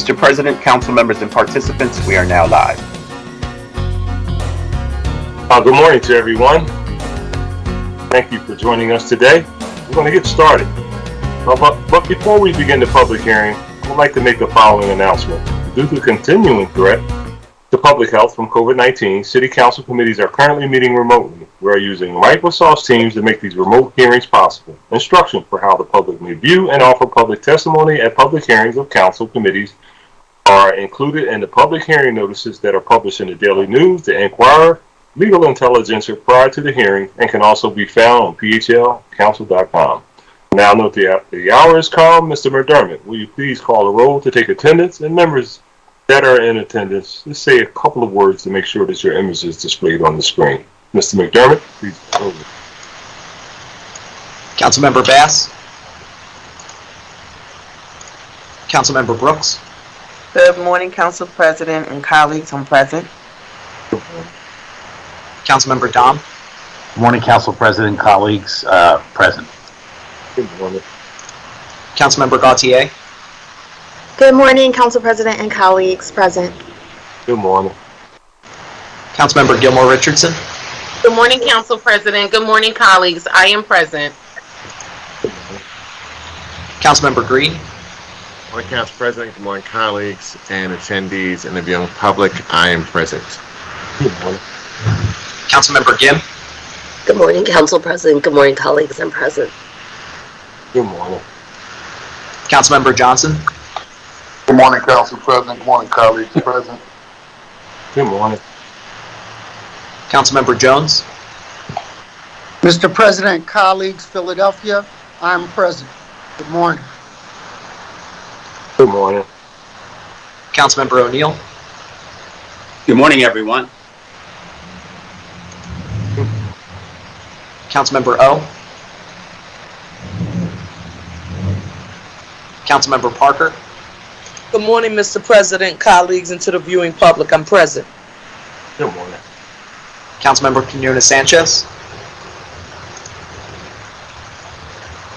Mr. President, council members, and participants, we are now live. Good morning to everyone. Thank you for joining us today. We're going to get started. But before we begin the public hearing, I would like to make the following announcement. Due to the continuing threat to public health from COVID-19, City Council committees are currently meeting remotely. We are using Microsoft Teams to make these remote hearings possible. Instructions for how the public may view and offer public testimony at public hearings of council committees are included in the public hearing notices that are published in the Daily News, the Enquirer, Legal Intelligencer prior to the hearing, and can also be found on phlcouncil.com. Now note the hour has come. Mr. McDermott, will you please call the roll to take attendance, and members that are in attendance, just say a couple of words to make sure that your image is displayed on the screen. Mr. McDermott, please go over. Councilmember Bass. Councilmember Brooks. Good morning, Council President and colleagues. I'm present. Councilmember Dom. Good morning, Council President, colleagues, present. Good morning. Councilmember Gautier. Good morning, Council President and colleagues, present. Good morning. Councilmember Gilmore Richardson. Good morning, Council President. Good morning, colleagues. I am present. Councilmember Green. Good morning, Council President. Good morning, colleagues and attendees and the viewing public. I am present. Good morning. Councilmember Gim. Good morning, Council President. Good morning, colleagues. I'm present. Good morning. Councilmember Johnson. Good morning, Council President. Good morning, colleagues. Present. Good morning. Councilmember Jones. Mr. President, colleagues, Philadelphia, I'm present. Good morning. Good morning. Councilmember O'Neill. Good morning, everyone. Councilmember O. Councilmember Parker. Good morning, Mr. President, colleagues, and to the viewing public. I'm present. Good morning. Councilmember Quinones Sanchez.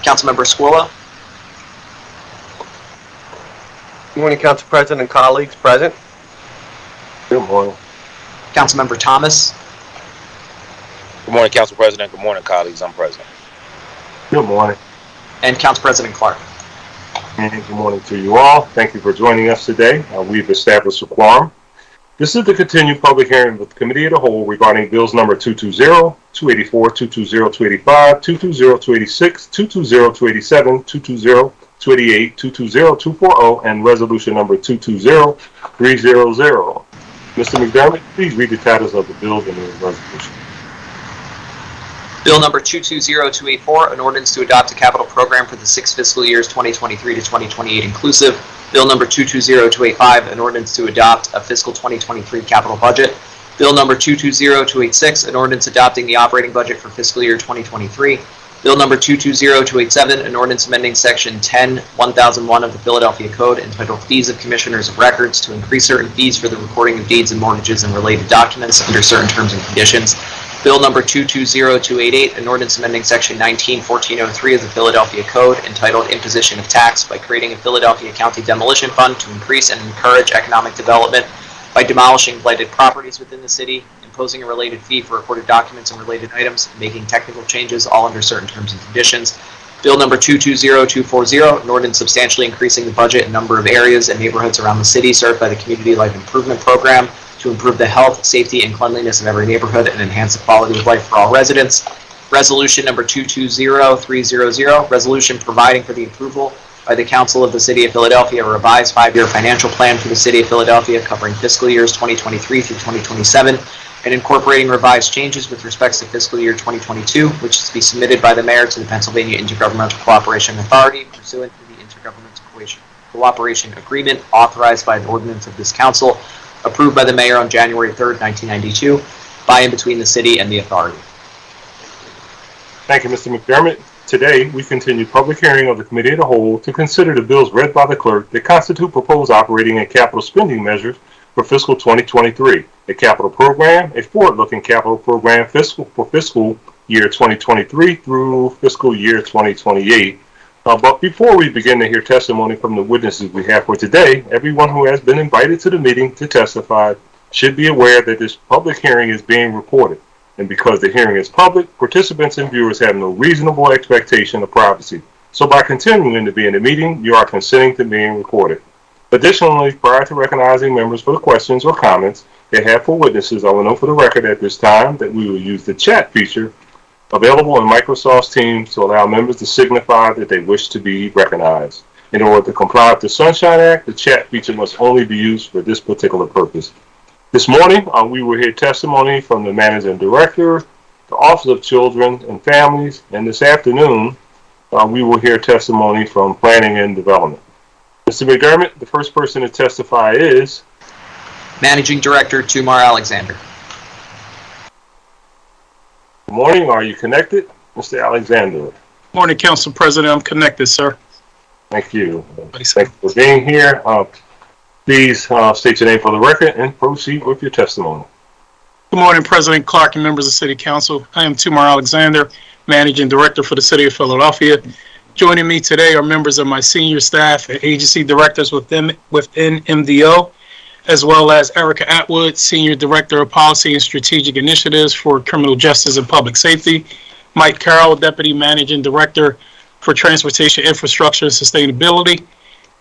Councilmember Squilla. Good morning, Council President and colleagues. Present. Good morning. Councilmember Thomas. Good morning, Council President. Good morning, colleagues. I'm present. Good morning. And Council President Clark. And good morning to you all. Thank you for joining us today. We've established a quorum. This is the continued public hearing with the Committee of the Whole regarding bills number 220, 284, 220, 285, 220, 286, 220, 287, 220, 288, 220, 240, and resolution number 220, 300. Mr. McDermott, please read the titles of the bills and the resolution. Bill number 220284, an ordinance to adopt a capital program for the 6 fiscal years 2023 to 2028 inclusive. Bill number 220285, an ordinance to adopt a fiscal 2023 capital budget. Bill number 220286, an ordinance adopting the operating budget for fiscal year 2023. Bill number 220287, an ordinance amending section 10-1001 of the Philadelphia Code entitled Fees of Commissioners of Records to increase certain fees for the recording of deeds and mortgages and related documents under certain terms and conditions. Bill number 220288, an ordinance amending section 19-1403 of the Philadelphia Code entitled Imposition of Tax by creating a Philadelphia County Demolition Fund to increase and encourage economic development by demolishing blighted properties within the city, imposing a related fee for recorded documents and related items, making technical changes all under certain terms and conditions. Bill number 220240, an ordinance substantially increasing the budget and number of areas and neighborhoods around the city served by the Community Life Improvement Program to improve the health, safety, and cleanliness of every neighborhood and enhance the quality of life for all residents. Resolution number 220300, resolution providing for the approval by the Council of the City of Philadelphia a revised 5-year financial plan for the City of Philadelphia covering fiscal years 2023 through 2027 and incorporating revised changes with respect to fiscal year 2022, which is to be submitted by the Mayor to the Pennsylvania Intergovernmental Cooperation Authority pursuant to the Intergovernmental Cooperation Agreement authorized by an ordinance of this Council, approved by the Mayor on January 3rd, 1992, by and between the City and the Authority. Thank you, Mr. McDermott. Today, we continue public hearing of the Committee of the Whole to consider the bills read by the clerk that constitute proposed operating and capital spending measures for fiscal 2023, a capital program, a forward-looking capital program for fiscal year 2023 through fiscal year 2028, But before we begin to hear testimony from the witnesses we have for today, everyone who has been invited to the meeting to testify should be aware that this public hearing is being recorded. And because the hearing is public, participants and viewers have no reasonable expectation of privacy. So by continuing to be in the meeting, you are consenting to being recorded. Additionally, prior to recognizing members for the questions or comments they have for witnesses, I will note for the record at this time that we will use the chat feature available in Microsoft Teams to allow members to signify that they wish to be recognized. In order to comply with the Sunshine Act, the chat feature must only be used for this particular purpose. This morning, we will hear testimony from the Managing Director, the Office of Children and Families, and this afternoon, we will hear testimony from Planning and Development. Mr. McDermott, the first person to testify is Managing Director Tumar Alexander. Good morning. Are you connected, Mr. Alexander? Morning, Council President. I'm connected, sir. Thank you. Thank you for being here. Please state your name for the record and proceed with your testimony. Good morning, President Clark and members of City Council. I am Tumar Alexander, Managing Director for the City of Philadelphia. Joining me today are members of my senior staff and agency directors within MDO, as well as Erica Atwood, Senior Director of Policy and Strategic Initiatives for Criminal Justice and Public Safety, Mike Carroll, Deputy Managing Director for Transportation Infrastructure and Sustainability,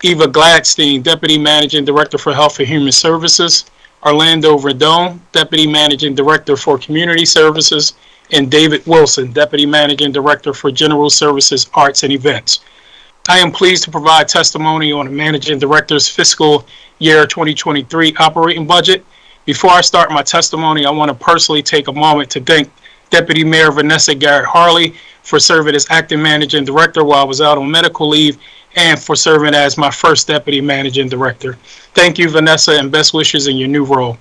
Eva Gladstein, Deputy Managing Director for Health and Human Services, Orlando Verdone, Deputy Managing Director for Community Services, and David Wilson, Deputy Managing Director for General Services, Arts and Events. I am pleased to provide testimony on the Managing Director's Fiscal Year 2023 operating budget. Before I start my testimony, I want to personally take a moment to thank Deputy Mayor Vanessa Garrett Harley for serving as Acting Managing Director while I was out on medical leave, and for serving as my first Deputy Managing Director. Thank you, Vanessa, and best wishes in your new role.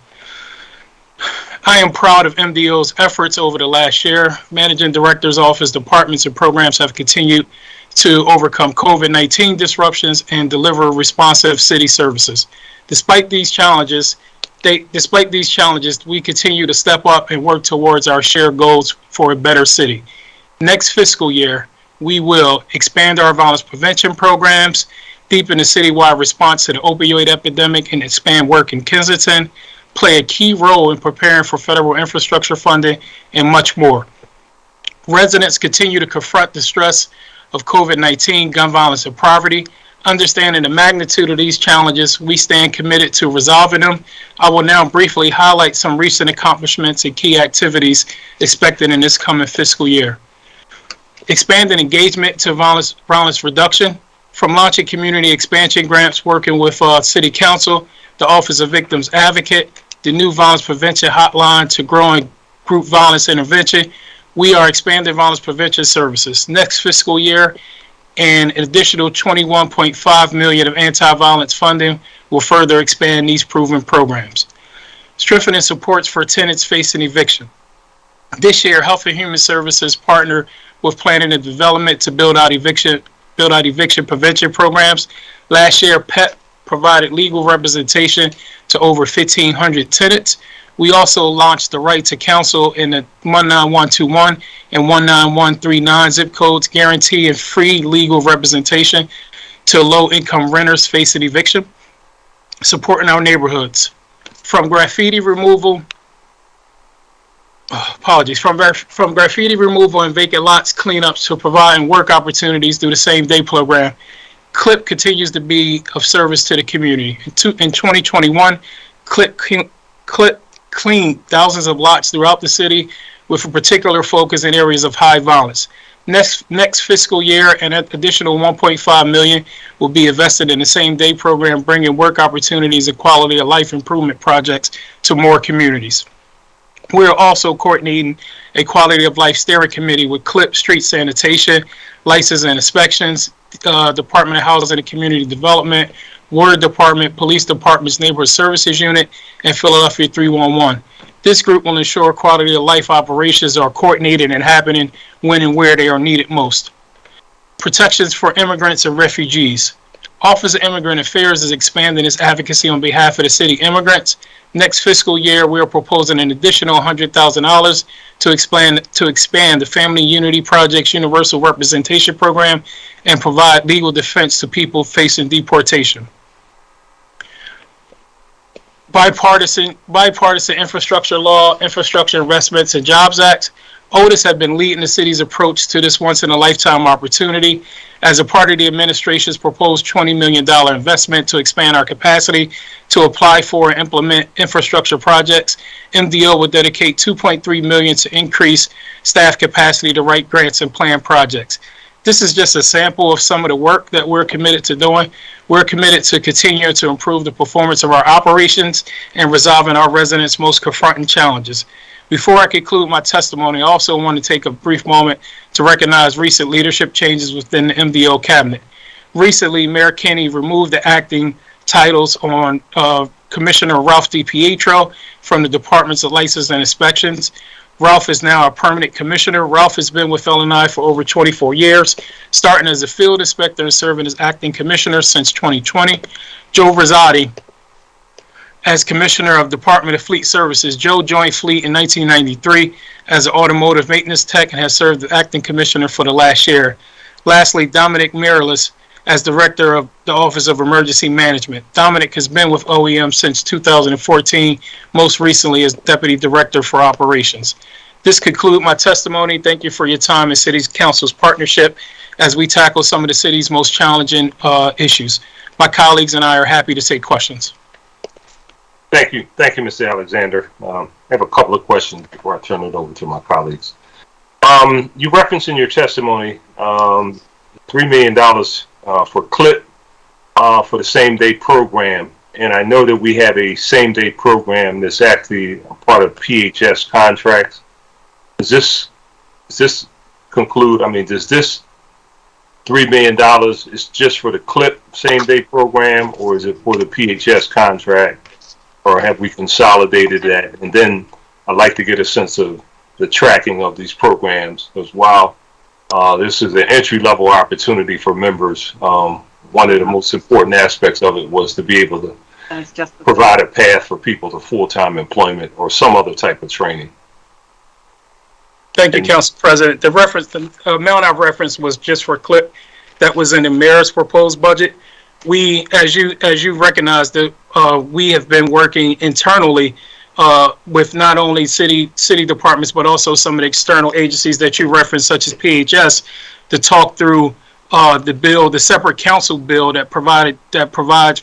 I am proud of MDO's efforts over the last year. Managing Director's Office, departments, and programs have continued to overcome COVID-19 disruptions and deliver responsive city services. Despite these challenges, we continue to step up and work towards our shared goals for a better city. Next fiscal year, we will expand our violence prevention programs, deepen the citywide response to the opioid epidemic, and expand work in Kensington, play a key role in preparing for federal infrastructure funding, and much more. Residents continue to confront the stress of COVID-19, gun violence, and poverty. Understanding the magnitude of these challenges, we stand committed to resolving them. I will now briefly highlight some recent accomplishments and key activities expected in this coming fiscal year. Expanding engagement to violence reduction, from launching community expansion grants, working with City Council, the Office of Victims Advocate, the new violence prevention hotline, to growing group violence intervention. We are expanding violence prevention services. Next fiscal year, an additional $21.5 million of anti-violence funding will further expand these proven programs. Strengthening supports for tenants facing eviction. This year, Health and Human Services partnered with Planning and Development to build out eviction prevention programs. Last year, PEP provided legal representation to over 1,500 tenants. We also launched the right to counsel in the 19121 and 19139 zip codes, guaranteeing free legal representation to low-income renters facing eviction. Supporting our neighborhoods. From graffiti removal from graffiti removal and vacant lots cleanups to providing work opportunities through the same day program, CLIP continues to be of service to the community. In 2021, CLIP cleaned thousands of lots throughout the city with a particular focus in areas of high violence. Next fiscal year, an additional $1.5 million will be invested in the same day program, bringing work opportunities and quality of life improvement projects to more communities. We're also coordinating a quality of life steering committee with CLIP, Street Sanitation, License and Inspections, Department of Housing and Community Development, Water Department, Police Department's Neighborhood Services Unit, and Philadelphia 311. This group will ensure quality of life operations are coordinated and happening when and where they are needed most. Protections for immigrants and refugees. Office of Immigrant Affairs is expanding its advocacy on behalf of the city immigrants. Next fiscal year, we are proposing an additional $100,000 to expand the Family Unity Project's Universal Representation Program and provide legal defense to people facing deportation. Bipartisan infrastructure law, Infrastructure Investments and Jobs Act. Otis have been leading the city's approach to this once-in-a-lifetime opportunity. As a part of the administration's proposed $20 million investment to expand our capacity to apply for and implement infrastructure projects, MDO will dedicate $2.3 million to increase staff capacity to write grants and plan projects. This is just a sample of some of the work that we're committed to doing. We're committed to continuing to improve the performance of our operations and resolving our residents' most confronting challenges. Before I conclude my testimony, I also want to take a brief moment to recognize recent leadership changes within the MDO cabinet. Recently, Mayor Kenny removed the acting titles on Commissioner Ralph DiPietro from the Departments of License and Inspections. Ralph is now a permanent commissioner. Ralph has been with LNI for over 24 years, starting as a field inspector and serving as acting commissioner since 2020. Joe Rosati, as Commissioner of Department of Fleet Services. Joe joined Fleet in 1993 as an automotive maintenance tech and has served as acting commissioner for the last year. Lastly, Dominic Miralis as Director of the Office of Emergency Management. Dominic has been with OEM since 2014, most recently as Deputy Director for Operations. This concludes my testimony. Thank you for your time and City Council's partnership as we tackle some of the city's most challenging issues. My colleagues and I are happy to take questions. Thank you, Mr. Alexander. I have a couple of questions before I turn it over to my colleagues. You referenced in your testimony $3 million for CLIP for the same-day program, and I know that we have a same-day program that's actually part of PHS contracts. Does this conclude? I mean, does this $3 million is just for the CLIP same-day program, or is it for the PHS contract? Or have we consolidated that? And then I'd like to get a sense of the tracking of these programs, because while this is an entry-level opportunity for members, one of the most important aspects of it was to be able to provide a path for people to full-time employment or some other type of training. Thank you, Council President. The amount I referenced was just for CLIP that was in the mayor's proposed budget. We, as you recognize, that we have been working internally with not only city departments but also some of the external agencies that you referenced, such as PHS, to talk through the separate council bill that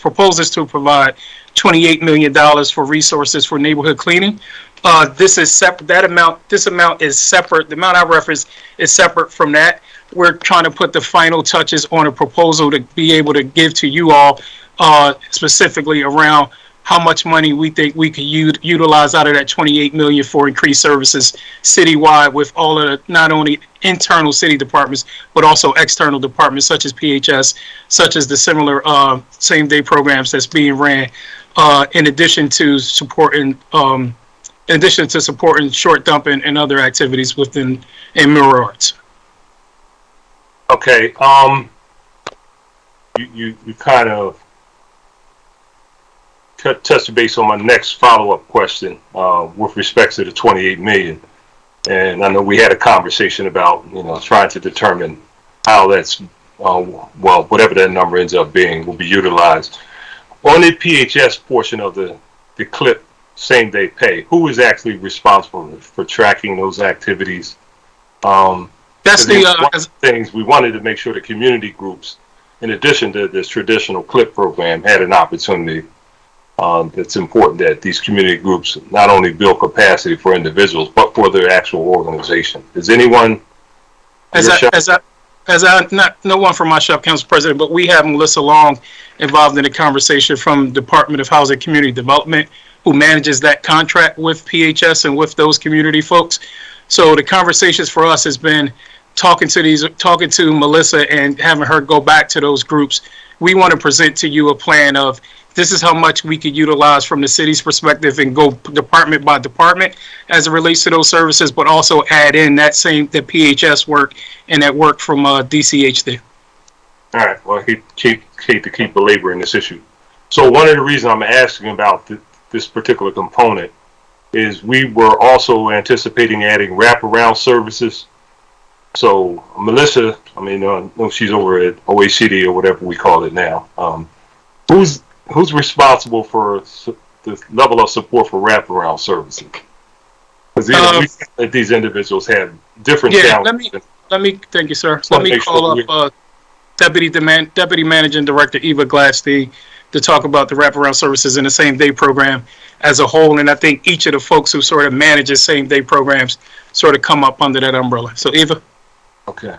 proposes to provide $28 million for resources for neighborhood cleaning. This is separate. This amount is separate. The amount I referenced is separate from that. We're trying to put the final touches on a proposal to be able to give to you all specifically around how much money we think we could utilize out of that $28 million for increased services citywide with all of the not only internal city departments but also external departments such as PHS, such as the similar same-day programs that's being ran, in addition to supporting short dumping and other activities within mirror arts. Okay, you kind of touched base on my next follow-up question with respect to the 28 million, and I know we had a conversation about trying to determine how that's whatever that number ends up being will be utilized on the PHS portion of the CLIP same-day pay. Who is actually responsible for tracking those activities? That's one of the things we wanted to make sure the community groups, in addition to this traditional CLIP program, had an opportunity. It's important that these community groups not only build capacity for individuals, but for their actual organization. Is anyone? No one from my shop, Council President, but we have Melissa Long involved in the conversation from Department of Housing and Community Development, who manages that contract with PHS and with those community folks. So the conversations for us has been talking to Melissa and having her go back to those groups. We want to present to you a plan of this is how much we could utilize from the city's perspective and go department by department as it relates to those services, but also add in the PHS work and that work from DCHD. All right. Well, I hate to keep belaboring this issue. So one of the reasons I'm asking about this particular component is we were also anticipating adding wraparound services. So Melissa, no, she's over at OECD or whatever we call it now. Who's responsible for the level of support for wraparound services? Because these individuals have different challenges. Let me thank you, sir. Let me call up Deputy Managing Director Eva Gladstein to talk about the wraparound services in the same day program as a whole. And I think each of the folks who sort of manages same day programs sort of come up under that umbrella. So Eva. Okay.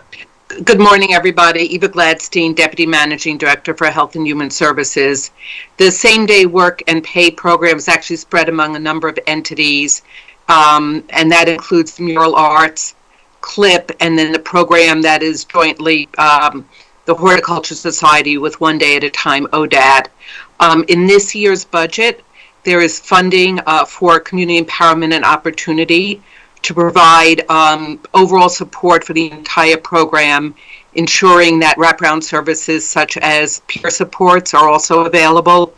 Good morning, everybody. Eva Gladstein, Deputy Managing Director for Health and Human Services. The same-day work and pay program is actually spread among a number of entities, and that includes Mural Arts, CLIP, and then the program that is jointly the Horticulture Society with One Day at a Time, ODAT. In this year's budget, there is funding for community empowerment and opportunity to provide overall support for the entire program, ensuring that wraparound services such as peer supports are also available,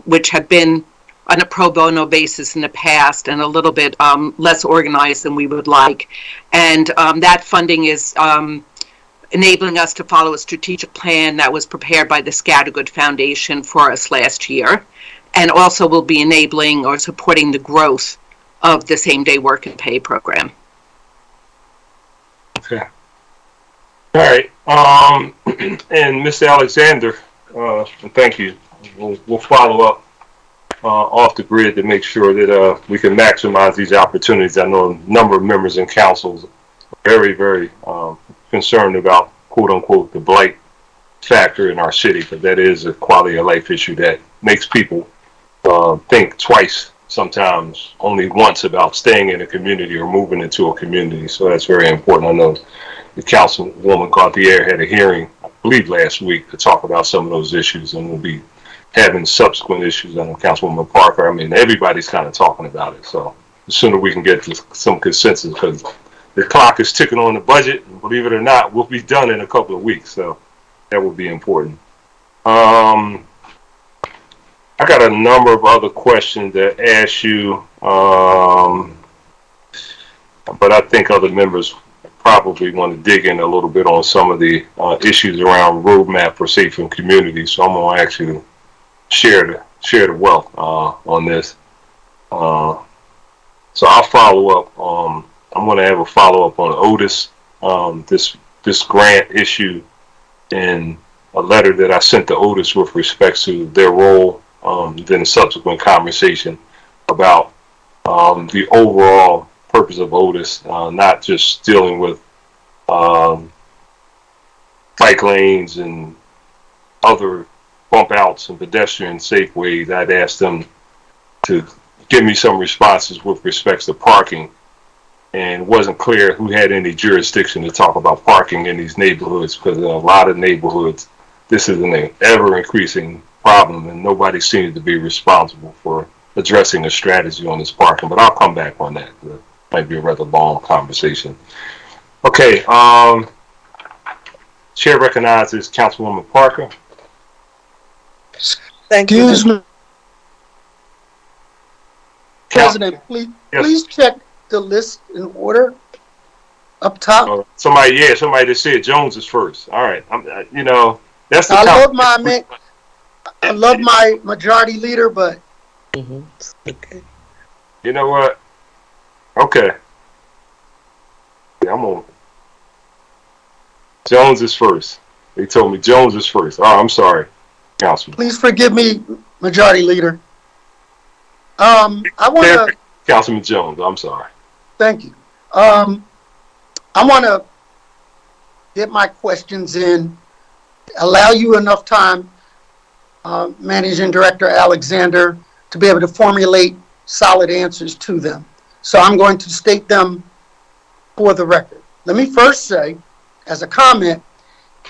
which have been on a pro bono basis in the past and a little bit less organized than we would like. And that funding is enabling us to follow a strategic plan that was prepared by the Scattergood Foundation for us last year, and also will be enabling or supporting the growth of the same-day work and pay program. Okay. All right. And Mr. Alexander, thank you. We'll follow up off the grid to make sure that we can maximize these opportunities. I know a number of members in councils are very, very concerned about, quote unquote, the blight factor in our city, but that is a quality of life issue that makes people think twice, sometimes only once, about staying in a community or moving into a community. So that's very important. I know the Councilwoman Gauthier had a hearing, I believe last week, to talk about some of those issues, and we'll be having subsequent issues. I know Councilwoman Parker, everybody's kind of talking about it. So the sooner we can get to some consensus, because the clock is ticking on the budget, and believe it or not, we'll be done in a couple of weeks. So that will be important. I got a number of other questions to ask you, but I think other members probably want to dig in a little bit on some of the issues around roadmap for safer communities. So I'm going to actually share the wealth on this. So I'll follow up. I'm going to have a follow up on Otis, this grant issue, and a letter that I sent to Otis with respect to their role. Then a subsequent conversation about the overall purpose of Otis, not just dealing with bike lanes and other bump outs and pedestrian safe ways. I'd asked them to give me some responses with respect to parking, and it wasn't clear who had any jurisdiction to talk about parking in these neighborhoods, because in a lot of neighborhoods this is an ever increasing problem, and nobody seems to be responsible for addressing a strategy on this parking. But I'll come back on that. It might be a rather long conversation. Okay. Chair recognizes Councilwoman Parker. Thank you. Excuse me. President, please check the list in order up top. Somebody just said Jones is first. All right. That's the I love my majority leader, but okay. You know what? Okay. Yeah, I'm on. Jones is first. They told me Jones is first. Oh, I'm sorry, Councilman. Please forgive me, majority leader. I want to. Councilman Jones, I'm sorry. Thank you. I want to get my questions in. Allow you enough time, Managing Director Alexander, to be able to formulate solid answers to them. So I'm going to state them for the record. Let me first say, as a comment,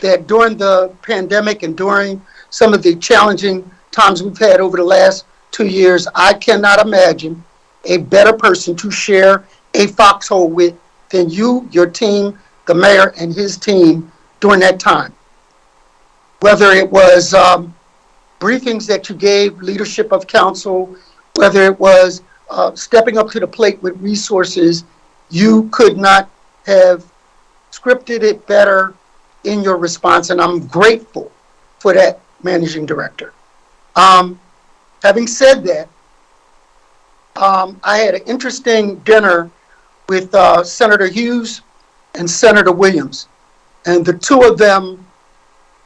that during the pandemic and during some of the challenging times we've had over the last 2 years, I cannot imagine a better person to share a foxhole with than you, your team, the mayor, and his team during that time. whether it was briefings that you gave leadership of council, whether it was stepping up to the plate with resources, you could not have scripted it better in your response, and I'm grateful for that, Managing Director. Having said that, I had an interesting dinner with Senator Hughes and Senator Williams, and the two of them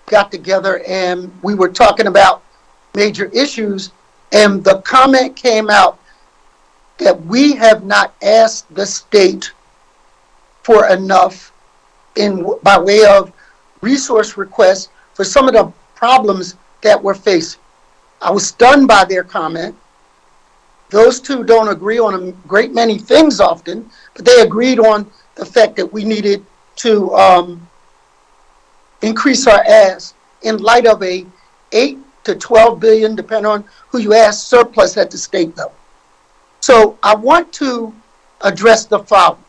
got together and we were talking about major issues, and the comment came out that we have not asked the state for enough by way of resource requests for some of the problems that we're facing. I was stunned by their comment. Those two don't agree on a great many things often, but they agreed on the fact that we needed to increase our ask in light of a 8 to 12 billion, depending on who you ask, surplus at the state level. So I want to address the following.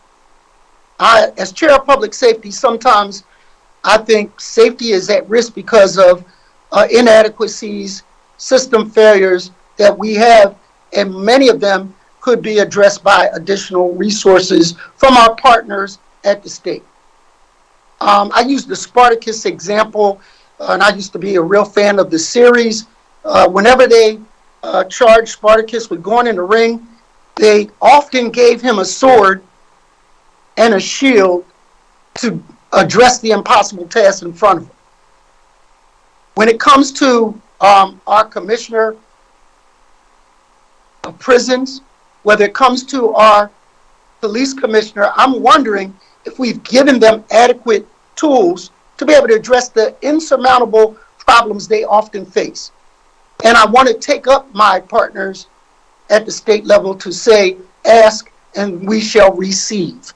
As chair of public safety, sometimes I think safety is at risk because of inadequacies, system failures that we have, and many of them could be addressed by additional resources from our partners at the state. I use the Spartacus example, and I used to be a real fan of the series. Whenever they charged Spartacus with going in the ring, they often gave him a sword and a shield to address the impossible task in front of him. When it comes to our commissioner of prisons, whether it comes to our police commissioner, I'm wondering if we've given them adequate tools to be able to address the insurmountable problems they often face. And I want to take up my partners at the state level to say, ask and we shall receive.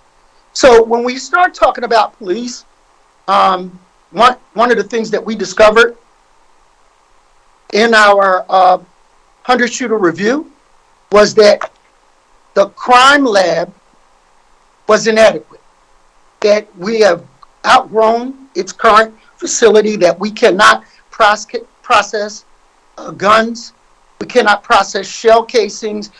So when we start talking about police, one of the things that we discovered in our 100-shooter review was that the crime lab was inadequate, that we have outgrown its current facility, that we cannot process guns, we cannot process shell casings,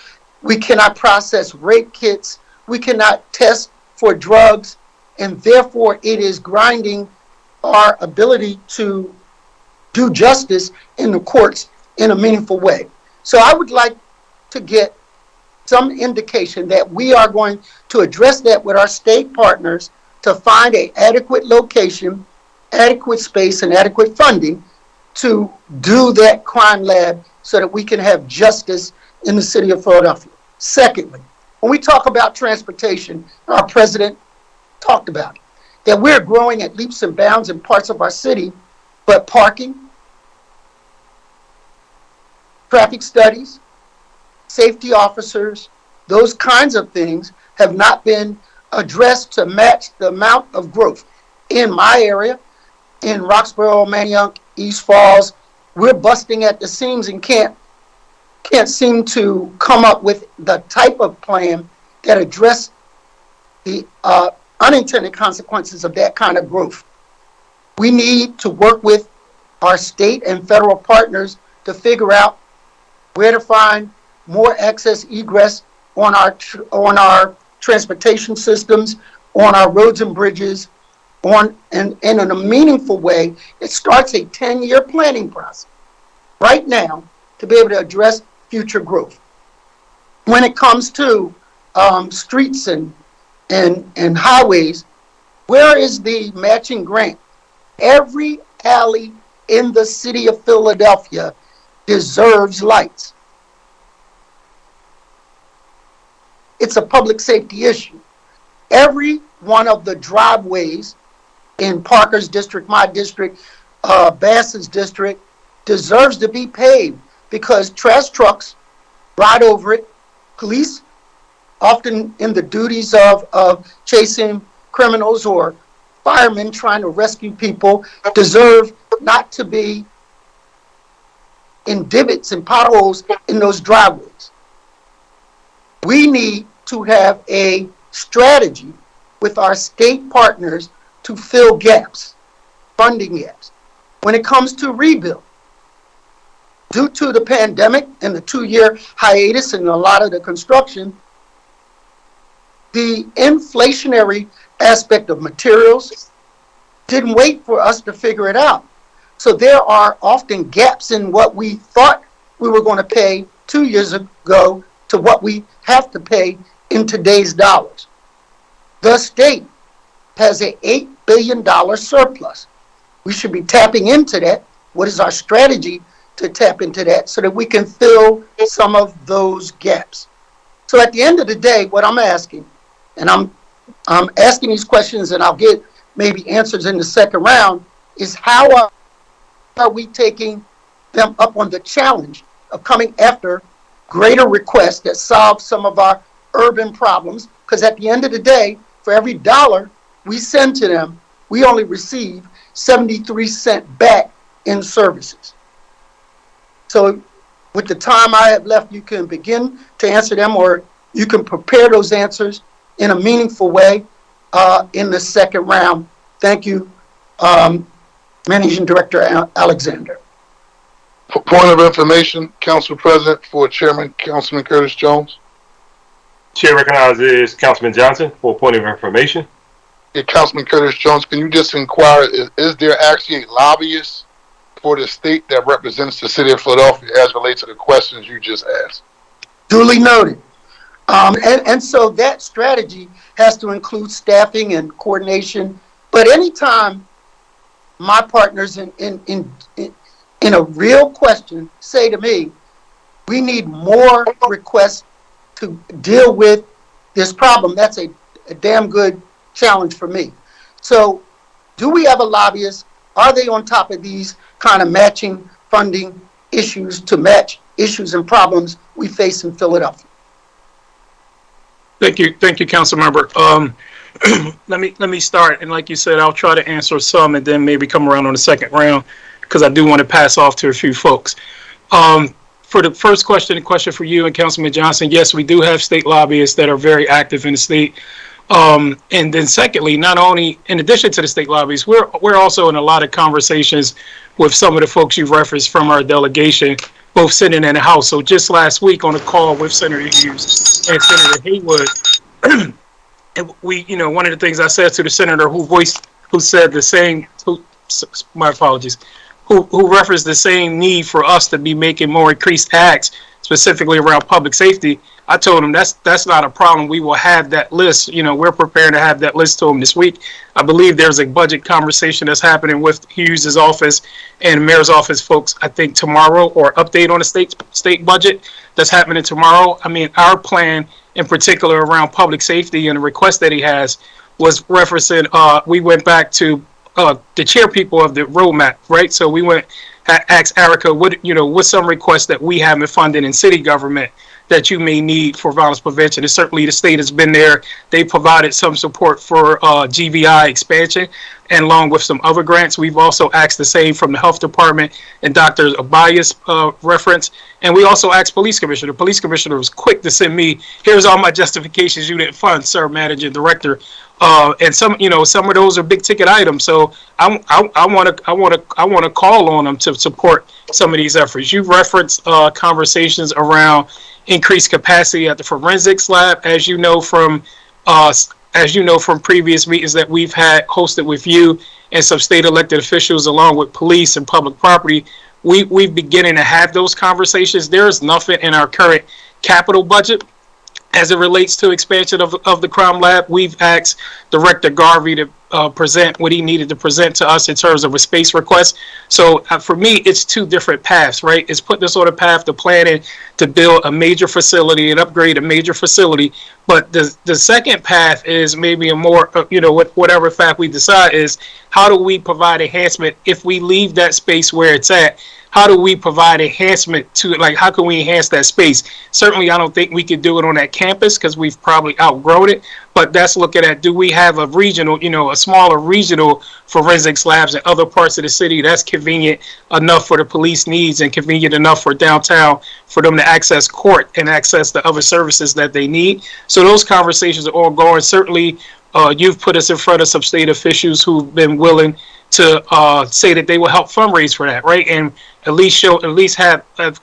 we cannot process rape kits, we cannot test for drugs, and therefore it is grinding our ability to do justice in the courts in a meaningful way. So I would like to get some indication that we are going to address that with our state partners to find an adequate location, adequate space, and adequate funding to do that crime lab so that we can have justice in the city of Philadelphia. Secondly, when we talk about transportation, our president talked about it, that we're growing at leaps and bounds in parts of our city, but parking, traffic studies, safety officers, those kinds of things have not been addressed to match the amount of growth. In my area, in Roxborough, Manayunk, East Falls, we're busting at the seams and can't seem to come up with the type of plan that address the unintended consequences of that kind of growth. We need to work with our state and federal partners to figure out where to find more access egress on our transportation systems, on our roads and bridges, and in a meaningful way. It starts a 10-year planning process right now to be able to address future growth. When it comes to streets and highways, where is the matching grant? Every alley in the city of Philadelphia deserves lights. It's a public safety issue. Every one of the driveways in Parker's district, my district, Bass's district, deserves to be paved because trash trucks ride over it. Police, often in the duties of chasing criminals, or firemen trying to rescue people, deserve not to be in divots and potholes in those driveways. We need to have a strategy with our state partners to fill gaps, funding gaps. when it comes to rebuild. Due to the pandemic and the 2-year hiatus in a lot of the construction, the inflationary aspect of materials didn't wait for us to figure it out. So there are often gaps in what we thought we were going to pay 2 years ago to what we have to pay in today's dollars. The state has an $8 billion surplus. We should be tapping into that. What is our strategy to tap into that so that we can fill some of those gaps? So at the end of the day, what I'm asking, and I'm asking these questions and I'll get maybe answers in the second round, is how are we taking them up on the challenge of coming after greater requests that solve some of our urban problems? Because at the end of the day, for every dollar we send to them, we only receive 73 cents back in services. So with the time I have left, you can begin to answer them, or you can prepare those answers in a meaningful way in the second round. Thank you, Managing Director Alexander. For point of information, Council President, for Chairman Councilman Curtis Jones. Chair recognizes Councilman Johnson for a point of information. Yeah, Councilman Curtis Jones, can you just inquire, is there actually a lobbyist for the state that represents the city of Philadelphia as relates to the questions you just asked? Duly noted. And so that strategy has to include staffing and coordination. But anytime my partners in a real question say to me, we need more requests to deal with this problem, that's a damn good challenge for me. So do we have a lobbyist? Are they on top of these kind of matching funding issues to match issues and problems we face in Philadelphia? Thank you, Council Member. Let me start, and like you said, I'll try to answer some and then maybe come around on the second round because I do want to pass off to a few folks. For the first question, a question for you and Councilman Johnson, yes, we do have state lobbyists that are very active in the state. And then secondly, not only in addition to the state lobbyists, we're also in a lot of conversations with some of the folks you've referenced from our delegation, both Senate and the House. So just last week on a call with Senator Hughes and Senator Haywood, and we, one of the things I said to the senator who said the same, my apologies, who referenced the same need for us to be making more increased acts, specifically around public safety. I told him that's not a problem. We will have that list. We're preparing to have that list to him this week. I believe there's a budget conversation that's happening with Hughes' office and the mayor's office folks, I think tomorrow, or update on the state budget that's happening tomorrow. I mean, our plan in particular around public safety and the request that he has was referencing, we went back to the chair people of the roadmap, right? So we went, asked Erica, what's some requests that we haven't funded in city government that you may need for violence prevention? And certainly the state has been there. They provided some support for GVI expansion, and along with some other grants. We've also asked the same from the health department and Dr. Abaya's reference. And we also asked police commissioner. The police commissioner was quick to send me, here's all my justifications you didn't fund, sir, managing director. And some of those are big ticket items. So I want to call on them to support some of these efforts. You referenced conversations around increased capacity at the forensics lab, as you know from previous meetings that we've had hosted with you and some state elected officials, along with police and public property. We've beginning to have those conversations. There is nothing in our current capital budget as it relates to expansion of the crime lab. We've asked Director Garvey to present what he needed to present to us in terms of a space request. So for me, it's two different paths, right? It's putting us on a path to planning to build a major facility and upgrade a major facility. But the second path is maybe a more, whatever fact we decide is, how do we provide enhancement if we leave that space where it's at? How do we provide enhancement to it? Like, how can we enhance that space? Certainly, I don't think we could do it on that campus because we've probably outgrown it. But that's looking at, do we have a regional, a smaller regional forensics labs in other parts of the city that's convenient enough for the police needs and convenient enough for downtown for them to access court and access the other services that they need. So those conversations are ongoing. Certainly, you've put us in front of some state officials who've been willing to say that they will help fundraise for that, right? And at least have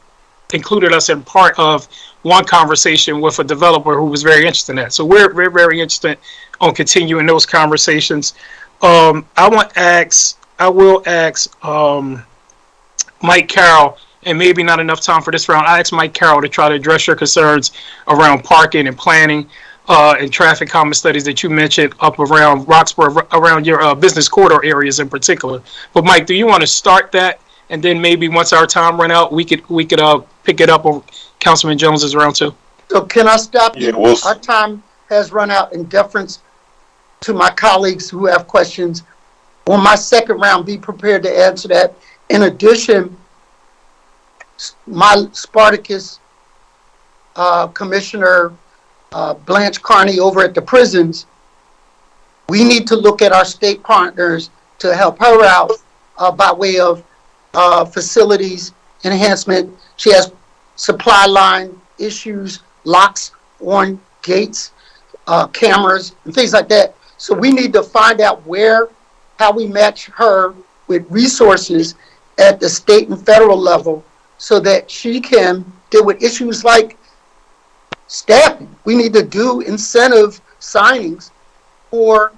included us in part of one conversation with a developer who was very interested in that. So we're very interested on continuing those conversations. I will ask Mike Carroll, and maybe not enough time for this round. I asked Mike Carroll to try to address your concerns around parking and planning and traffic calming studies that you mentioned up around Roxborough, around your business corridor areas in particular. But Mike, do you want to start that? And then maybe once our time run out, we could pick it up on Councilman Jones's round too. So can I stop you? Our time has run out in deference to my colleagues who have questions. On my second round, be prepared to answer that. In addition, my Spartacus Commissioner Blanche Carney over at the prisons, we need to look at our state partners to help her out by way of facilities enhancement. She has supply line issues, locks on gates, cameras, and things like that. So we need to find out how we match her with resources at the state and federal level so that she can deal with issues like staffing. We need to do incentive signings for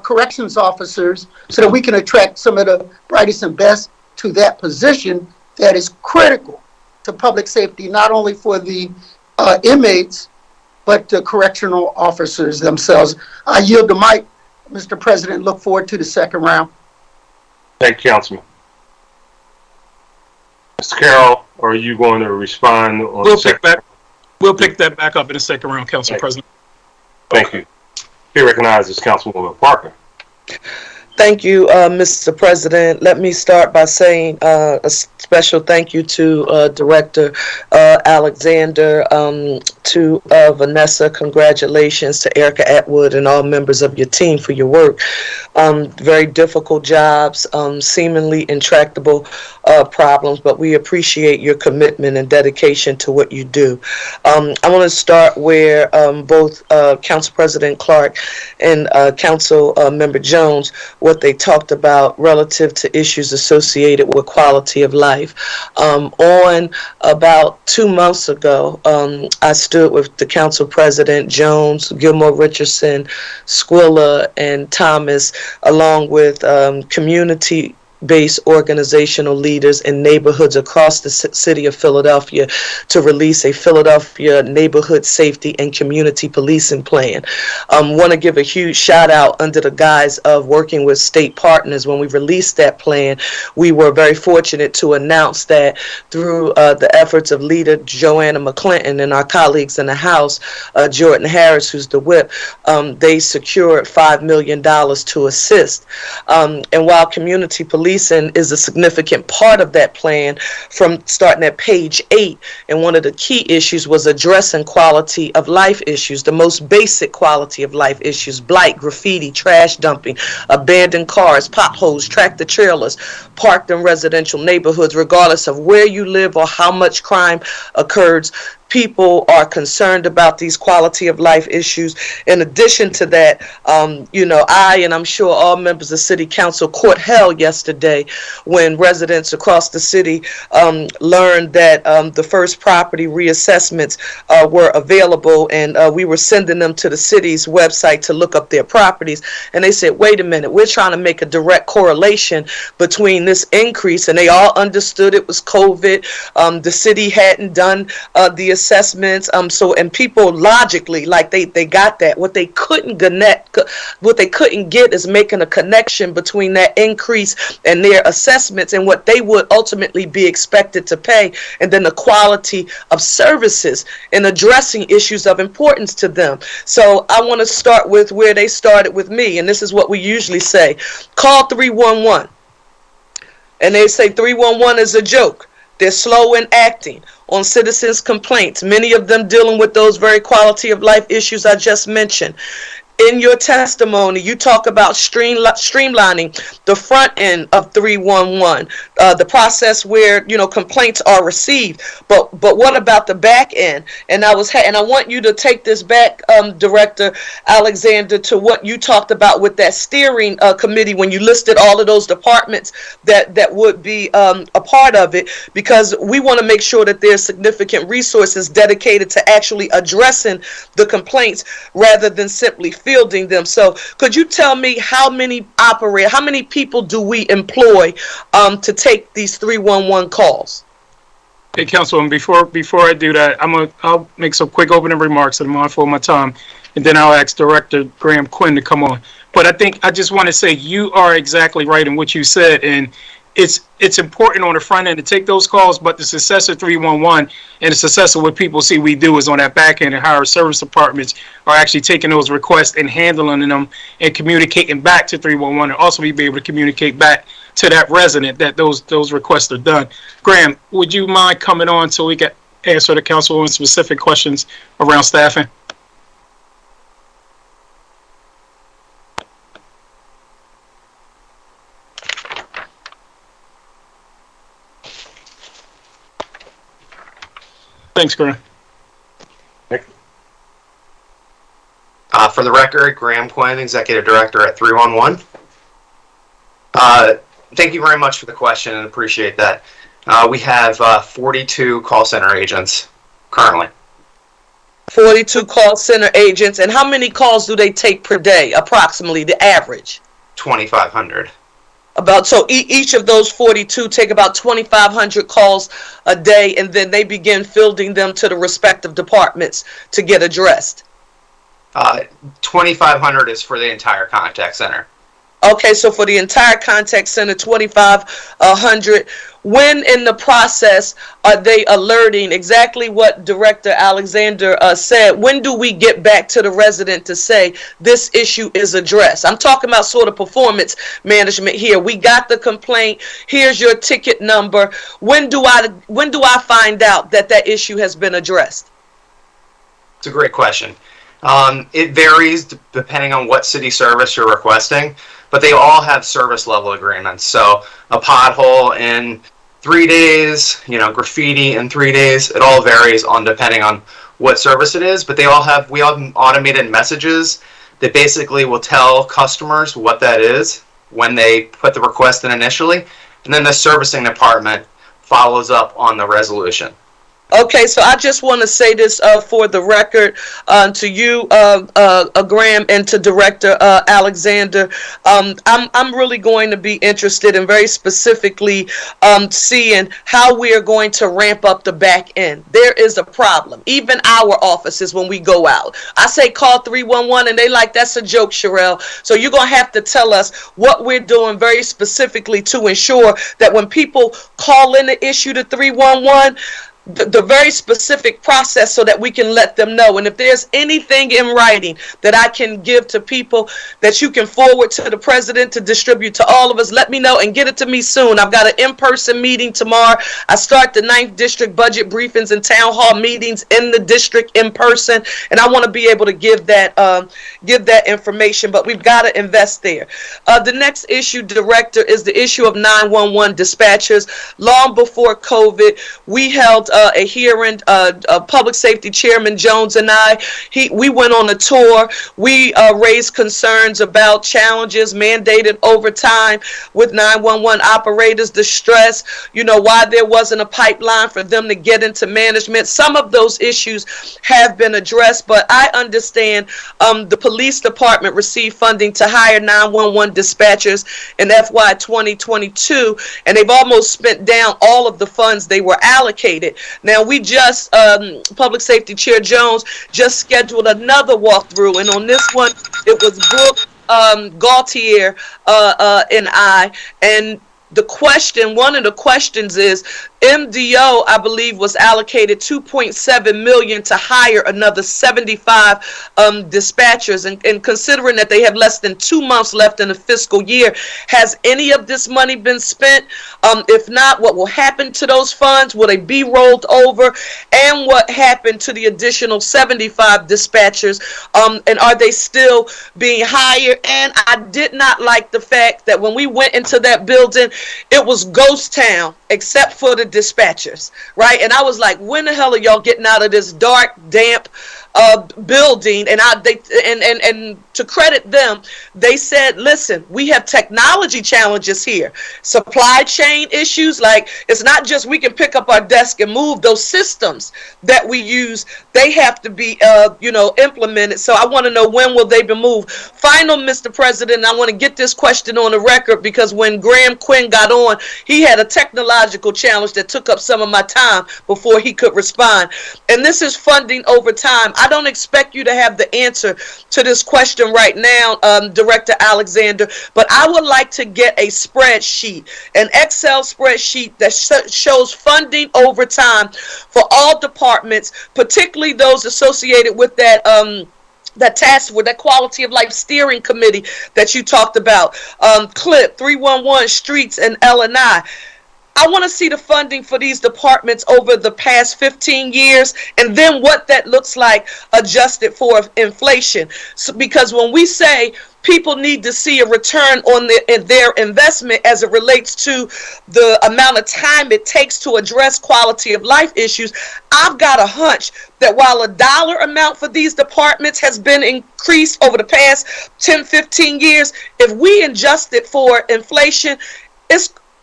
corrections officers so that we can attract some of the brightest and best to that position that is critical to public safety, not only for the inmates, but the correctional officers themselves. I yield the mic, Mr. President. Look forward to the second round. Thank you, Councilman. Mr. Carroll, are you going to respond on We'll pick that back up in the second round, Council President. Thank you. He recognizes Councilwoman Parker. Thank you, Mr. President. Let me start by saying a special thank you to Director Alexander, to Vanessa. Congratulations to Erica Atwood and all members of your team for your work. Very difficult jobs, seemingly intractable problems, but we appreciate your commitment and dedication to what you do. I want to start where both Council President Clark and Council Member Jones, what they talked about relative to issues associated with quality of life. On about 2 months ago, I stood with the Council President Jones, Gilmore Richardson, Squilla, and Thomas, along with community based organizational leaders in neighborhoods across the city of Philadelphia to release a Philadelphia neighborhood safety and community policing plan. Want to give a huge shout out under the guise of working with state partners. When we released that plan, we were very fortunate to announce that through the efforts of leader Joanna McClinton and our colleagues in the House, Jordan Harris, who's the whip, they secured $5 million to assist. And while community policing is a significant part of that plan, from starting at page 8, and one of the key issues was addressing quality of life issues, the most basic quality of life issues: blight, graffiti, trash dumping, abandoned cars, potholes, tractor trailers, parked in residential neighborhoods. Regardless of where you live or how much crime occurs, people are concerned about these quality of life issues. In addition to that, I, and I'm sure all members of City Council, caught hell yesterday when residents across the city learned that the first property reassessments were available, and we were sending them to the city's website to look up their properties. And they said, wait a minute, we're trying to make a direct correlation between this increase, and they all understood it was COVID. The city hadn't done the assessments, and people logically, like they got that. What they couldn't get is making a connection between that increase and their assessments and what they would ultimately be expected to pay, and then the quality of services and addressing issues of importance to them. So I want to start with where they started with me, and this is what we usually say: call 311. And they say 311 is a joke. They're slow in acting on citizens' complaints, many of them dealing with those very quality of life issues I just mentioned. in your testimony, you talk about streamlining the front end of 311, the process where, complaints are received. But what about the back end? And I want you to take this back, Director Alexander, to what you talked about with that steering committee when you listed all of those departments that would be a part of it, because we want to make sure that there's significant resources dedicated to actually addressing the complaints rather than simply fielding them. So could you tell me how many people do we employ to take these 311 calls? Hey, Councilman, before I do that, I'll make some quick opening remarks, and I'm mindful of my time, and then I'll ask Director Graham Quinn to come on. But I just want to say you are exactly right in what you said, and it's important on the front end to take those calls, but the success of 311 and the success of what people see we do is on that back end, and how our service departments are actually taking those requests and handling them and communicating back to 311, and also be able to communicate back to that resident that those requests are done. Graham, would you mind coming on so we can answer the councilwoman's specific questions around staffing? Thanks, Graham. For the record, Graham Quinn, Executive Director at 311. Thank you very much for the question and appreciate that. We have 42 call center agents currently. 42 call center agents, and how many calls do they take per day, approximately, the average? 2,500. So each of those 42 take about 2,500 calls a day, and then they begin fielding them to the respective departments to get addressed. 2,500 is for the entire contact center. Okay, so for the entire contact center, 2,500. When in the process are they alerting exactly what Director Alexander said? When do we get back to the resident to say this issue is addressed? I'm talking about sort of performance management here. We got the complaint. Here's your ticket number. When do I find out that issue has been addressed? It's a great question. It varies depending on what city service you're requesting, but they all have service level agreements. So a pothole in 3 days, graffiti in 3 days, it all varies depending on what service it is, but we all have automated messages that basically will tell customers what that is when they put the request in initially, and then the servicing department follows up on the resolution. Okay, so I just want to say this for the record to you, Graham, and to Director Alexander. I'm really going to be interested in very specifically seeing how we are going to ramp up the back end. There is a problem. Even our offices, when we go out, I say call 311, and they like, that's a joke, Sherelle. So you're going to have to tell us what we're doing very specifically to ensure that when people call in the issue to 311, the very specific process so that we can let them know. And if there's anything in writing that I can give to people that you can forward to the president to distribute to all of us, let me know and get it to me soon. I've got an in-person meeting tomorrow. I start the 9th District budget briefings and town hall meetings in the district in person, and I want to be able to give that information, but we've got to invest there. The next issue, Director, is the issue of 911 dispatchers. Long before COVID, we held a hearing, Public Safety Chairman Jones and we went on a tour. We raised concerns about challenges mandated overtime with 911 operators, the stress, why there wasn't a pipeline for them to get into management. Some of those issues have been addressed, but I understand the police department received funding to hire 911 dispatchers in FY2022, and they've almost spent down all of the funds they were allocated. Now, we just, Public Safety Chair Jones just scheduled another walkthrough, and on this one, it was Brooke Gaultier and I, and one of the questions is, MDO, I believe, was allocated $2.7 million to hire another 75 dispatchers. And considering that they have less than 2 months left in the fiscal year, has any of this money been spent? If not, what will happen to those funds? Will they be rolled over? And what happened to the additional 75 dispatchers? And are they still being hired? And I did not like the fact that when we went into that building, it was ghost town, except for the dispatchers, right? And I was like, when the hell are y'all getting out of this dark, damp building? And and to credit them, they said, listen, we have technology challenges here, supply chain issues. Like, it's not just we can pick up our desk and move. Those systems that we use, they have to be implemented. So I want to know, when will they be moved? Final, Mr. President, I want to get this question on the record, because when Graham Quinn got on, he had a technological challenge that took up some of my time before he could respond. And this is funding over time. I don't expect you to have the answer to this question right now, Director Alexander, but I would like to get a spreadsheet, an Excel spreadsheet that shows funding over time for all departments, particularly those associated with that task with that quality of life steering committee that you talked about, CLIP, 311, streets, and L&I. I want to see the funding for these departments over the past 15 years, and then what that looks like adjusted for inflation. So, because when we say people need to see a return on their investment as it relates to the amount of time it takes to address quality of life issues, I've got a hunch that while a dollar amount for these departments has been increased over the past 10, 15 years, if we adjust it for inflation,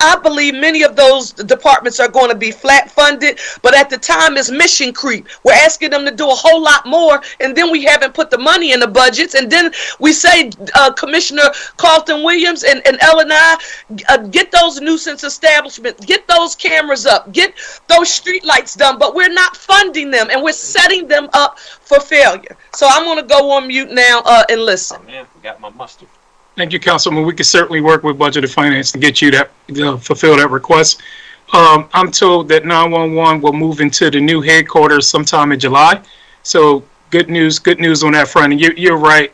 I believe many of those departments are going to be flat funded, but at the time it's mission creep. We're asking them to do a whole lot more, and then we haven't put the money in the budgets, and then we say, Commissioner Carlton Williams and L&I, get those nuisance establishments, get those cameras up, get those street lights done, but we're not funding them, and we're setting them up for failure. So I'm going to go on mute now and listen. Oh man, forgot my mustard. Thank you, Councilman. We can certainly work with Budget and Finance to get you that, fulfill that request. I'm told that 911 will move into the new headquarters sometime in July. So good news on that front. And you're right.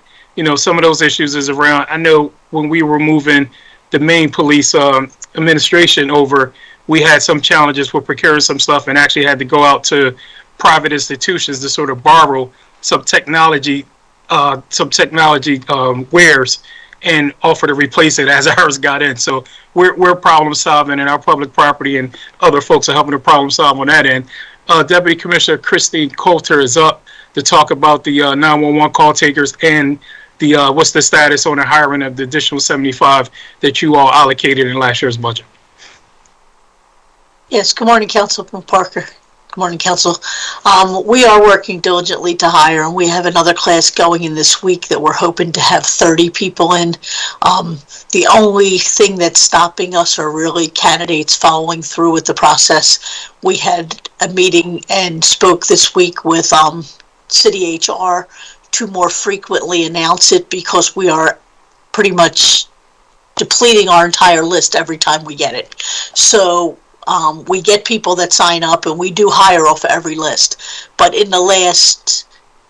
Some of those issues is around. I know when we were moving the main police administration over, we had some challenges with procuring some stuff and actually had to go out to private institutions to sort of borrow some technology wares and offer to replace it as ours got in. So we're problem solving, and our public property and other folks are helping to problem solve on that end. Deputy Commissioner Christine Coulter is up to talk about the 911 call takers and the what's the status on the hiring of the additional 75 that you all allocated in last year's budget. Yes, good morning, Councilman Parker. Good morning, Council. We are working diligently to hire, and we have another class going in this week that we're hoping to have 30 people in. The only thing that's stopping us are really candidates following through with the process. We had a meeting and spoke this week with City HR to more frequently announce it, because we are pretty much depleting our entire list every time we get it. So we get people that sign up, and we do hire off every list. But in the last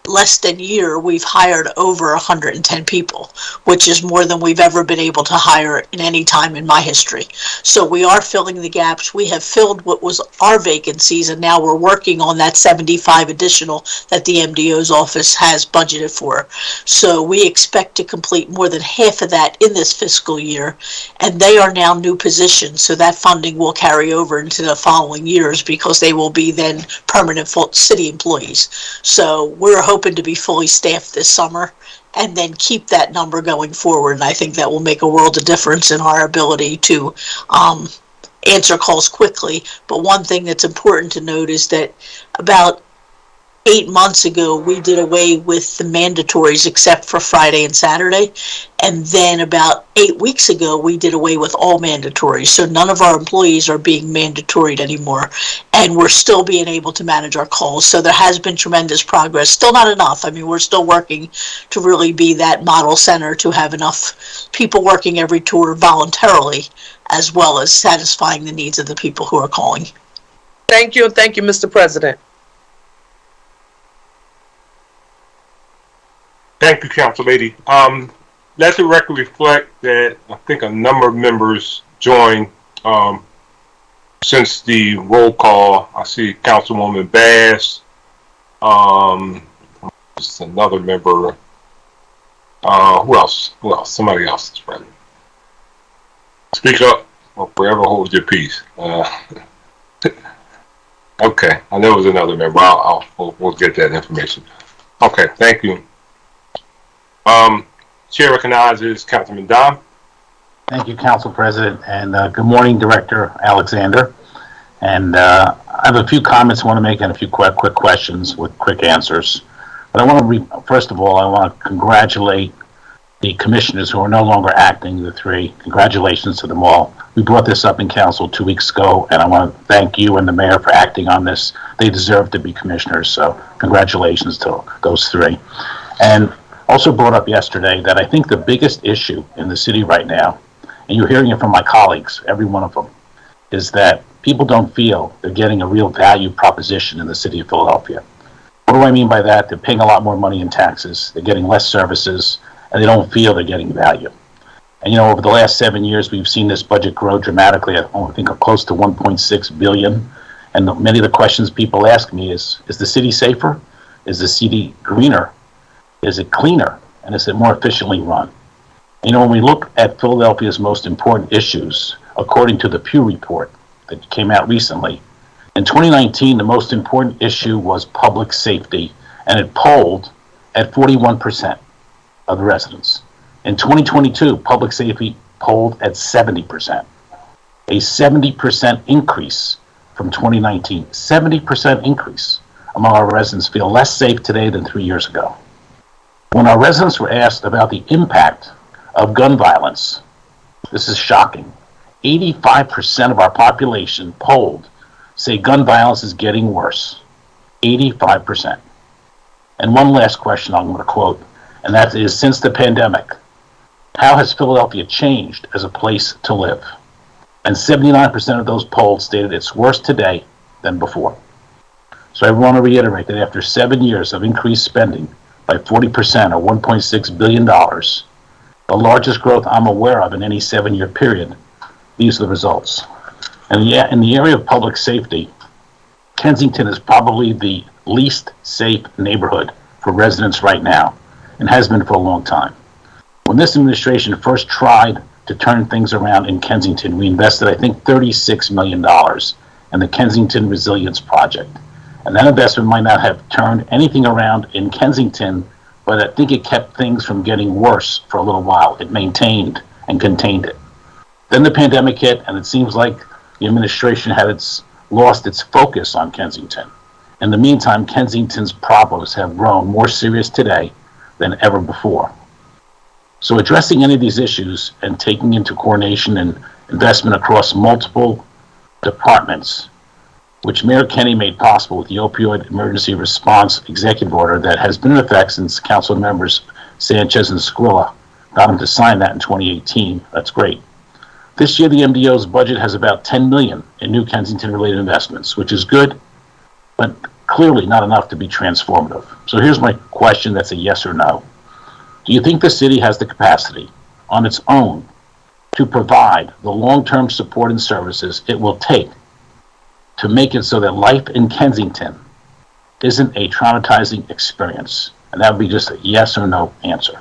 less than year, we've hired over 110 people, which is more than we've ever been able to hire in any time in my history. So we are filling the gaps. We have filled what was our vacancies, and now we're working on that 75 additional that the MDO's office has budgeted for. So we expect to complete more than half of that in this fiscal year, and they are now new positions, so that funding will carry over into the following years, because they will be then permanent city employees. So we're hoping to be fully staffed this summer and then keep that number going forward. And I think that will make a world of difference in our ability to answer calls quickly. But one thing that's important to note is that about 8 months ago, we did away with the mandatories except for Friday and Saturday. And then about 8 weeks ago, we did away with all mandatories. So none of our employees are being mandatoried anymore. And we're still being able to manage our calls. So there has been tremendous progress. Still not enough. I mean, we're still working to really be that model center to have enough people working every tour voluntarily, as well as satisfying the needs of the people who are calling. Thank you, and thank you, Mr. President. Thank you, Council Lady. Let the record reflect that I think a number of members joined since the roll call. I see Councilwoman Bass, just another member. Who else? Somebody else is present. Speak up or forever hold your peace. Okay, I know it was another member. We'll get that information. Okay, thank you. Chair recognizes Councilman Dom. Thank you, Council President, and good morning, Director Alexander. And I have a few comments I want to make and a few quick questions with quick answers. But I want to, first of all, I want to congratulate the commissioners who are no longer acting, the three. Congratulations to them all. We brought this up in Council 2 weeks ago, and I want to thank you and the mayor for acting on this. They deserve to be commissioners, so congratulations to those three. And also brought up yesterday that I think the biggest issue in the city right now, and you're hearing it from my colleagues, every one of them, is that people don't feel they're getting a real value proposition in the city of Philadelphia. What do I mean by that? They're paying a lot more money in taxes, they're getting less services, and they don't feel they're getting value. And you know, over the last 7 years, we've seen this budget grow dramatically. I think close to 1.6 billion. And many of the questions people ask me is the city safer? Is the city greener? Is it cleaner? And is it more efficiently run? You know, when we look at Philadelphia's most important issues, according to the Pew report that came out recently, in 2019, the most important issue was public safety, and it polled at 41% of the residents. In 2022, public safety polled at 70%, a 70% increase from 2019, 70% increase among our residents feel less safe today than 3 years ago. When our residents were asked about the impact of gun violence, this is shocking. 85% of our population polled say gun violence is getting worse. 85%. And one last question I'm going to quote, and that is, since the pandemic, how has Philadelphia changed as a place to live? And 79% of those polled stated it's worse today than before. So I want to reiterate that after 7 years of increased spending by 40% or $1.6 billion, the largest growth I'm aware of in any 7-year period, these are the results. And in the area of public safety, Kensington is probably the least safe neighborhood for residents right now, and has been for a long time. When this administration first tried to turn things around in Kensington, we invested, I think, $36 million in the Kensington Resilience Project. And that investment might not have turned anything around in Kensington, but I think it kept things from getting worse for a little while. It maintained and contained it. Then the pandemic hit, and it seems like the administration had lost its focus on Kensington. In the meantime, Kensington's problems have grown more serious today than ever before. So addressing any of these issues and taking into coordination and investment across multiple departments, which Mayor Kenny made possible with the Opioid Emergency Response Executive Order that has been in effect since Council members Sanchez and Squilla got him to sign that in 2018. That's great. This year, the MDO's budget has about $10 million in new Kensington-related investments, which is good, but clearly not enough to be transformative. So here's my question that's a yes or no. Do you think the city has the capacity on its own to provide the long-term support and services it will take to make it so that life in Kensington isn't a traumatizing experience? And that would be just a yes or no answer.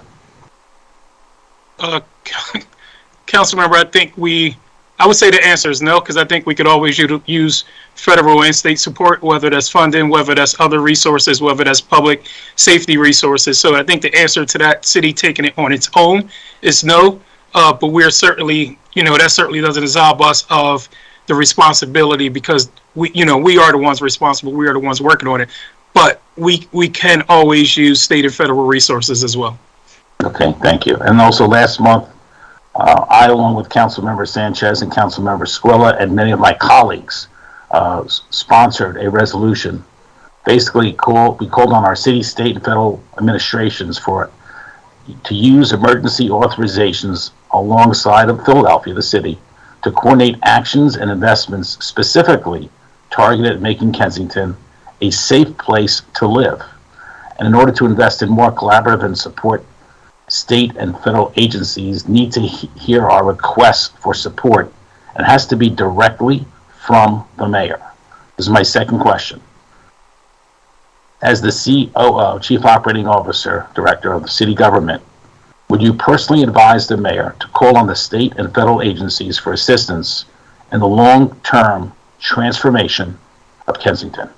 Councilmember, I would say the answer is no, because I think we could always use federal and state support, whether that's funding, whether that's other resources, whether that's public safety resources. So I think the answer to that, city taking it on its own, is no. But we're certainly, that certainly doesn't absolve us of the responsibility, because we are the ones responsible. We are the ones working on it. but we can always use state and federal resources as well. Okay, thank you. And also last month, I, along with Councilmember Sanchez and Councilmember Squilla and many of my colleagues, sponsored a resolution. Basically, we called on our city, state, and federal administrations to use emergency authorizations alongside of Philadelphia, the city, to coordinate actions and investments specifically targeted at making Kensington a safe place to live. And in order to invest in more collaborative and support, state and federal agencies need to hear our requests for support, and it has to be directly from the mayor. This is my second question. As the COO, Chief Operating Officer, Director of the city government, would you personally advise the mayor to call on the state and federal agencies for assistance in the long-term transformation of Kensington?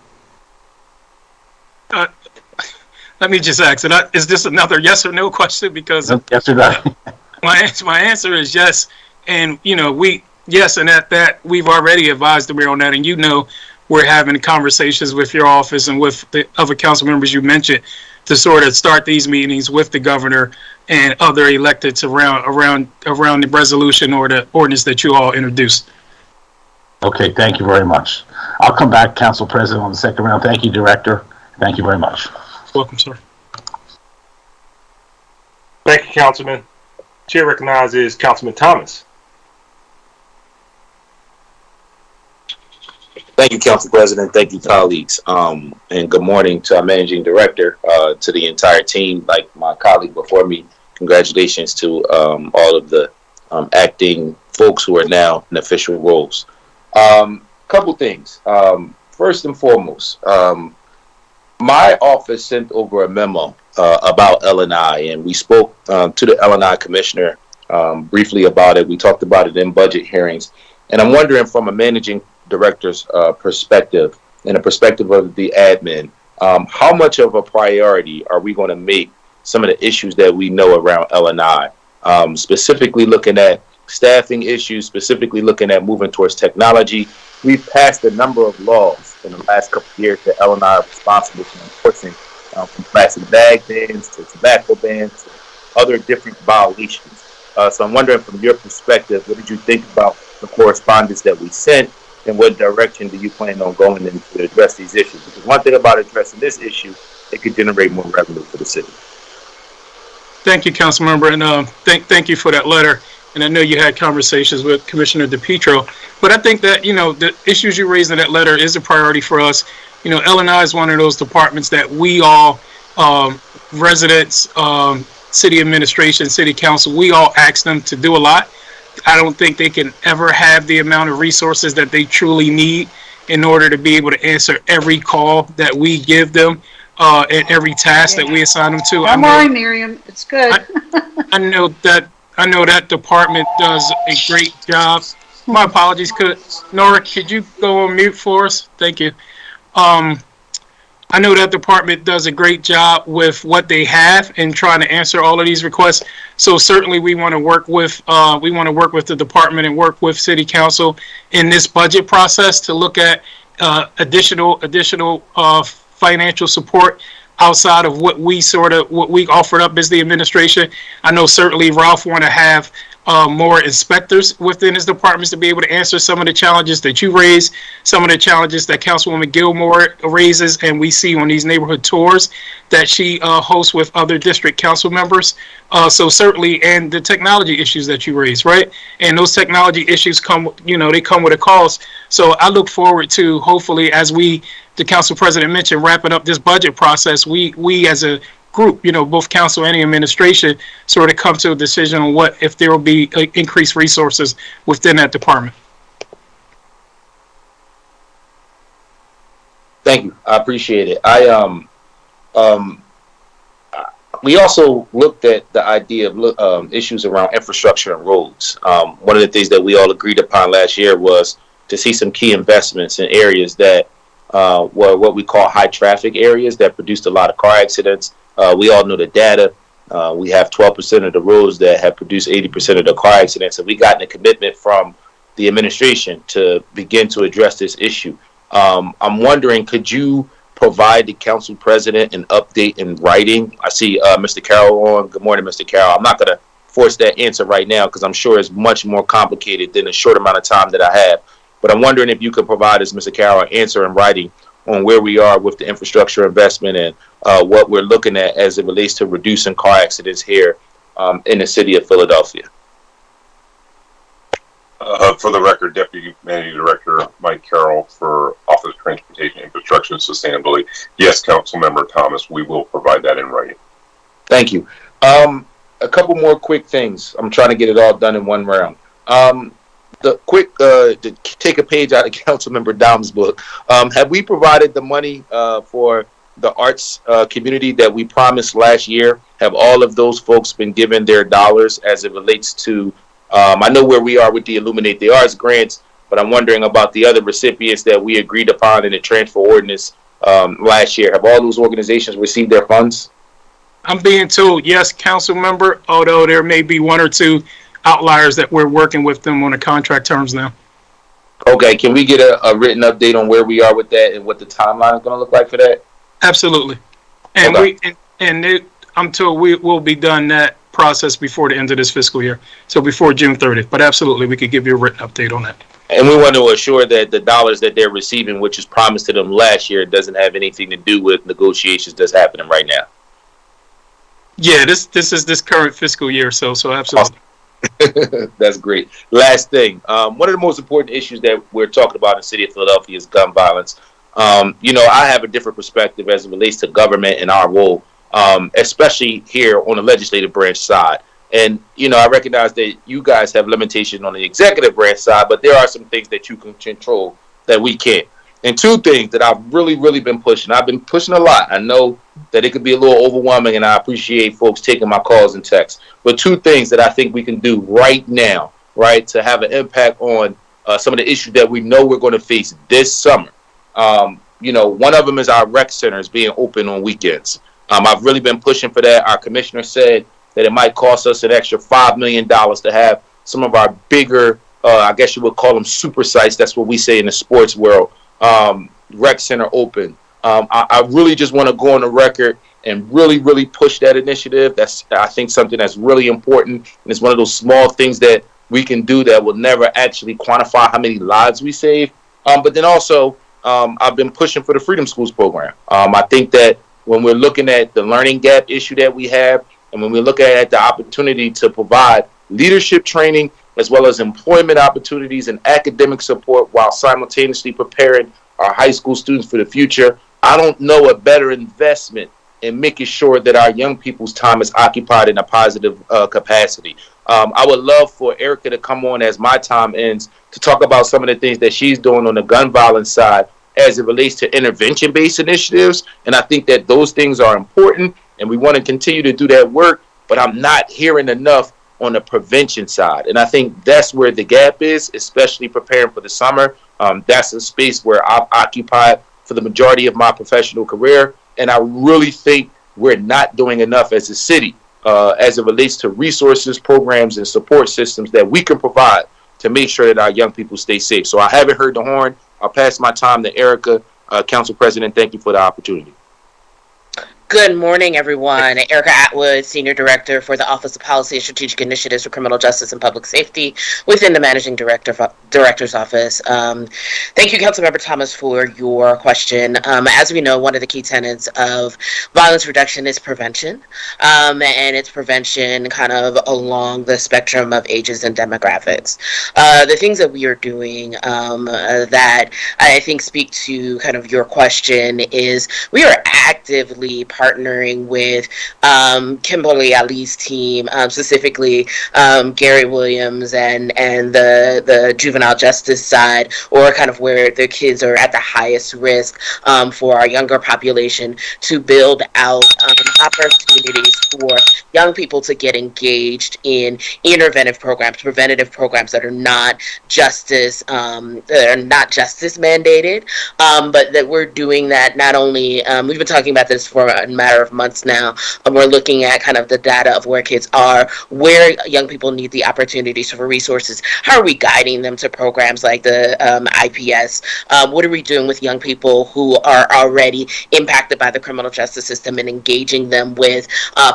Let me just ask, is this another yes or no question? Because yes or no. my answer is yes. And, yes, and at that, we've already advised the mayor on that. And, we're having conversations with your office and with the other council members you mentioned to sort of start these meetings with the governor and other electeds around the resolution or the ordinance that you all introduced. Okay, thank you very much. I'll come back, Council President, on the second round. Thank you, Director. Thank you very much. Welcome, sir. Thank you, Councilman. Chair recognizes Councilman Thomas. Thank you, Council President. Thank you, colleagues. And good morning to our Managing Director, to the entire team. Like my colleague before me, congratulations to all of the acting folks who are now in official roles. Couple things. First and foremost, my office sent over a memo about L&I, and we spoke to the L&I commissioner briefly about it. We talked about it in budget hearings, and I'm wondering from a managing director's perspective and a perspective of the admin, how much of a priority are we going to make some of the issues that we know around L&I, specifically looking at staffing issues, specifically looking at moving towards technology. We've passed a number of laws in the last couple of years that L&I are responsible for enforcing, from plastic bag bans to tobacco bans to other different violations. So I'm wondering from your perspective, what did you think about the correspondence that we sent, and what direction do you plan on going in to address these issues? Because one thing about addressing this issue, it could generate more revenue for the city. Thank you, Councilmember, and thank you for that letter. And I know you had conversations with Commissioner DePietro, but I think that, the issues you raised in that letter is a priority for us. L&I is one of those departments that we all, residents, city administration, city council, we all ask them to do a lot. I don't think they can ever have the amount of resources that they truly need in order to be able to answer every call that we give them, and every task that we assign them to. Come on, Miriam. It's good. I know that department does a great job. My apologies. Nora, could you go on mute for us? Thank you. I know that department does a great job with what they have in trying to answer all of these requests. So certainly we want to work with the department and work with City Council in this budget process to look at additional financial support outside of what we offered up as the administration. I know certainly Ralph want to have more inspectors within his departments to be able to answer some of the challenges that you raise, some of the challenges that Councilwoman Gilmore raises, and we see on these neighborhood tours that she hosts with other district council members. So certainly, and the technology issues that you raise, right? And those technology issues they come with a cost. So I look forward to, hopefully, as the council president mentioned, wrapping up this budget process, we as a group, both council and the administration, sort of come to a decision on what if there will be increased resources within that department. Thank you. I appreciate it. We also looked at the idea of issues around infrastructure and roads. One of the things that we all agreed upon last year was to see some key investments in areas that were what we call high traffic areas that produced a lot of car accidents. We all know the data. We have 12% of the roads that have produced 80% of the car accidents. And we got a commitment from the administration to begin to address this issue. I'm wondering, could you provide the council president an update in writing. I see Mr. Carroll on. Good morning, Mr. Carroll. I'm not going to force that answer right now because I'm sure it's much more complicated than the short amount of time that I have. But I'm wondering if you could provide us, Mr. Carroll, an answer in writing on where we are with the infrastructure investment and what we're looking at as it relates to reducing car accidents here in the city of Philadelphia. For the record, Deputy Managing Director Mike Carroll for Office of Transportation, Infrastructure, and Sustainability. Yes, Councilmember Thomas, we will provide that in writing. Thank you. A couple more quick things. I'm trying to get it all done in one round. The quick, to take a page out of Councilmember Dom's book, have we provided the money for the arts community that we promised last year? Have all of those folks been given their dollars as it relates to, I know where we are with the Illuminate the Arts grants, but I'm wondering about the other recipients that we agreed upon in the transfer ordinance last year. Have all those organizations received their funds? I'm being told yes, council member, although there may be one or two outliers that we're working with them on the contract terms now. Okay, can we get a written update on where we are with that and what the timeline is going to look like for that? Absolutely. And Okay. I'm told we will be done that process before the end of this fiscal year. So before June 30th, but absolutely, we could give you a written update on that. And we want to assure that the dollars that they're receiving, which is promised to them last year, doesn't have anything to do with negotiations that's happening right now. Yeah, this is this current fiscal year, so absolutely. That's great. Last thing, one of the most important issues that we're talking about in the city of Philadelphia is gun violence. I have a different perspective as it relates to government and our role, especially here on the legislative branch side. And, I recognize that you guys have limitations on the executive branch side, but there are some things that you can control that we can't. And two things that I've really been pushing. I've been pushing a lot. I know that it could be a little overwhelming, and I appreciate folks taking my calls and texts. But two things that I think we can do right now, right, to have an impact on some of the issues that we know we're going to face this summer. One of them is our rec centers being open on weekends. I've really been pushing for that. Our commissioner said that it might cost us an extra $5 million to have some of our bigger, I guess you would call them super sites. That's what we say in the sports world. Rec center open. I really just want to go on the record and really push that initiative. That's, I think, something that's really important, and it's one of those small things that we can do that will never actually quantify how many lives we save. But then also, I've been pushing for the Freedom Schools program. I think that when we're looking at the learning gap issue that we have, and when we look at the opportunity to provide leadership training as well as employment opportunities and academic support while simultaneously preparing our high school students for the future, I don't know a better investment in making sure that our young people's time is occupied in a positive capacity. I would love for Erica to come on as my time ends to talk about some of the things that she's doing on the gun violence side as it relates to intervention-based initiatives. And I think that those things are important, and we want to continue to do that work, but I'm not hearing enough on the prevention side. And I think that's where the gap is, especially preparing for the summer. That's a space where I've occupied for the majority of my professional career. And I really think we're not doing enough as a city as it relates to resources, programs, and support systems that we can provide to make sure that our young people stay safe. So I haven't heard the horn. I'll pass my time to Erica. Council President, thank you for the opportunity. Good morning, everyone. Erica Atwood, Senior Director for the Office of Policy and Strategic Initiatives for Criminal Justice and Public Safety within the Managing Director's Office. Thank you, Councilmember Thomas, for your question. As we know, one of the key tenets of violence reduction is prevention, and it's prevention kind of along the spectrum of ages and demographics. The things that we are doing that I think speak to kind of your question is we are actively partnering with Kimberly Ali's team, specifically Gary Williams and the juvenile justice side, or kind of where the kids are at the highest risk for our younger population, to build out opportunities for young people to get engaged in interventive programs, preventative programs that are not justice mandated, but that we're doing that not only, we've been talking about this for a a matter of months now. We're looking at kind of the data of where kids are, where young people need the opportunities for resources. How are we guiding them to programs like the IPS? What are we doing with young people who are already impacted by the criminal justice system and engaging them with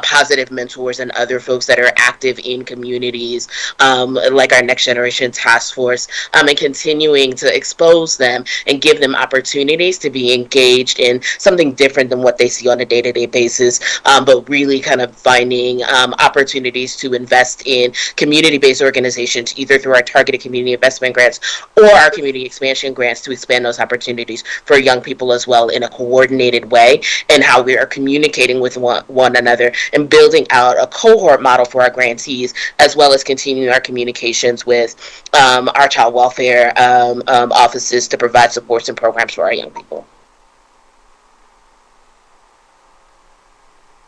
positive mentors and other folks that are active in communities, like our Next Generation Task Force, and continuing to expose them and give them opportunities to be engaged in something different than what they see on a day-to-day basis, but really kind of finding opportunities to invest in community-based organizations, either through our targeted community investment grants or our community expansion grants, to expand those opportunities for young people as well in a coordinated way, and how we are communicating with one another and building out a cohort model for our grantees, as well as continuing our communications with our child welfare offices to provide supports and programs for our young people.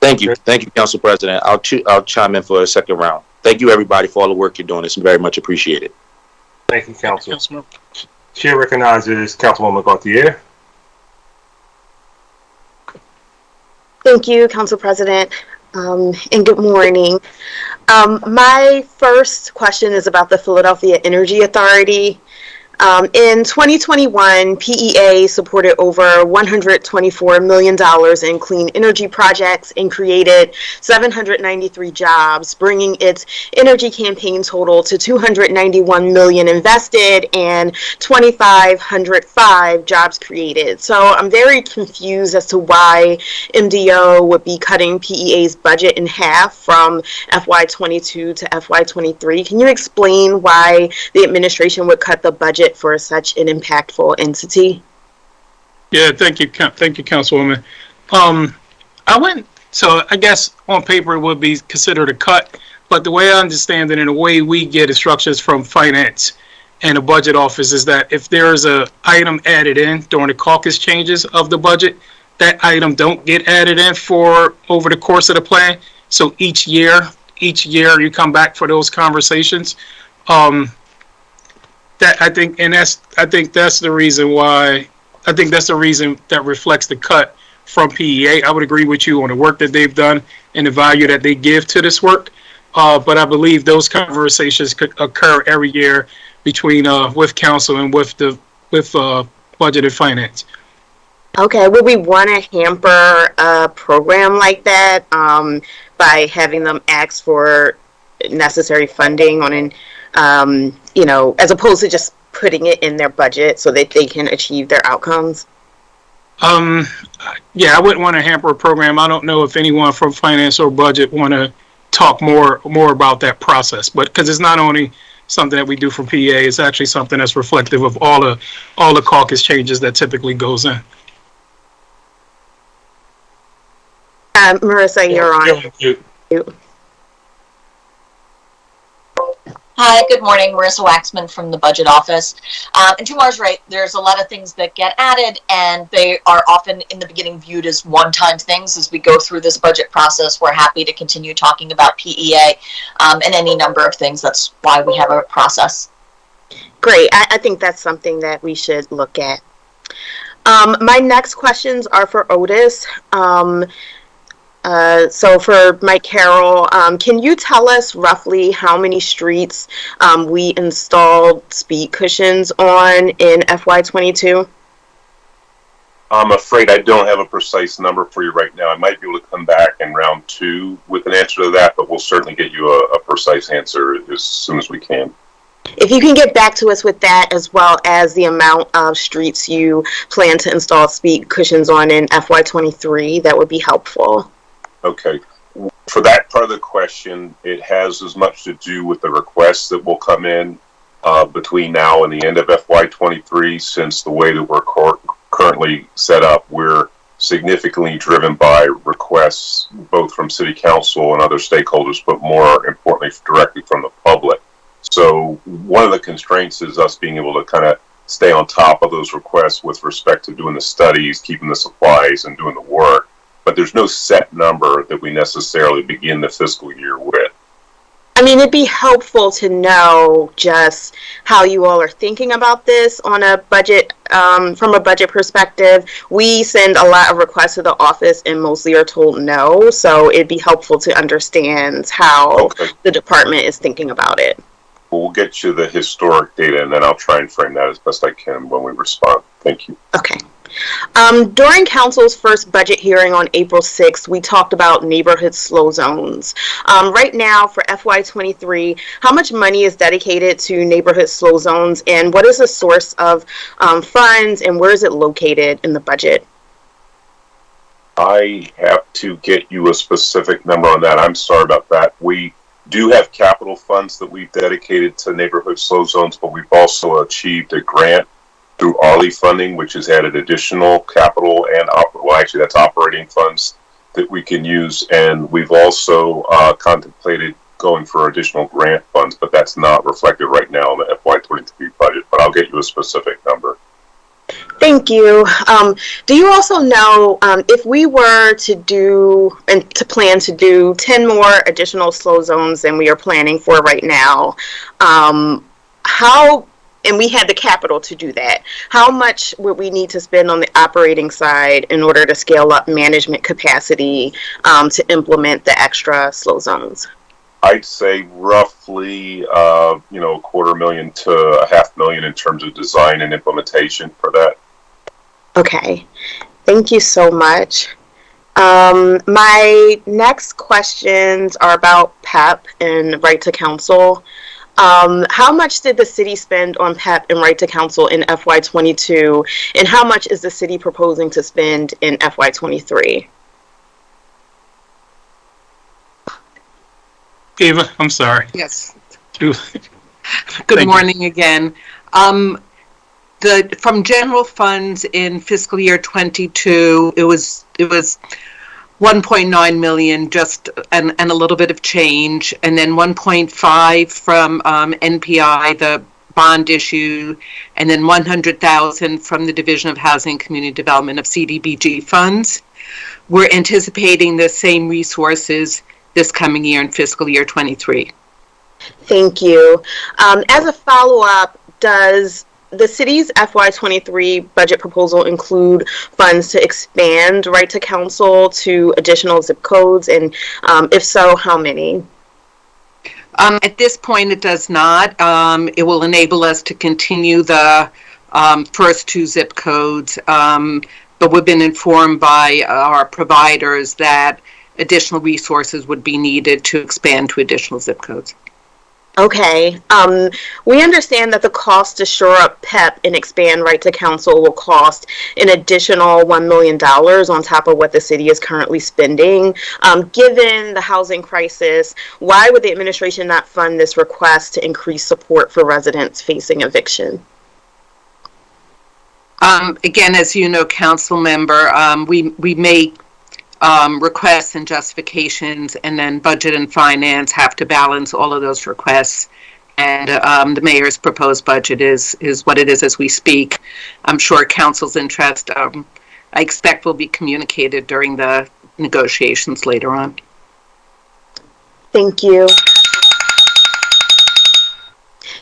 Thank you, Council President. I'll chime in for a second round. Thank you, everybody, for all the work you're doing. It's very much appreciated. Thank you, Council. Chair recognizes Councilwoman Gauthier. Thank you, Council President, and good morning. My first question is about the Philadelphia Energy Authority. In 2021, PEA supported over $124 million in clean energy projects and created 793 jobs, bringing its energy campaign total to $291 million invested and 2,505 jobs created. So I'm very confused as to why MDO would be cutting PEA's budget in half from FY22 to FY23. Can you explain why the administration would cut the budget for such an impactful entity? Yeah, thank you, Councilwoman. So I guess on paper it would be considered a cut, but the way I understand it and the way we get instructions from finance and the budget office is that if there is a item added in during the caucus changes of the budget, that item don't get added in for over the course of the plan. So each year you come back for those conversations. I think that's the reason why. I think that's the reason that reflects the cut from PEA. I would agree with you on the work that they've done and the value that they give to this work. But I believe those conversations could occur every year between with council and with budget and finance. Okay, would we want to hamper a program like that by having them ask for necessary funding on an as opposed to just putting it in their budget so that they can achieve their outcomes? Yeah, I wouldn't want to hamper a program. I don't know if anyone from finance or budget want to talk more about that process, but because it's not only something that we do from PA, it's actually something that's reflective of all the caucus changes that typically goes in. Marissa, you're on. Hi, good morning. Marissa Waxman from the Budget Office. And Tamar's right, there's a lot of things that get added, and they are often in the beginning viewed as one-time things. As we go through this budget process, we're happy to continue talking about PEA and any number of things. That's why we have a process. Great. I think that's something that we should look at. My next questions are for Otis. So for Mike Carroll, can you tell us roughly how many streets we installed speed cushions on in FY22? I'm afraid I don't have a precise number for you right now. I might be able to come back in round 2 with an answer to that, but we'll certainly get you a precise answer as soon as we can. If you can get back to us with that, as well as the amount of streets you plan to install speed cushions on in FY23, that would be helpful. Okay. For that part of the question, it has as much to do with the requests that will come in between now and the end of FY23, since the way that we're currently set up, we're significantly driven by requests both from City Council and other stakeholders, but more importantly, directly from the public. So one of the constraints is us being able to kind of stay on top of those requests with respect to doing the studies, keeping the supplies, and doing the work. But there's no set number that we necessarily begin the fiscal year with. I mean, it'd be helpful to know just how you all are thinking about this on a budget, from a budget perspective. We send a lot of requests to the office and mostly are told no, so it'd be helpful to understand how the department is thinking about it. We'll get you the historic data, and then I'll try and frame that as best I can when we respond. Thank you. Okay. During Council's first budget hearing on April 6th, we talked about neighborhood slow zones. Right now, for FY23, how much money is dedicated to neighborhood slow zones, and what is the source of funds, and where is it located in the budget? I have to get you a specific number on that. I'm sorry about that. We do have capital funds that we've dedicated to neighborhood slow zones, but we've also achieved a grant through ARLI funding, which has added additional capital and, well, actually that's operating funds that we can use. And we've also contemplated going for additional grant funds, but that's not reflected right now in the FY23 budget, but I'll get you a specific number. Thank you. Do you also know if we were to do and to plan to do 10 more additional slow zones than we are planning for right now, and we had the capital to do that, how much would we need to spend on the operating side in order to scale up management capacity to implement the extra slow zones? I'd say roughly, $250,000 to $500,000 in terms of design and implementation for that. Okay, thank you so much. My next questions are about PEP and Right to Counsel. How much did the city spend on PEP and Right to Counsel in FY22, and how much is the city proposing to spend in FY23? Eva, I'm sorry. Yes. Good morning again. From general funds in fiscal year 22, it was 1.9 million, just and a little bit of change, and then 1.5 from NPI, the bond issue, and then 100,000 from the Division of Housing and Community Development of CDBG funds. We're anticipating the same resources this coming year in fiscal year 23. Thank you. As a follow-up, does the city's FY23 budget proposal include funds to expand Right to Counsel to additional zip codes, and if so, how many? At this point, it does not. It will enable us to continue the first two zip codes, but we've been informed by our providers that additional resources would be needed to expand to additional zip codes. Okay. We understand that the cost to shore up PEP and expand Right to Counsel will cost an additional $1 million on top of what the city is currently spending. Given the housing crisis, why would the administration not fund this request to increase support for residents facing eviction? Again, as you know, council member, we make requests and justifications, and then budget and finance have to balance all of those requests. And the mayor's proposed budget is what it is as we speak. I'm sure council's interest, I expect, will be communicated during the negotiations later on. Thank you.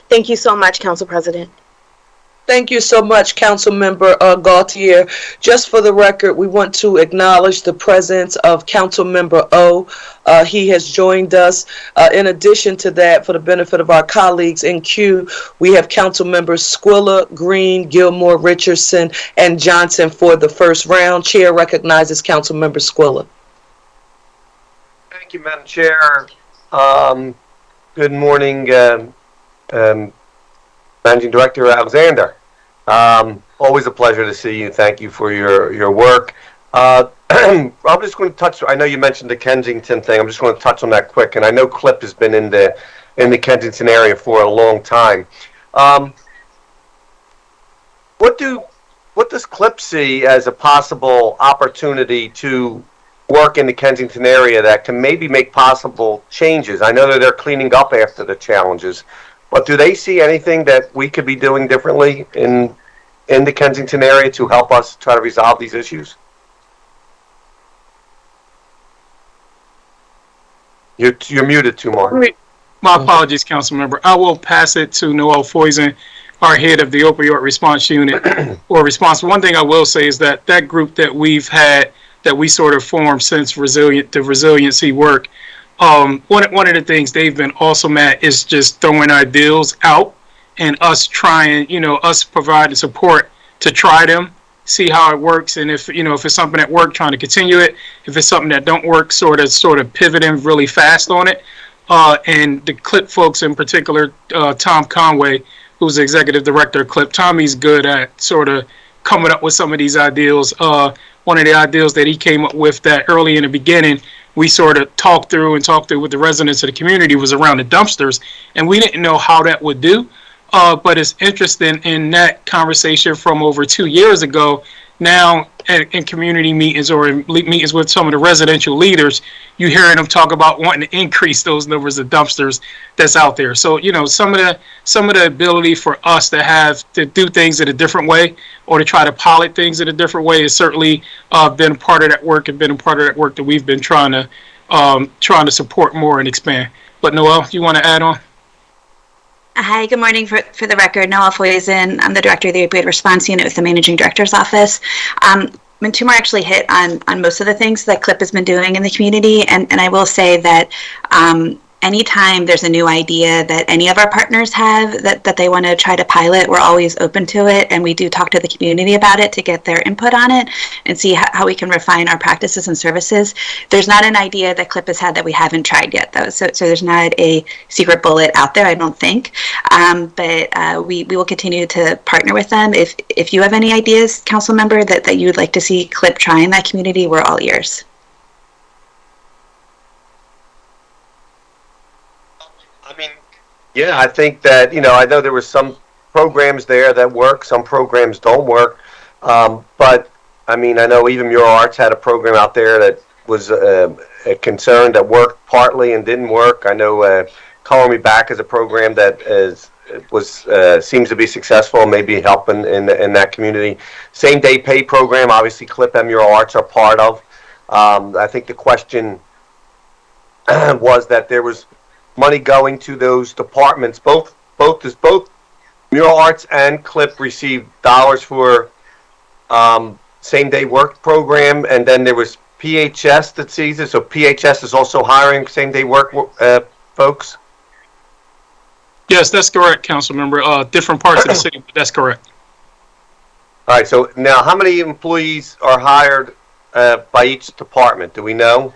Thank you so much, Council President. Thank you so much, Councilmember Gaultier. Just for the record, we want to acknowledge the presence of Councilmember O. He has joined us. In addition to that, for the benefit of our colleagues in queue, we have Councilmembers Squilla, Green, Gilmore, Richardson, and Johnson for the first round. Chair recognizes Councilmember Squilla. Thank you, Madam Chair. Good morning, Managing Director Alexander. Always a pleasure to see you. Thank you for your work. I'm just going to touch, I know you mentioned the Kensington thing. I'm just going to touch on that quick. And I know CLIP has been in the Kensington area for a long time. What does CLIP see as a possible opportunity to work in the Kensington area that can maybe make possible changes? I know that they're cleaning up after the challenges, but do they see anything that we could be doing differently in the Kensington area to help us try to resolve these issues? You're muted, Tumar. My apologies, council member. I will pass it to Noel Foysen, our head of the opioid response unit, or response. One thing I will say is that that group that we've had, that we sort of formed since the resiliency work, one of the things they've been awesome at is just throwing ideas out and us trying, us providing support to try them, see how it works, and if it's something that works, trying to continue it. If it's something that don't work, sort of pivoting really fast on it. And the CLIP folks in particular, Tom Conway, who's the executive director of CLIP, Tommy's good at sort of coming up with some of these ideals. One of the ideals that he came up with that early in the beginning, we sort of talked through with the residents of the community, was around the dumpsters, and we didn't know how that would do. But it's interesting in that conversation from over 2 years ago, now in community meetings or in meetings with some of the residential leaders, you hearing them talk about wanting to increase those numbers of dumpsters that's out there. So, some of the ability for us to do things in a different way or to try to pilot things in a different way has certainly been part of that work and been a part of that work that we've been trying to support more and expand. But Noel, you want to add on? Hi, good morning. For the record, Noel Foysen. I'm the director of the Opioid Response Unit with the Managing Director's Office. Tumor actually hit on most of the things that CLIP has been doing in the community, and I will say that anytime there's a new idea that any of our partners have that they want to try to pilot, we're always open to it, and we do talk to the community about it to get their input on it and see how we can refine our practices and services. There's not an idea that CLIP has had that we haven't tried yet, though, so there's not a secret bullet out there, I don't think, but we will continue to partner with them. If you have any ideas, council member, that you would like to see CLIP try in that community, we're all ears. Yeah, I think that, I know there were some programs there that work, some programs don't work. But, I know even Mural Arts had a program out there that was a concern that worked partly and didn't work. I know Color Me Back is a program that seems to be successful, maybe helping in that community. Same Day Pay program, obviously CLIP and Mural Arts are part of. I think the question was that there was money going to those departments. Both Mural Arts and CLIP received dollars for same day work program, and then there was PHS that sees it. So PHS is also hiring same day work folks. Yes, that's correct, council member. Different parts of the city, but that's correct. All right. So now, how many employees are hired by each department? Do we know?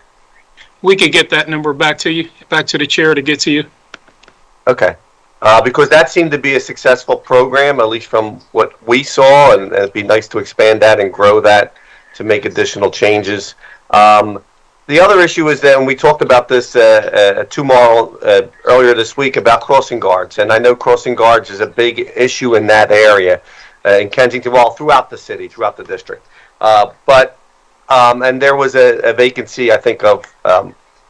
We could get that number back to you, back to the chair to get to you. Okay. Because that seemed to be a successful program, at least from what we saw, and it'd be nice to expand that and grow that to make additional changes. The other issue is that, and we talked about this tomorrow earlier this week about crossing guards, and I know crossing guards is a big issue in that area, in Kensington, well, throughout the city, throughout the district. And there was a vacancy, I think, of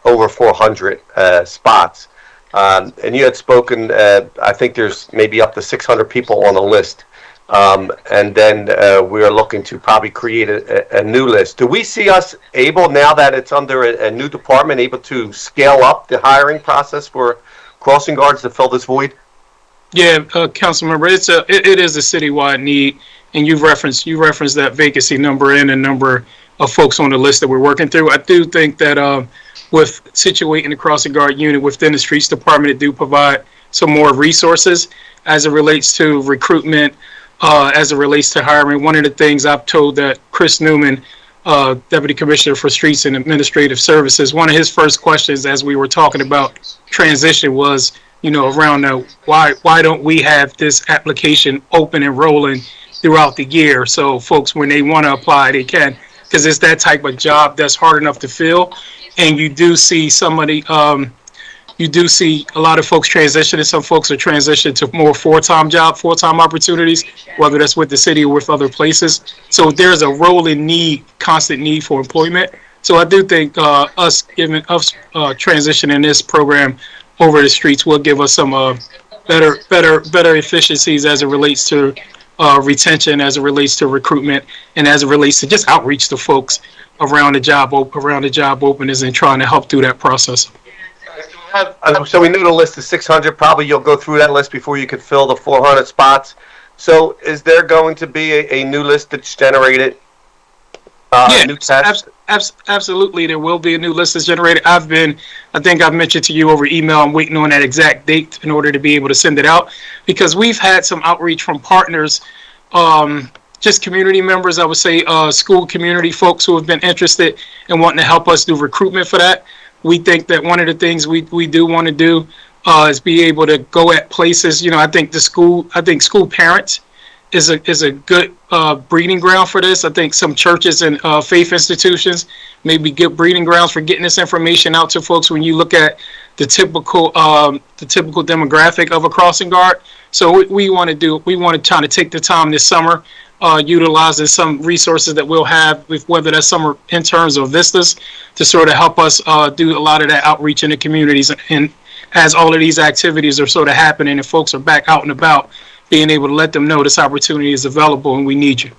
over 400 spots. And you had spoken, I think there's maybe up to 600 people on the list. And then we are looking to probably create a new list. Do we see us able, now that it's under a new department, able to scale up the hiring process for crossing guards to fill this void? Yeah, council member, it is a citywide need, and you referenced that vacancy number and a number of folks on the list that we're working through. I do think that with situating the crossing guard unit within the streets department, it do provide some more resources as it relates to recruitment, as it relates to hiring. One of the things I've told that Chris Newman, Deputy Commissioner for Streets and Administrative Services, one of his first questions as we were talking about transition was, around why don't we have this application open and rolling throughout the year, so folks, when they want to apply, they can, because it's that type of job that's hard enough to fill. And you do see a lot of folks transition, and some folks are transitioning to more full-time opportunities, whether that's with the city or with other places. So there's a rolling constant need for employment. So I do think us transitioning this program over the streets will give us some better efficiencies as it relates to retention, as it relates to recruitment, and as it relates to just outreach to folks around the job openings and trying to help through that process. So we knew the list is 600. Probably you'll go through that list before you could fill the 400 spots. So is there going to be a new list that's generated? New test? Absolutely. There will be a new list that's generated. I think I've mentioned to you over email, I'm waiting on that exact date in order to be able to send it out, because we've had some outreach from partners, just community members, I would say, school community folks who have been interested in wanting to help us do recruitment for that. We think that one of the things we do want to do is be able to go at places. You know, I think school parents is a good breeding ground for this. I think some churches and faith institutions may be good breeding grounds for getting this information out to folks when you look at the typical demographic of a crossing guard. So we want to try to take the time this summer, utilizing some resources that we'll have, with whether that's summer interns or vistas, to sort of help us do a lot of that outreach in the communities. And as all of these activities are sort of happening and folks are back out and about, being able to let them know this opportunity is available and we need you.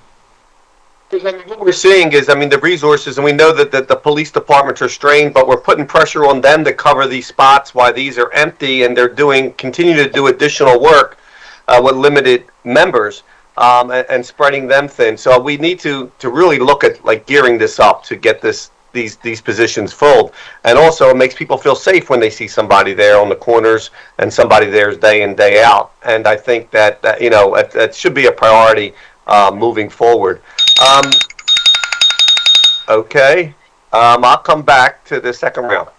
What we're seeing is, the resources, and we know that the police departments are strained, but we're putting pressure on them to cover these spots while these are empty, and they're continue to do additional work with limited members, and spreading them thin. So we need to really look at gearing this up to get these positions filled. And also, it makes people feel safe when they see somebody there on the corners and somebody there day in, day out. And I think that should be a priority moving forward. Okay. I'll come back to the second round.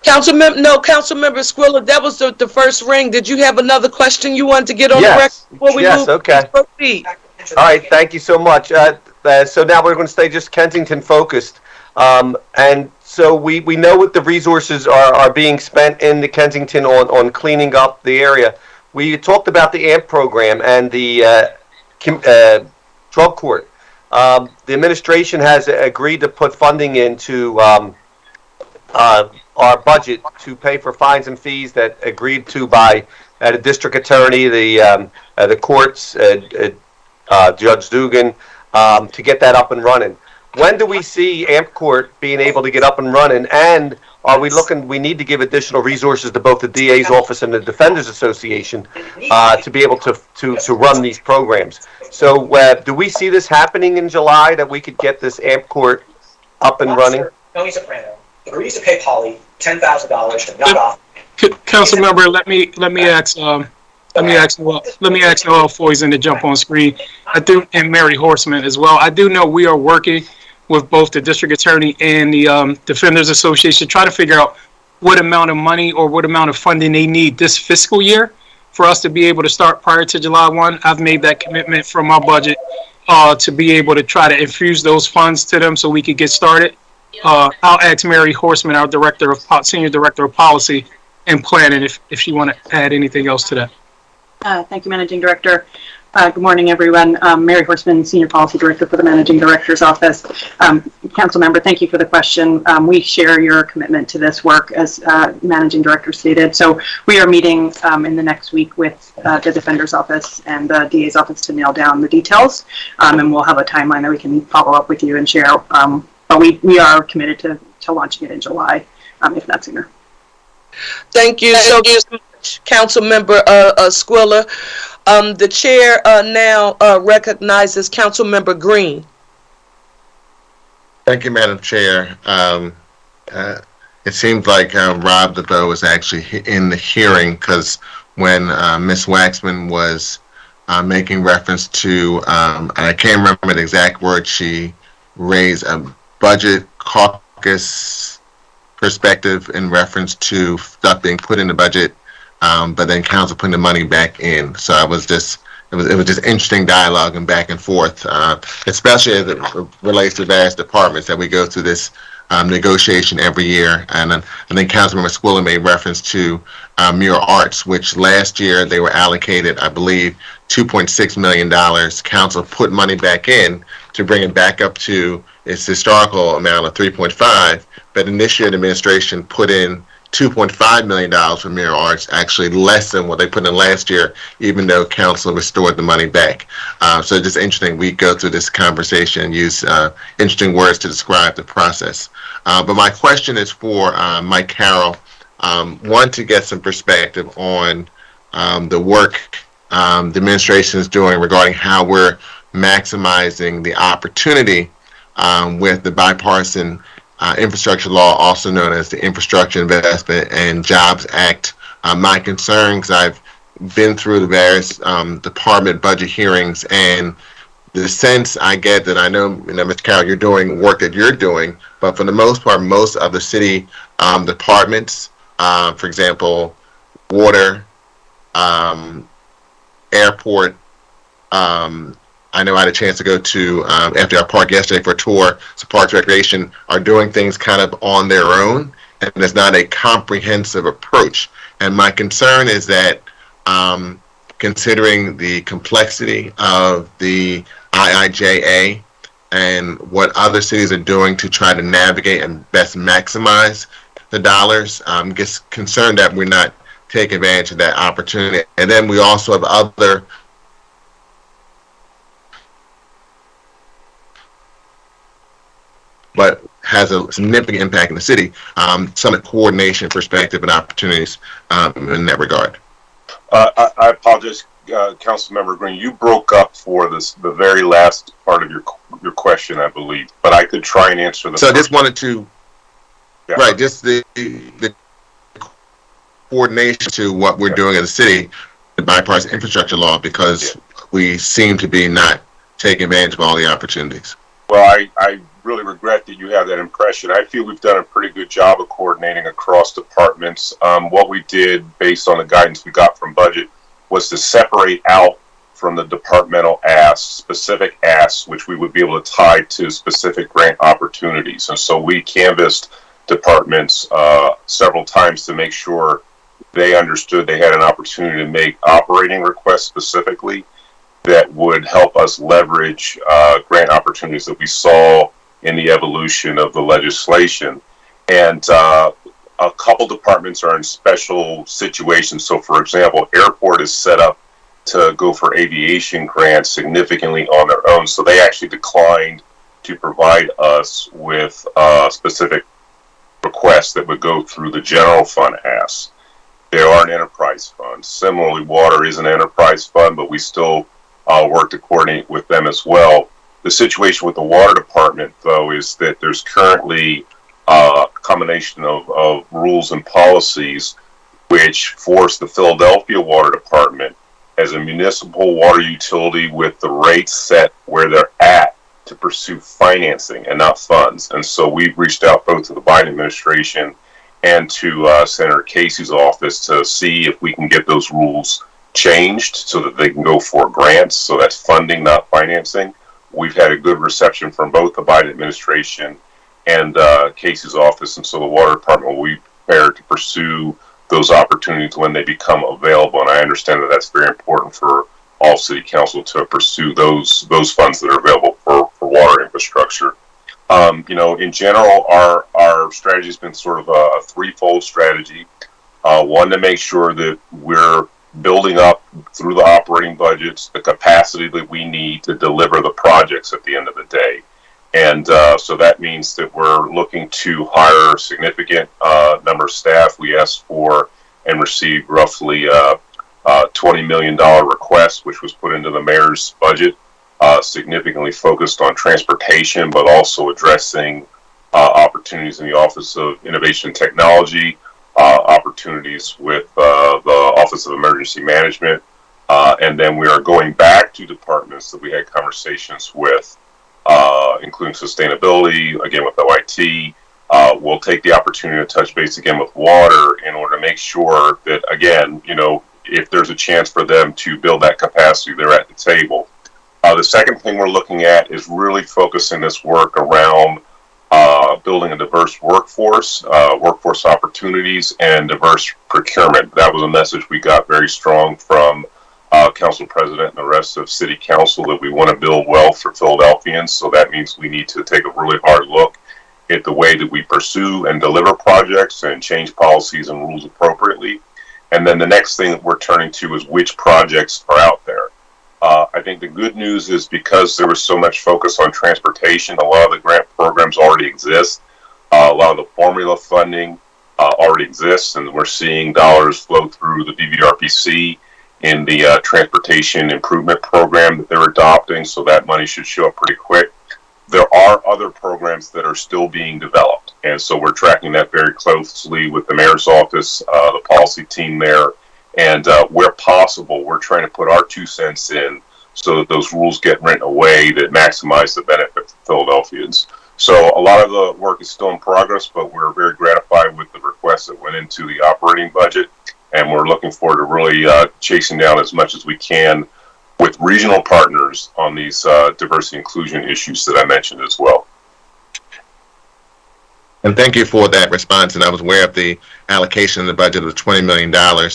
Councilmember Squilla, that was the first ring. Did you have another question you wanted to get on the record before we move? Okay. Proceed. All right, thank you so much. So now we're going to stay just Kensington focused. And so we know what the resources are being spent in the Kensington on cleaning up the area. We talked about the AMP program and the drug court. The administration has agreed to put funding into our budget to pay for fines and fees that agreed to by the district attorney, the courts, Judge Dugan, to get that up and running. When do we see AMP Court being able to get up and running? And are we need to give additional resources to both the DA's office and the Defenders Association to be able to run these programs. So do we see this happening in July, that we could get this AMP Court up and running? Tony Soprano agrees to pay Polly $10,000 to knock off. Council member, let me ask Noel Foysen to jump on screen. And Mary Horseman as well. I do know we are working with both the district attorney and the Defenders Association, trying to figure out what amount of money or what amount of funding they need this fiscal year for us to be able to start prior to July 1. I've made that commitment from my budget to be able to try to infuse those funds to them so we could get started. I'll ask Mary Horseman, our Senior Director of Policy and Planning, if she want to add anything else to that. Thank you, Managing Director. Good morning, everyone. Mary Horseman, Senior Policy Director for the Managing Director's Office. Council member, thank you for the question. We share your commitment to this work, as Managing Director stated. So we are meeting in the next week with the Defender's Office and the DA's Office to nail down the details, and we'll have a timeline that we can follow up with you and share. But we are committed to launching it in July, if not sooner. Thank you so much, Council Member Squilla. The chair now recognizes Council Member Green. Thank you, Madam Chair. It seems like Rob DeVoe was actually in the hearing, because when Ms. Waxman was making reference to, and I can't remember the exact word she raised, a budget caucus perspective in reference to stuff being put in the budget, but then council putting the money back in. So it was just interesting dialogue and back and forth, especially as it relates to various departments that we go through this negotiation every year. And I think Councilmember Squilla made reference to Mural Arts, which last year they were allocated, I believe, $2.6 million. Council put money back in to bring it back up to its historical amount of 3.5. But in this year, the administration put in $2.5 million for Mirror Arts, actually less than what they put in last year, even though council restored the money back. So just interesting, we go through this conversation and use interesting words to describe the process. But my question is for Mike Carroll. One, to get some perspective on the work the administration is doing regarding how we're maximizing the opportunity with the bipartisan infrastructure law, also known as the Infrastructure Investment and Jobs Act. My concern, because I've been through the various department budget hearings, and the sense I get that I know, Mr. Carroll, you're doing work that you're doing, but for the most part, most of the city departments, for example, water, airport, I know I had a chance to go to FDR Park yesterday for a tour. So Parks Recreation are doing things kind of on their own, and there's not a comprehensive approach. And my concern is that considering the complexity of the IIJA and what other cities are doing to try to navigate and best maximize the dollars, I'm just concerned that we're not taking advantage of that opportunity. And then we also have other but has a significant impact in the city, some coordination perspective and opportunities in that regard. I apologize, Councilmember Green. You broke up for the very last part of your question, I believe, but I could try and answer the. So I just wanted to, right, just the coordination to what we're doing in the city, the bipartisan infrastructure law, because we seem to be not taking advantage of all the opportunities. Well, I really regret that you have that impression. I feel we've done a pretty good job of coordinating across departments. What we did, based on the guidance we got from budget, was to separate out from the departmental asks, specific asks, which we would be able to tie to specific grant opportunities. And so we canvassed departments several times to make sure they understood they had an opportunity to make operating requests specifically that would help us leverage grant opportunities that we saw in the evolution of the legislation. And a couple departments are in special situations. So, for example, airport is set up to go for aviation grants significantly on their own. So they actually declined to provide us with specific requests that would go through the general fund asks. They are an enterprise fund. Similarly, water is an enterprise fund, but we still work to coordinate with them as well. The situation with the water department, though, is that there's currently a combination of rules and policies which force the Philadelphia Water Department as a municipal water utility with the rates set where they're at to pursue financing and not funds. And so we've reached out both to the Biden administration and to Senator Casey's office to see if we can get those rules changed so that they can go for grants. So that's funding, not financing. We've had a good reception from both the Biden administration and Casey's office, and so the Water Department will be prepared to pursue those opportunities when they become available. And I understand that that's very important for all city council to pursue those funds that are available for water infrastructure. In general, our strategy has been sort of a threefold strategy. One, to make sure that we're building up through the operating budgets the capacity that we need to deliver the projects at the end of the day. And so that means that we're looking to hire a significant number of staff. We asked for and received roughly $20 million request, which was put into the mayor's budget, significantly focused on transportation, but also addressing opportunities in the Office of Innovation and Technology, opportunities with the Office of Emergency Management, and then we are going back to departments that we had conversations with, including sustainability, again with OIT. We'll take the opportunity to touch base again with water in order to make sure that, again, if there's a chance for them to build that capacity, they're at the table. The second thing we're looking at is really focusing this work around building a diverse workforce opportunities, and diverse procurement. That was a message we got very strong from Council President and the rest of City Council, that we want to build wealth for Philadelphians. So that means we need to take a really hard look at the way that we pursue and deliver projects and change policies and rules appropriately. And then the next thing that we're turning to is which projects are out there. I think the good news is because there was so much focus on transportation, a lot of the grant programs already exist. A lot of the formula funding already exists, and we're seeing dollars flow through the BVRPC in the transportation improvement program that they're adopting, so that money should show up pretty quick. There are other programs that are still being developed, and so we're tracking that very closely with the mayor's office, the policy team there, and where possible, we're trying to put our 2 cents in so that those rules get written away that maximize the benefit to Philadelphians. So a lot of the work is still in progress, but we're very gratified with the requests that went into the operating budget, and we're looking forward to really chasing down as much as we can with regional partners on these diversity inclusion issues that I mentioned as well. And thank you for that response. And I was aware of the allocation in the budget of $20 million,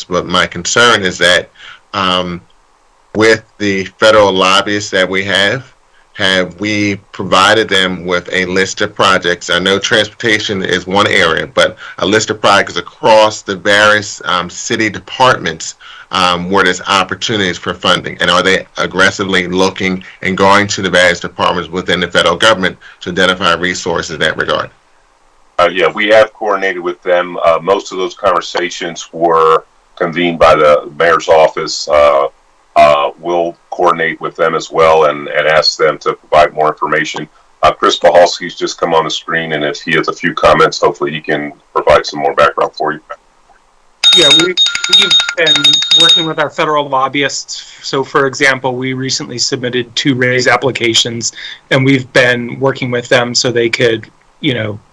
but my concern is that with the federal lobbyists that we have we provided them with a list of projects? I know transportation is one area, but a list of projects across the various city departments where there's opportunities for funding. And are they aggressively looking and going to the various departments within the federal government to identify resources in that regard? Yeah, we have coordinated with them. Most of those conversations were convened by the mayor's office. We'll coordinate with them as well and ask them to provide more information. Chris Pahalski's just come on the screen, and if he has a few comments, hopefully he can provide some more background for you. Yeah, we've been working with our federal lobbyists. So, for example, we recently submitted 2 raise applications, and we've been working with them so they could,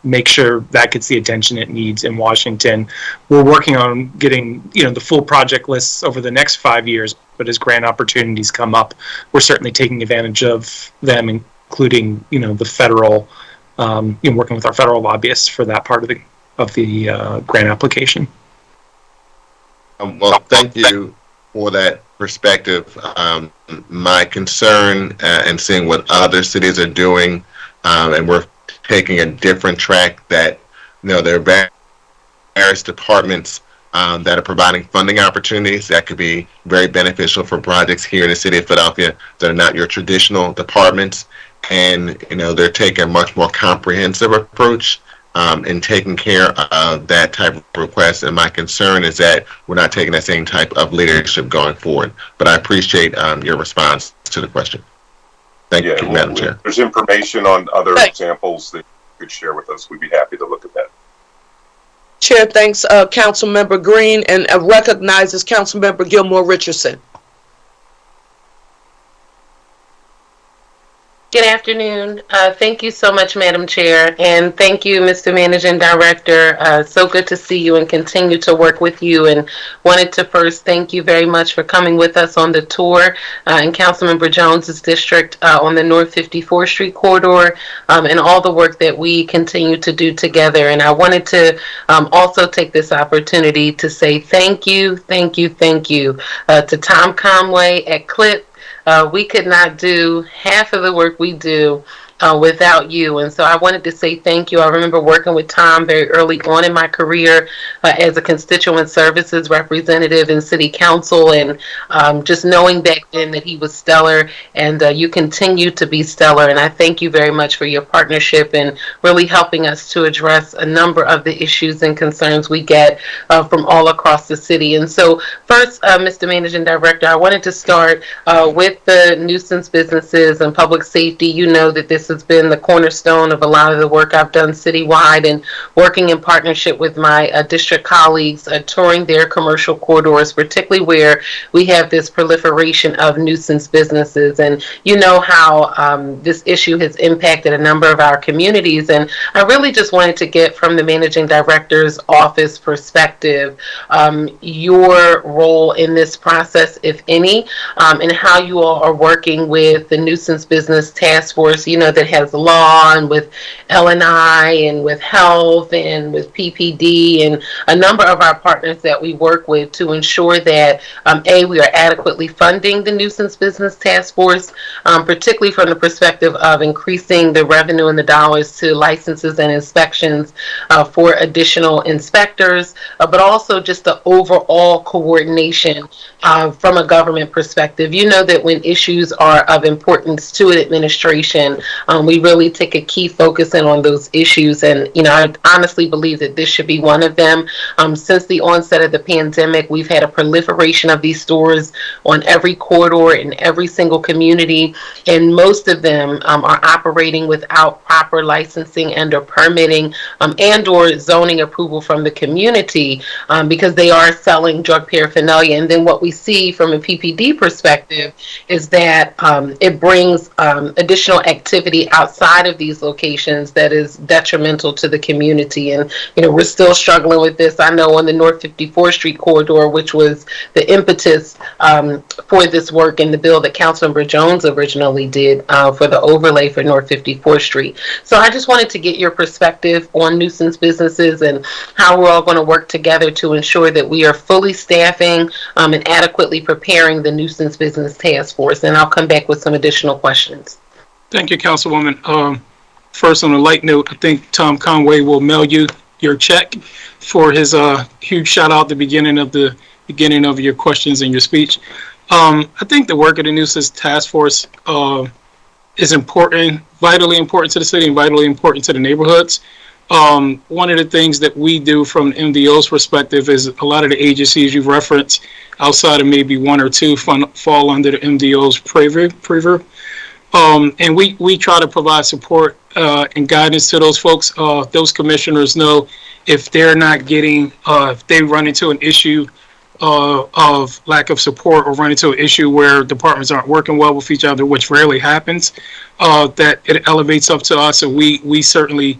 make sure that gets the attention it needs in Washington. We're working on getting, the full project lists over the next 5 years, but as grant opportunities come up, we're certainly taking advantage of them, including, the federal, working with our federal lobbyists for that part of the grant application. Well, thank you for that perspective. My concern and seeing what other cities are doing, and we're taking a different track that, there are various departments that are providing funding opportunities that could be very beneficial for projects here in the city of Philadelphia that are not your traditional departments. And, they're taking a much more comprehensive approach in taking care of that type of request. And my concern is that we're not taking that same type of leadership going forward. But I appreciate your response to the question. Thank you, Madam Chair. There's information on other examples that you could share with us. We'd be happy to look at that. Chair, thanks, Councilmember Green, and recognizes Councilmember Gilmore Richardson. Good afternoon. Thank you so much, Madam Chair, and thank you, Mr. Managing Director. So good to see you and continue to work with you, and wanted to first thank you very much for coming with us on the tour in Councilmember Jones's district on the North 54th Street corridor, and all the work that we continue to do together. And I wanted to also take this opportunity to say thank you to Tom Conway at CLIP. We could not do half of the work we do without you. And so I wanted to say thank you. I remember working with Tom very early on in my career as a constituent services representative in City Council, and just knowing back then that he was stellar, and you continue to be stellar. And I thank you very much for your partnership and really helping us to address a number of the issues and concerns we get from all across the city. And so first, Mr. Managing Director, I wanted to start with the nuisance businesses and public safety. You know that this has been the cornerstone of a lot of the work I've done citywide, and working in partnership with my district colleagues, touring their commercial corridors, particularly where we have this proliferation of nuisance businesses. And you know how this issue has impacted a number of our communities. And I really just wanted to get from the Managing Director's office perspective your role in this process, if any, and how you all are working with the Nuisance Business Task Force. You know that it has law and with L&I and with health and with PPD and a number of our partners that we work with to ensure that, we are adequately funding the Nuisance Business Task Force, particularly from the perspective of increasing the revenue and the dollars to licenses and inspections for additional inspectors, but also just the overall coordination from a government perspective. You know that when issues are of importance to an administration, we really take a key focus in on those issues. And, I honestly believe that this should be one of them. Since the onset of the pandemic, we've had a proliferation of these stores on every corridor in every single community, and most of them are operating without proper licensing and or permitting and or zoning approval from the community because they are selling drug paraphernalia. And then what we see from a PPD perspective is that it brings additional activity outside of these locations that is detrimental to the community. And, we're still struggling with this. I know on the North 54th Street corridor, which was the impetus for this work in the bill that Councilmember Jones originally did for the overlay for North 54th Street. So I just wanted to get your perspective on nuisance businesses and how we're all going to work together to ensure that we are fully staffing and adequately preparing the Nuisance Business Task Force. And I'll come back with some additional questions. Thank you, Councilwoman. First, on a light note, I think Tom Conway will mail you your check for his huge shout out at the beginning of your questions and your speech. I think the work of the Nuisance Task Force is important, vitally important to the city and vitally important to the neighborhoods. One of the things that we do from MDO's perspective is a lot of the agencies you've referenced, outside of maybe one or two, fall under the MDO's purview. And we try to provide support and guidance to those folks. Those commissioners know if they're not getting, if they run into an issue of lack of support or run into an issue where departments aren't working well with each other, which rarely happens, that it elevates up to us. And we certainly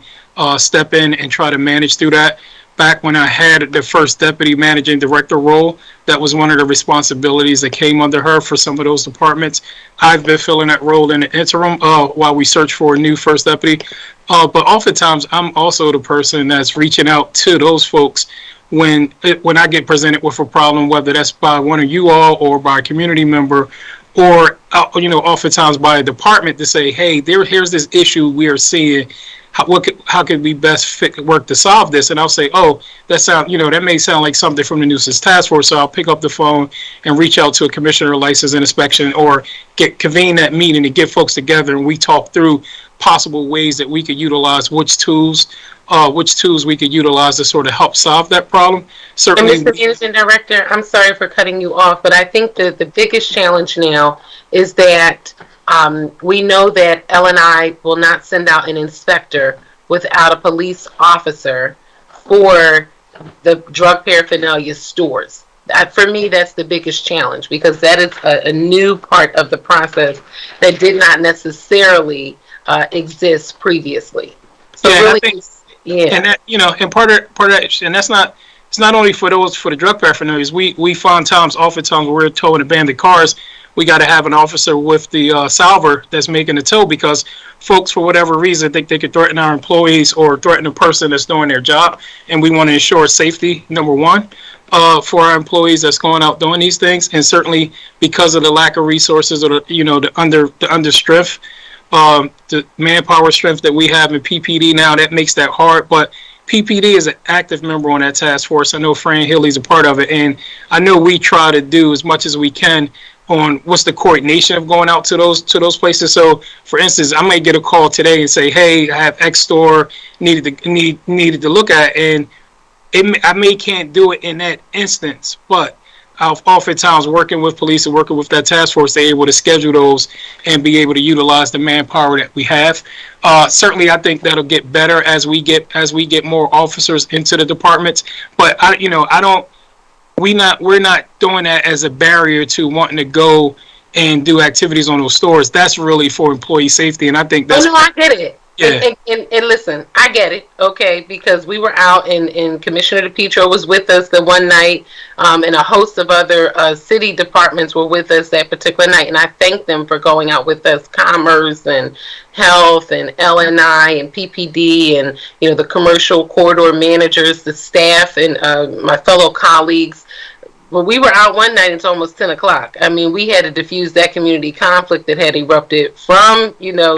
step in and try to manage through that. Back when I had the first deputy managing director role, that was one of the responsibilities that came under her for some of those departments. I've been filling that role in the interim while we search for a new first deputy. But oftentimes, I'm also the person that's reaching out to those folks when I get presented with a problem, whether that's by one of you all or by a community member, or oftentimes by a department to say, hey, here's this issue we are seeing. How could we best work to solve this? And I'll say, oh, that may sound like something from the Nuisance Task Force. So I'll pick up the phone and reach out to a commissioner of license and inspection, or convene that meeting to get folks together, and we talk through possible ways that we could utilize which tools we could utilize to sort of help solve that problem. Certainly, and Mr. Managing Director, I'm sorry for cutting you off, but I think that the biggest challenge now is that we know that L&I will not send out an inspector without a police officer for the drug paraphernalia stores. For me, that's the biggest challenge, because that is a new part of the process that did not necessarily exist previously. So yeah, really, I think, and that, and part of that, and that's not. It's not only for the drug paraphernalias. We find oftentimes we're towing abandoned cars, we got to have an officer with the salver that's making the tow, because folks, for whatever reason, think they could threaten our employees or threaten a person that's doing their job, and we want to ensure safety, number one, for our employees that's going out doing these things. And certainly because of the lack of resources, or the under strength, the manpower strength that we have in PPD now, that makes that hard. But PPD is an active member on that task force. I know Fran Healy's a part of it, and I know we try to do as much as we can on what's the coordination of going out to those places. So, for instance, I might get a call today and say, "Hey, I have X store needed to look at," and I can't do it in that instance, but oftentimes working with police and working with that task force, they're able to schedule those and be able to utilize the manpower that we have. Certainly, I think that'll get better as we get more officers into the departments. But we're not doing that as a barrier to wanting to go and do activities on those stores. That's really for employee safety, and I think that's. Oh, no, I get it. Yeah. And listen, I get it, okay, because we were out and Commissioner DePietro was with us the one night, and a host of other city departments were with us that particular night, and I thank them for going out with us, Commerce and Health and LNI and PPD and, you know, the commercial corridor managers, the staff, and my fellow colleagues. Well, we were out one night until almost 10 o'clock. I mean, we had to diffuse that community conflict that had erupted from, you know,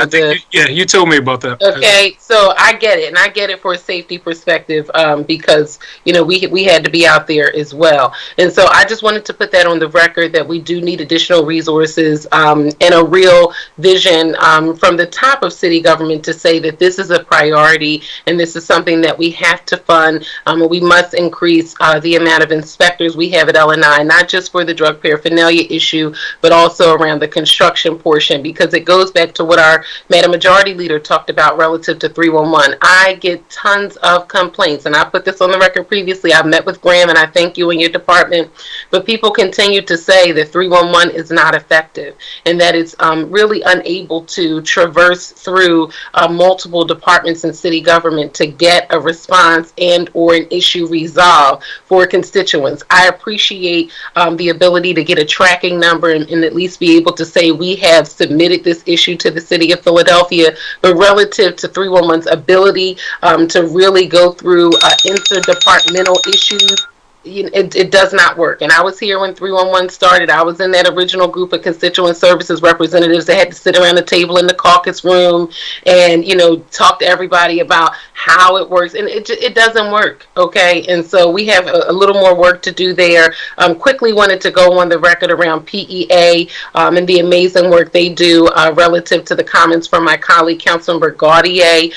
you told me about that. Okay, so I get it, and I get it for a safety perspective, because, you know, we had to be out there as well. And so I just wanted to put that on the record that we do need additional resources, and a real vision from the top of city government to say that this is a priority and this is something that we have to fund. We must increase the amount of inspectors we have at LNI, not just for the drug paraphernalia issue, but also around the construction portion, because it goes back to what our Madam Majority Leader talked about relative to 311. I get tons of complaints, and I put this on the record previously. I've met with Graham, and I thank you and your department, but people continue to say that 311 is not effective and that it's really unable to traverse through multiple departments in city government to get a response and or an issue resolved for constituents. I appreciate the ability to get a tracking number and at least be able to say we have submitted this issue to the city of Philadelphia, but relative to 311's ability to really go through interdepartmental issues, it does not work. And I was here when 311 started. I was in that original group of constituent services representatives that had to sit around the table in the caucus room and, you know, talk to everybody about how it works. And it doesn't work, okay? And so we have a little more work to do there. Quickly wanted to go on the record around PEA and the amazing work they do relative to the comments from my colleague, Councilmember Gaudier,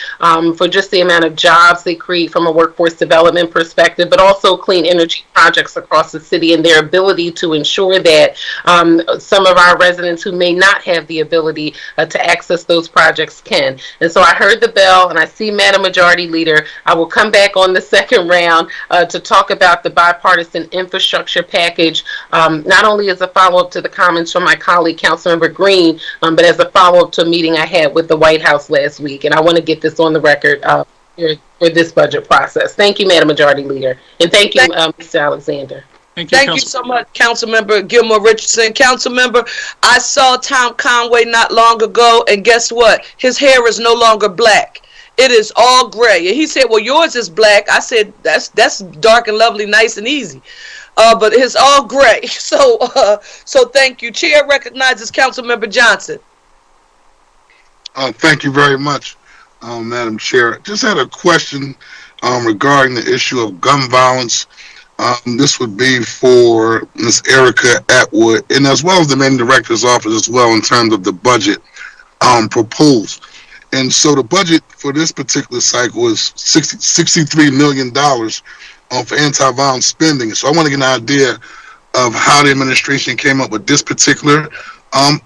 for just the amount of jobs they create from a workforce development perspective, but also clean energy projects across the city and their ability to ensure that some of our residents who may not have the ability to access those projects can. And so I heard the bell and I see Madam Majority Leader. I will come back on the second round to talk about the bipartisan infrastructure package, not only as a follow-up to the comments from my colleague, Councilmember Green, but as a follow-up to a meeting I had with the White House last week. And I want to get this on the record for this budget process. Thank you, Madam Majority Leader. And thank you, Mr. Alexander. Thank you so much, Councilmember Gilmore Richardson. Councilmember, I saw Tom Conway not long ago, and guess what? His hair is no longer black. It is all gray. And he said, well, yours is black. I said, that's dark and lovely, nice and easy. But it's all gray. So thank you. Chair recognizes Councilmember Johnson. Thank you very much, Madam Chair. Just had a question regarding the issue of gun violence. This would be for Ms. Erica Atwood, and as well as the Main Director's Office as well in terms of the budget proposed. And so the budget for this particular cycle is $63 million for anti-violence spending. So I want to get an idea of how the administration came up with this particular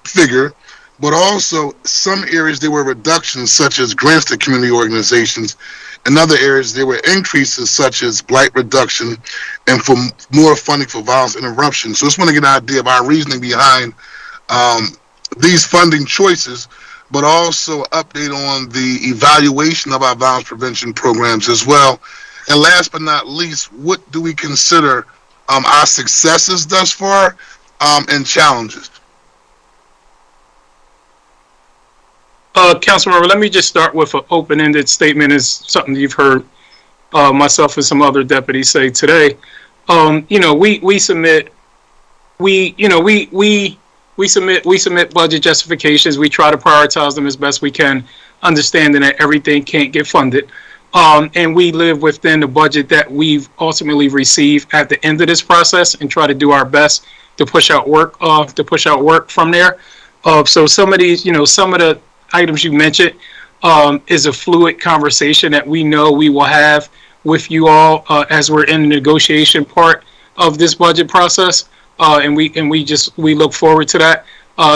figure, but also some areas there were reductions such as grants to community organizations. In other areas there were increases such as blight reduction and for more funding for violence interruption. So I just want to get an idea of our reasoning behind these funding choices, but also update on the evaluation of our violence prevention programs as well. And last but not least, what do we consider our successes thus far and challenges? Councilmember, let me just start with an open-ended statement. Is something you've heard myself and some other deputies say today. We submit budget justifications. We try to prioritize them as best we can, understanding that everything can't get funded. And we live within the budget that we've ultimately received at the end of this process and try to do our best to push out work from there. So some of these, some of the items you mentioned is a fluid conversation that we know we will have with you all as we're in the negotiation part of this budget process. And we look forward to that.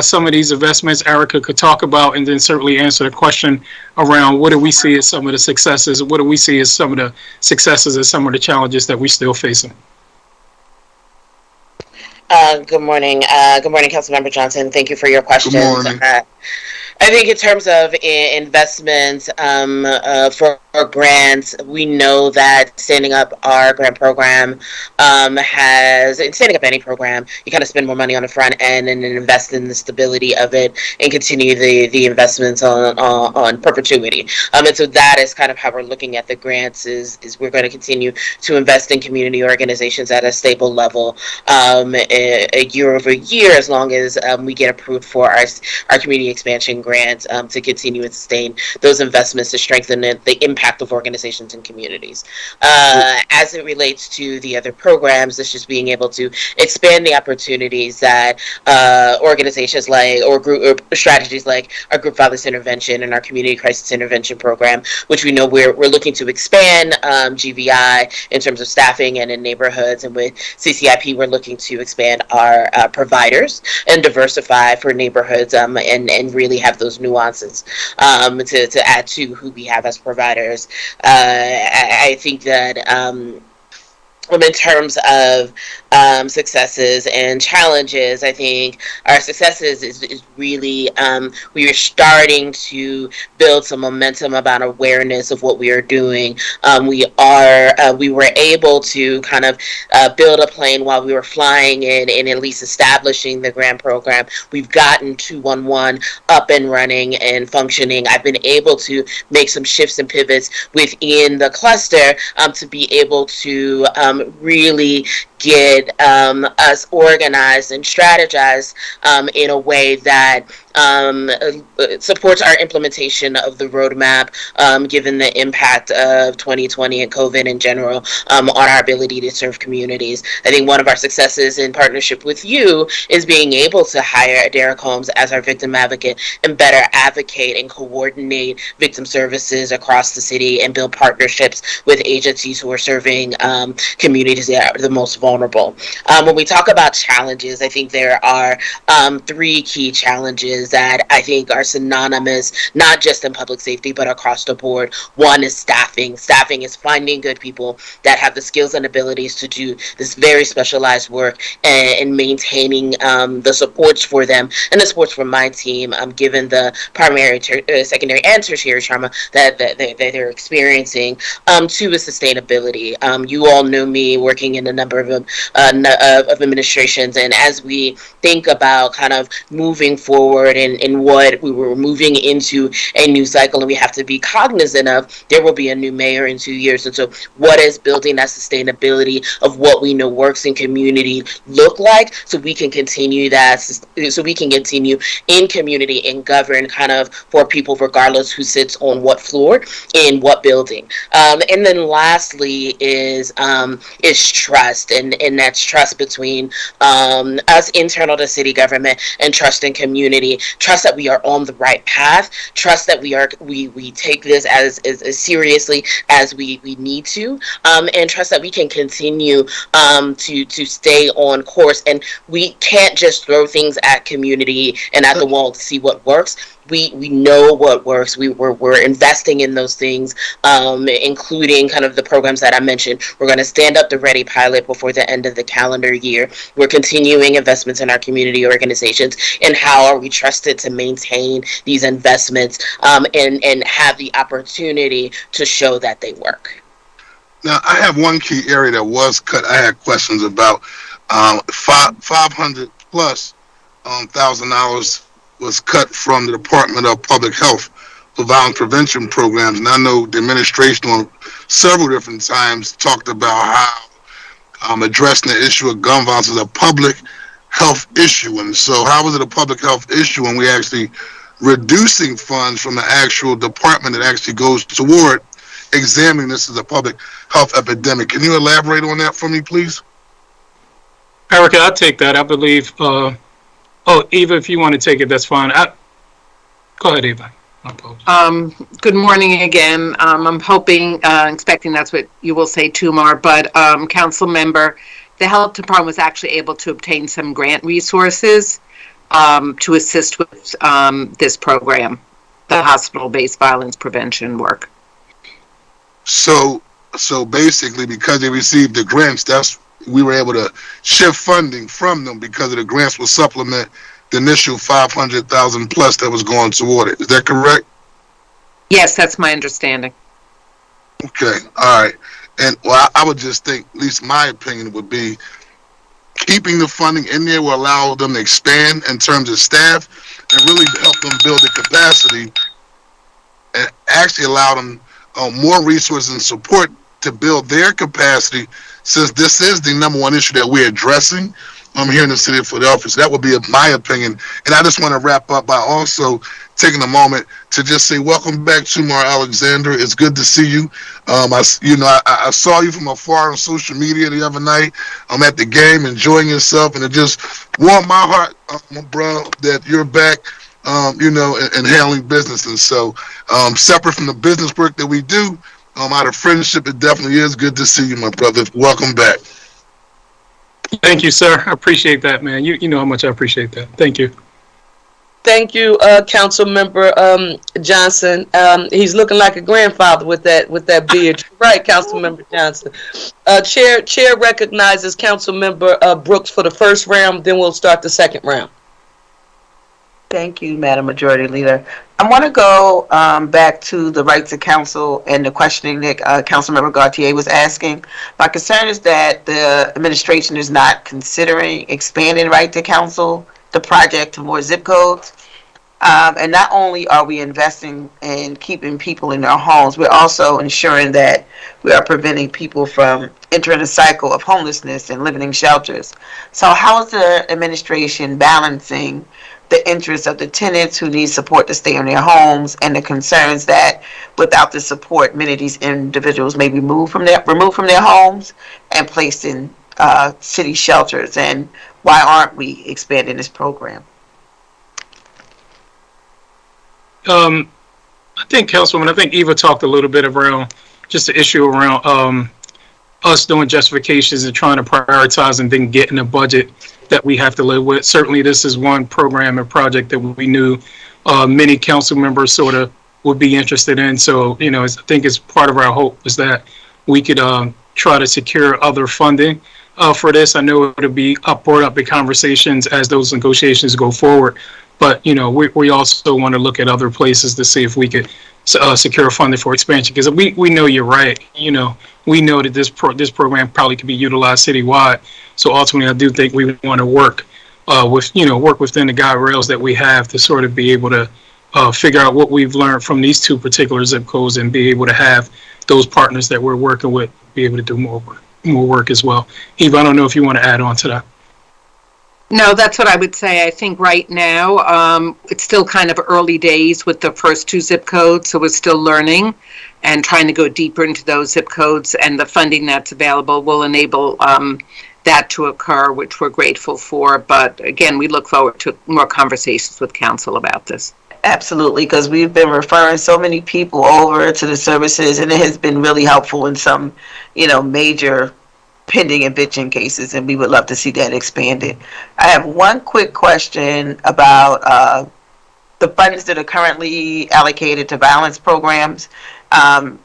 Some of these investments Erica could talk about, and then certainly answer the question around what do we see as some of the successes, what do we see as some of the successes and some of the challenges that we're still facing. Good morning. Good morning, Councilmember Johnson. Thank you for your questions. I think in terms of investments for grants, we know that standing up our grant program standing up any program, you kind of spend more money on the front end and then invest in the stability of it and continue the investments on perpetuity. And so that is kind of how we're looking at the grants is we're going to continue to invest in community organizations at a stable level year over year as long as we get approved for our community expansion grant to continue and sustain those investments to strengthen the impact of organizations and communities. As it relates to the other programs, it's just being able to expand the opportunities that organizations like or group or strategies like our group violence intervention and our community crisis intervention program, which we know we're looking to expand GVI in terms of staffing and in neighborhoods, and with CCIP we're looking to expand our providers and diversify for neighborhoods and really have those nuances to add to who we have as providers. I think that in terms of successes and challenges, I think our successes is really we are starting to build some momentum about awareness of what we are doing. We were able to kind of build a plane while we were flying it and at least establishing the grant program. We've gotten 211 up and running and functioning. I've been able to make some shifts and pivots within the cluster to be able to really get us organized and strategized in a way that supports our implementation of the roadmap, given the impact of 2020 and COVID in general on our ability to serve communities. I think one of our successes in partnership with you is being able to hire Derek Holmes as our victim advocate and better advocate and coordinate victim services across the city and build partnerships with agencies who are serving communities that are the most vulnerable. When we talk about challenges, I think there are 3 key challenges that I think are synonymous, not just in public safety, but across the board. One is staffing. Staffing is finding good people that have the skills and abilities to do this very specialized work and maintaining the supports for them and the supports for my team, given the primary, secondary, and tertiary trauma that they're experiencing. 2 is sustainability. You all know me working in a number of administrations, and as we think about kind of moving forward and what we were moving into a new cycle, and we have to be cognizant of there will be a new mayor in 2 years, and so what is building that sustainability of what we know works in community look like, so we can continue that, so we can continue in community and govern kind of for people regardless who sits on what floor in what building. And then lastly is trust, and that's trust between us internal to city government and trust in community. Trust that we are on the right path. Trust that we take this as seriously as we need to, and trust that we can continue to stay on course. And we can't just throw things at community and at the wall to see what works. We know what works. We're investing in those things, including kind of the programs that I mentioned. We're going to stand up the Ready pilot before the end of the calendar year. We're continuing investments in our community organizations, and how are we trusted to maintain these investments and have the opportunity to show that they work. Now, I have one key area that was cut. I had questions about $500 plus $1,000 was cut from the Department of Public Health for violence prevention programs. And I know the administration on several different times talked about how addressing the issue of gun violence is a public health issue. And so how is it a public health issue when we actually reducing funds from the actual department that actually goes toward examining this as a public health epidemic? Can you elaborate on that for me, please? Erica, I'll take that. I believe, Eva, if you want to take it, that's fine. Go ahead, Eva. Good morning again. I'm hoping, expecting that's what you will say, Tumar, but council member, the health department was actually able to obtain some grant resources to assist with this program, the hospital-based violence prevention work. So basically, because they received the grants, we were able to shift funding from them because of the grants will supplement the initial 500,000 plus that was going toward it. Is that correct? Yes, that's my understanding. Okay, all right. And well, I would just think, at least my opinion would be, keeping the funding in there will allow them to expand in terms of staff and really help them build the capacity and actually allow them more resources and support to build their capacity, since this is the number one issue that we're addressing here in the city of Philadelphia. So that would be my opinion. And I just want to wrap up by also taking a moment to just say welcome back to Tamar Alexander. It's good to see you. I saw you from afar on social media the other night. I'm at the game enjoying yourself, and it just warmed my heart, bro, that you're back, and handling business. And so, separate from the business work that we do, out of friendship, it definitely is good to see you, my brother. Welcome back. Thank you, sir. I appreciate that, man. You know how much I appreciate that. Thank you. Thank you, Council Member Johnson. He's looking like a grandfather with that beard. Right, Council Member Johnson. Chair recognizes Council Member Brooks for the first round. Then we'll start the second round. Thank you, Madam Majority Leader. I want to go back to the right to counsel and the questioning that Councilmember Gautier was asking. My concern is that the administration is not considering expanding right to counsel, the project, to more zip codes. And not only are we investing in keeping people in their homes, we're also ensuring that we are preventing people from entering a cycle of homelessness and living in shelters. So how is the administration balancing the interests of the tenants who need support to stay in their homes and the concerns that without the support, many of these individuals may be removed from their homes and placed in city shelters? And why aren't we expanding this program? I think, Councilwoman, I think Eva talked a little bit around just the issue around us doing justifications and trying to prioritize and then getting a budget that we have to live with. Certainly, this is one program and project that we knew many council members sort of would be interested in. So, I think it's part of our hope is that we could try to secure other funding for this. I know it'll be brought up in conversations as those negotiations go forward. But, we also want to look at other places to see if we could secure funding for expansion, because we know you're right. We know that this program probably could be utilized citywide. So ultimately, I do think we want to work work within the guide rails that we have to sort of be able to figure out what we've learned from these two particular zip codes and be able to have those partners that we're working with be able to do more work as well. Eva, I don't know if you want to add on to that. No, that's what I would say. I think right now it's still kind of early days with the first two zip codes, so we're still learning and trying to go deeper into those zip codes, and the funding that's available will enable that to occur, which we're grateful for. But again, we look forward to more conversations with Council about this. Absolutely, because we've been referring so many people over to the services, and it has been really helpful in some, major pending eviction cases, and we would love to see that expanded. I have one quick question about the funds that are currently allocated to violence programs, and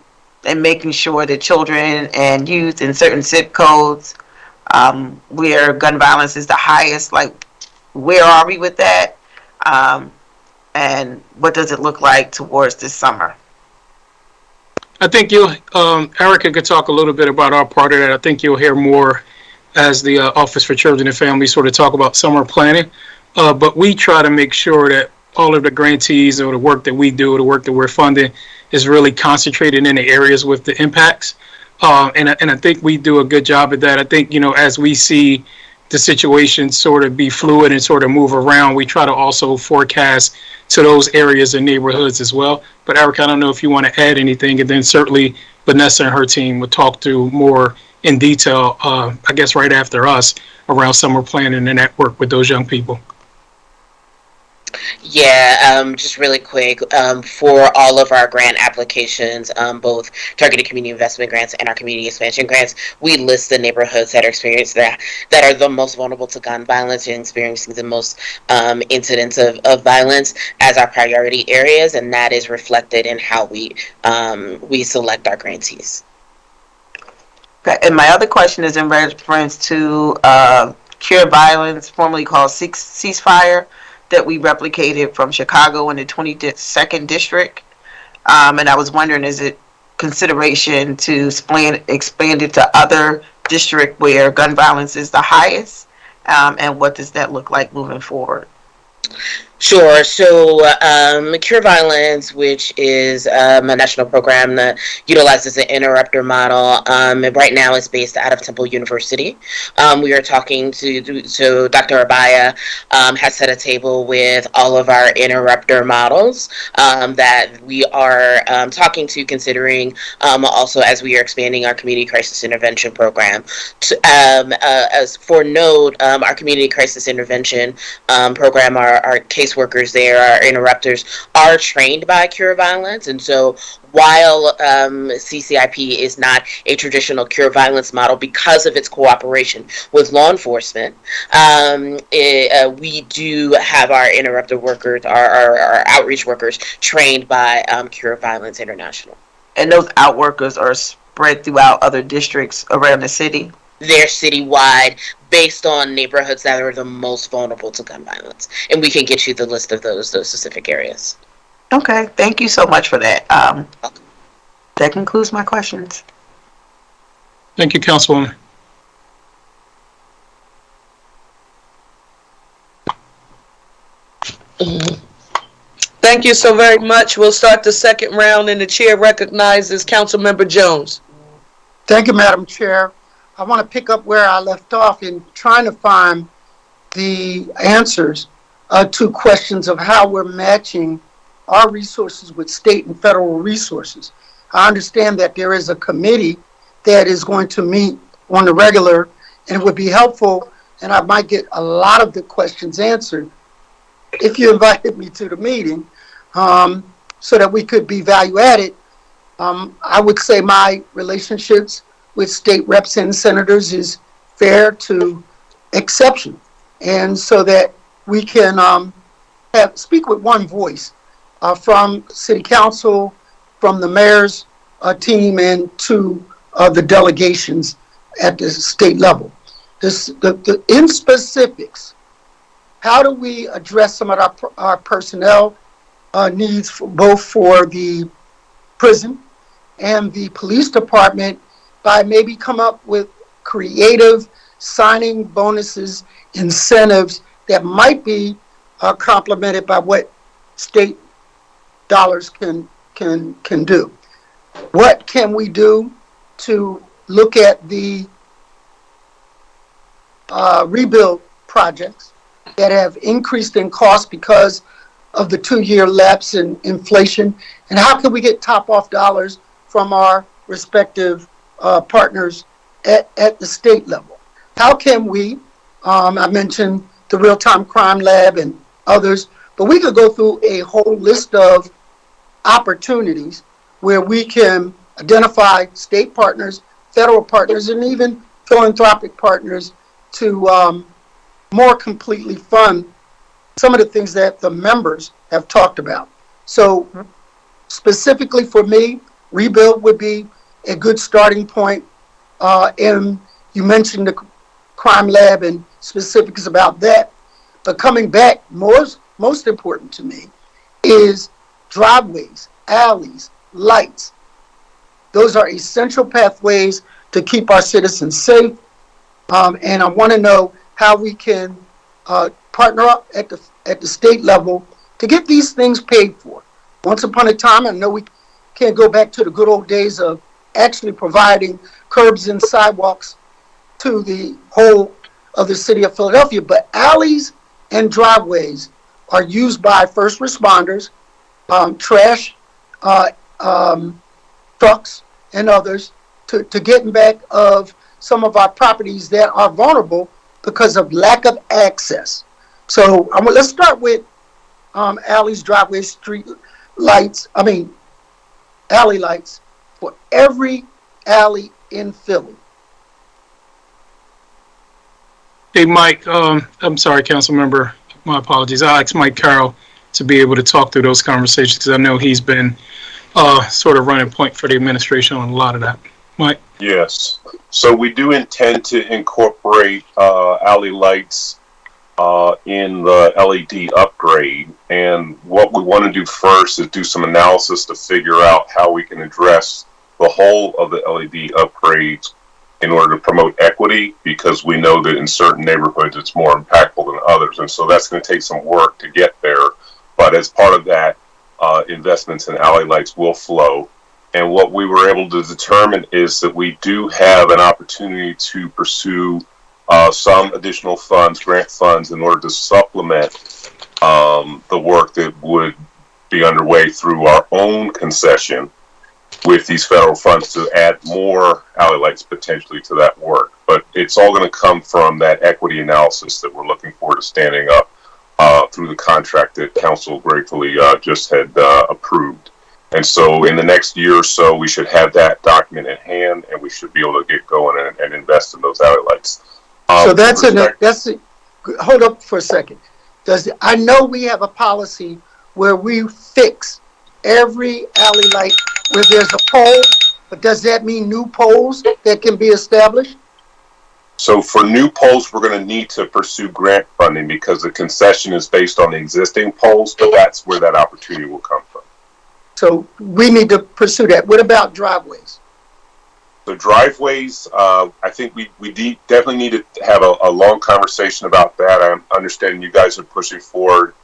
making sure that children and youth in certain zip codes where gun violence is the highest, like, where are we with that? And what does it look like towards this summer? I think Erica could talk a little bit about our part of that. I think you'll hear more as the Office for Children and Families sort of talk about summer planning. But we try to make sure that all of the grantees or the work that we do, the work that we're funding, is really concentrated in the areas with the impacts. And I think we do a good job at that. I think, as we see the situation sort of be fluid and sort of move around, we try to also forecast to those areas and neighborhoods as well. But Erica, I don't know if you want to add anything, and then certainly Vanessa and her team would talk through more in detail, I guess right after us, around summer planning and that work with those young people. Yeah, just really quick, for all of our grant applications, both targeted community investment grants and our community expansion grants, we list the neighborhoods that are experiencing that are the most vulnerable to gun violence and experiencing the most incidents of violence as our priority areas, and that is reflected in how we select our grantees. Okay, and my other question is in reference to Cure Violence, formerly called Ceasefire. that we replicated from Chicago in the 22nd district. And I was wondering, is it consideration to expand it to other districts where gun violence is the highest? And what does that look like moving forward? Sure. So, Cure Violence, which is a national program that utilizes an interrupter model, right now is based out of Temple University. We are talking so Dr. Abaya has set a table with all of our interrupter models that we are talking to, considering also as we are expanding our community crisis intervention program. As for note, our community crisis intervention program, our caseworkers there, our interrupters, are trained by Cure Violence. And so while CCIP is not a traditional Cure Violence model because of its cooperation with law enforcement, we do have our interrupter workers, our outreach workers, trained by Cure Violence International. And those outworkers are spread throughout other districts around the city? They're citywide, based on neighborhoods that are the most vulnerable to gun violence. And we can get you the list of those specific areas. Okay, thank you so much for that. That concludes my questions. Thank you, Councilwoman. Thank you so very much. We'll start the second round, and the chair recognizes Councilmember Jones. Thank you, Madam Chair. I want to pick up where I left off in trying to find the answers to questions of how we're matching our resources with state and federal resources. I understand that there is a committee that is going to meet on the regular, and it would be helpful, and I might get a lot of the questions answered if you invited me to the meeting, so that we could be value added. I would say my relationships with state reps and senators is fair to exception, and so that we can speak with one voice from City Council, from the mayor's team, and to the delegations at the state level. In specifics, how do we address some of our personnel needs both for the prison and the police department, by maybe come up with creative signing bonuses, incentives that might be complemented by what state dollars can do. What can we do to look at the rebuild projects that have increased in cost because of the 2-year lapse in inflation, and how can we get top-off dollars from our respective partners at the state level? How can we, I mentioned the Real-Time Crime Lab and others, but we could go through a whole list of opportunities where we can identify state partners, federal partners, and even philanthropic partners to more completely fund some of the things that the members have talked about. So specifically for me, rebuild would be a good starting point. And you mentioned the crime lab and specifics about that. But coming back, most important to me is driveways, alleys, lights. Those are essential pathways to keep our citizens safe. And I want to know how we can partner up at the state level to get these things paid for. Once upon a time, I know we can't go back to the good old days of actually providing curbs and sidewalks to the whole of the city of Philadelphia, but alleys and driveways are used by first responders, trash trucks, and others to getting back of some of our properties that are vulnerable because of lack of access. So let's start with alleys, driveways, street lights, alley lights for every alley in Philly. Hey, Mike, I'm sorry, council member, my apologies. I'll ask Mike Carroll to be able to talk through those conversations because I know he's been sort of running point for the administration on a lot of that. Mike? Yes. So we do intend to incorporate alley lights in the LED upgrade. And what we want to do first is do some analysis to figure out how we can address the whole of the LED upgrades in order to promote equity, because we know that in certain neighborhoods it's more impactful than others. And so that's going to take some work to get there. But as part of that, investments in alley lights will flow. And what we were able to determine is that we do have an opportunity to pursue some additional funds, grant funds, in order to supplement the work that would be underway through our own concession with these federal funds to add more alley lights potentially to that work. But it's all going to come from that equity analysis that we're looking forward to standing up through the contract that Counsel gratefully just had approved. And so in the next year or so, we should have that document in hand, and we should be able to get going and invest in those alley lights. So hold up for a second. I know we have a policy where we fix every alley light where there's a pole, but does that mean new poles that can be established? So for new poles, we're going to need to pursue grant funding because the concession is based on the existing poles, but that's where that opportunity will come from. So we need to pursue that. What about driveways? So driveways, I think we definitely need to have a long conversation about that. I'm understanding you guys are pushing forward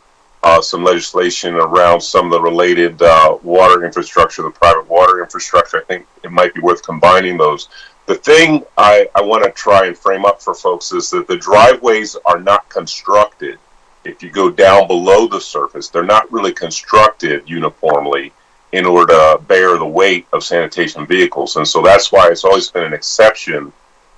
some legislation around some of the related water infrastructure, the private water infrastructure. I think it might be worth combining those. The thing I want to try and frame up for folks is that the driveways are not constructed. If you go down below the surface, they're not really constructed uniformly in order to bear the weight of sanitation vehicles. And so that's why it's always been an exception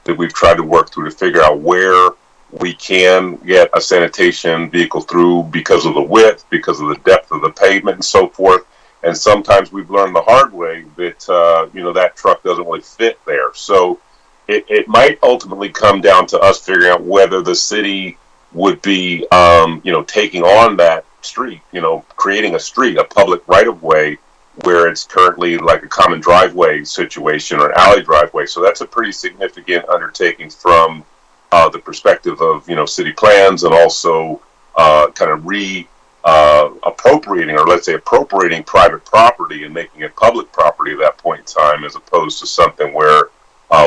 that we've tried to work through to figure out where we can get a sanitation vehicle through because of the width, because of the depth of the pavement and so forth. And sometimes we've learned the hard way that, that truck doesn't really fit there. So it might ultimately come down to us figuring out whether the city would be, taking on that street, creating a street, a public right-of-way, where it's currently like a common driveway situation or alley driveway. So that's a pretty significant undertaking from the perspective of, city plans, and also kind of appropriating private property and making it public property at that point in time, as opposed to something where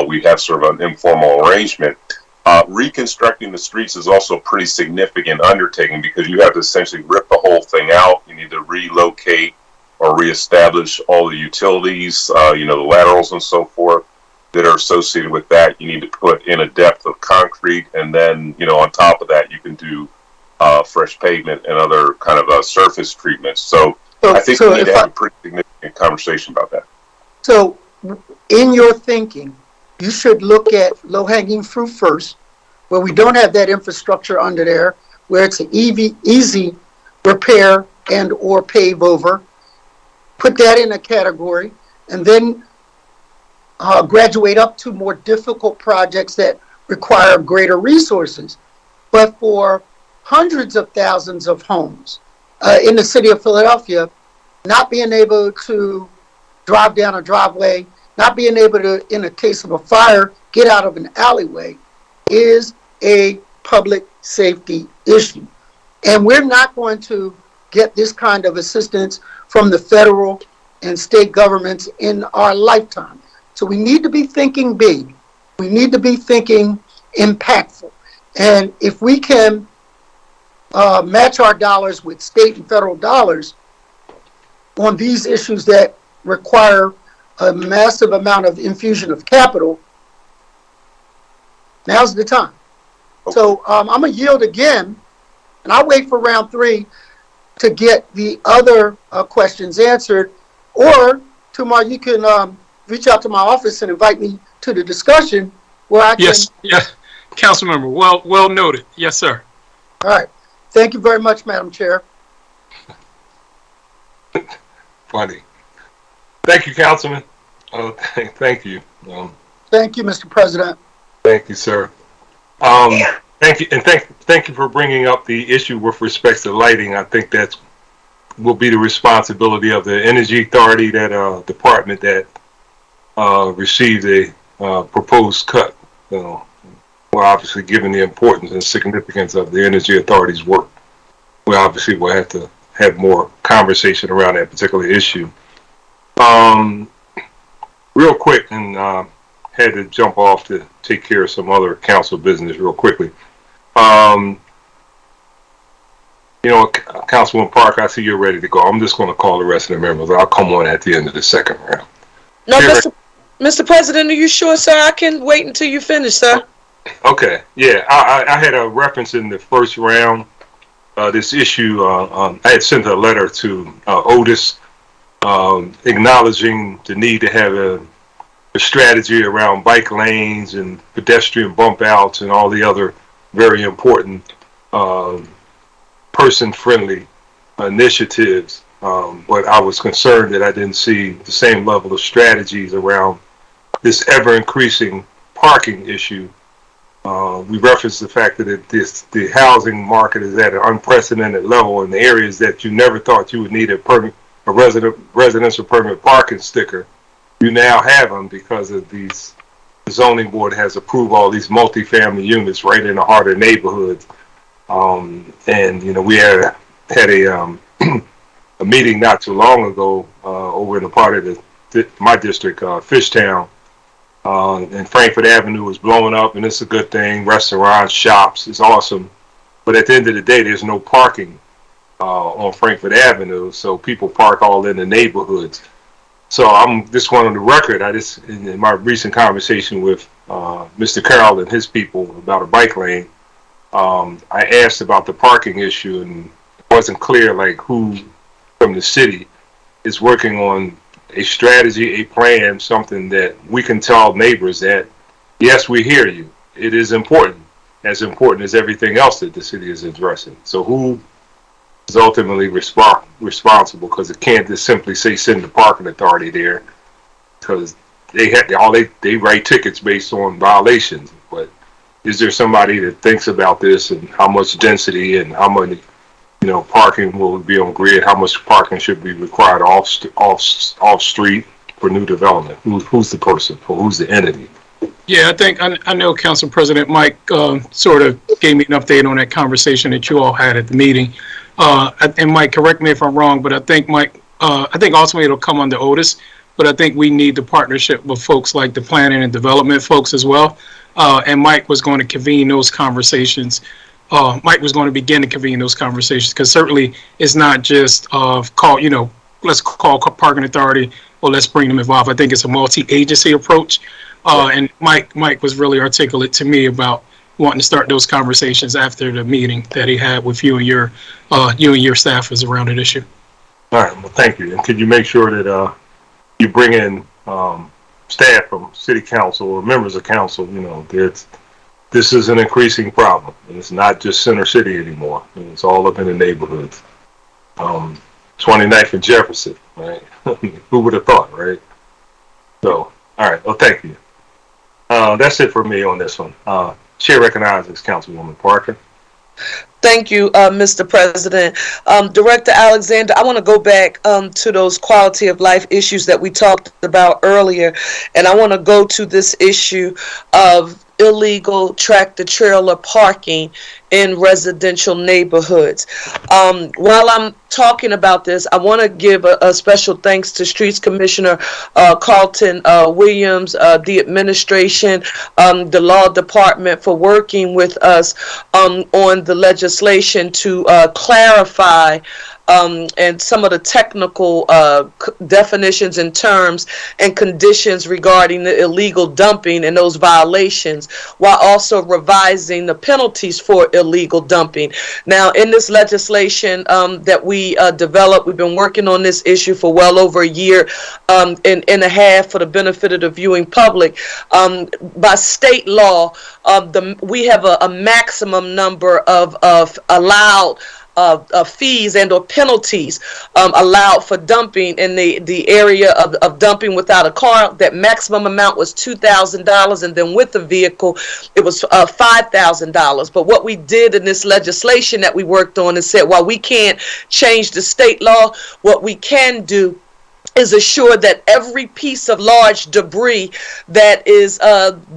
we have sort of an informal arrangement. Reconstructing the streets is also a pretty significant undertaking because you have to essentially rip the whole thing out. You need to relocate or reestablish all the utilities, the laterals and so forth that are associated with that. You need to put in a depth of concrete, and then, on top of that, you can do fresh pavement and other kind of surface treatments. So I think we need to have a pretty significant conversation about that. So in your thinking, you should look at low-hanging fruit first, where we don't have that infrastructure under there, where it's an easy repair and or pave over. Put that in a category, and then graduate up to more difficult projects that require greater resources. But for hundreds of thousands of homes in the city of Philadelphia, not being able to drive down a driveway, not being able to, in a case of a fire, get out of an alleyway is a public safety issue. And we're not going to get this kind of assistance from the federal and state governments in our lifetime. So we need to be thinking big. We need to be thinking impactful. And if we can match our dollars with state and federal dollars on these issues that require a massive amount of infusion of capital, now's the time. Okay. So I'm going to yield again, and I'll wait for round 3 to get the other questions answered. Or, Tumar, you can reach out to my office and invite me to the discussion where I can... Yes, Council Member, well noted. Yes, sir. All right. Thank you very much, Madam Chair. Funny. Thank you, Councilman. Thank you. Thank you, Mr. President. Thank you, sir. Thank you, and thank you for bringing up the issue with respect to lighting. I think that will be the responsibility of the Energy Authority, that department that received a proposed cut. Well, obviously, given the importance and significance of the Energy Authority's work, we obviously will have to have more conversation around that particular issue. Real quick, and had to jump off to take care of some other council business real quickly. Councilman Park, I see you're ready to go. I'm just going to call the rest of the members. I'll come on at the end of the second round. No, Mr. President, are you sure, sir? I can wait until you finish, sir. Okay. Yeah, I had a reference in the first round. This issue, I had sent a letter to Otis acknowledging the need to have a strategy around bike lanes and pedestrian bump outs and all the other very important person-friendly initiatives. But I was concerned that I didn't see the same level of strategies around this ever-increasing parking issue. We referenced the fact that the housing market is at an unprecedented level in the areas that you never thought you would need a residential permit parking sticker. You now have them because of these. The zoning board has approved all these multifamily units right in the heart of neighborhoods. And we had a a meeting not too long ago over in a part of my district, Fishtown. And Frankfurt Avenue is blowing up, and it's a good thing. Restaurants, shops, it's awesome. But at the end of the day, there's no parking on Frankfurt Avenue, so people park all in the neighborhoods. So I'm just going on the record. In my recent conversation with Mr. Carroll and his people about a bike lane, I asked about the parking issue, and it wasn't clear like who from the city is working on a strategy, a plan, something that we can tell neighbors that, yes, we hear you. It is important as everything else that the city is addressing. So who is ultimately responsible? Because it can't just simply say send the parking authority there, because they write tickets based on violations. But is there somebody that thinks about this and how much density and how many parking will be on grid? How much parking should be required off street for new development? Who's the person or who's the entity? Yeah, I think I know Council President Mike sort of gave me an update on that conversation that you all had at the meeting. And Mike, correct me if I'm wrong, but I think ultimately it'll come under Otis. But I think we need the partnership with folks like the planning and development folks as well. And Mike was going to convene those conversations. Mike was going to begin to convene those conversations, because certainly it's not just let's call parking authority or let's bring them involved. I think it's a multi-agency approach. And Mike was really articulate to me about wanting to start those conversations after the meeting that he had with you and your staffers around that issue. All right. Well, thank you. And could you make sure that you bring in staff from city council or members of council? This is an increasing problem, and it's not just Center City anymore. It's all up in the neighborhoods. 29th and Jefferson, right? Who would have thought, right? So, all right. Well, thank you. That's it for me on this one. Chair recognizes Councilwoman Parker. Thank you, Mr. President. Director Alexander, I want to go back to those quality of life issues that we talked about earlier, and I want to go to this issue of illegal tractor-trailer parking in residential neighborhoods. While I'm talking about this, I want to give a special thanks to Streets Commissioner Carlton Williams, the administration, the law department for working with us on the legislation to clarify and some of the technical definitions and terms and conditions regarding the illegal dumping and those violations, while also revising the penalties for illegal dumping. Now, in this legislation that we developed, we've been working on this issue for well over a year and a half for the benefit of the viewing public. By state law, we have a maximum number of allowed fees and or penalties allowed for dumping in the area of dumping without a car. That maximum amount was $2,000, and then with the vehicle it was $5,000. But what we did in this legislation that we worked on is said, while we can't change the state law, what we can do is assure that every piece of large debris that is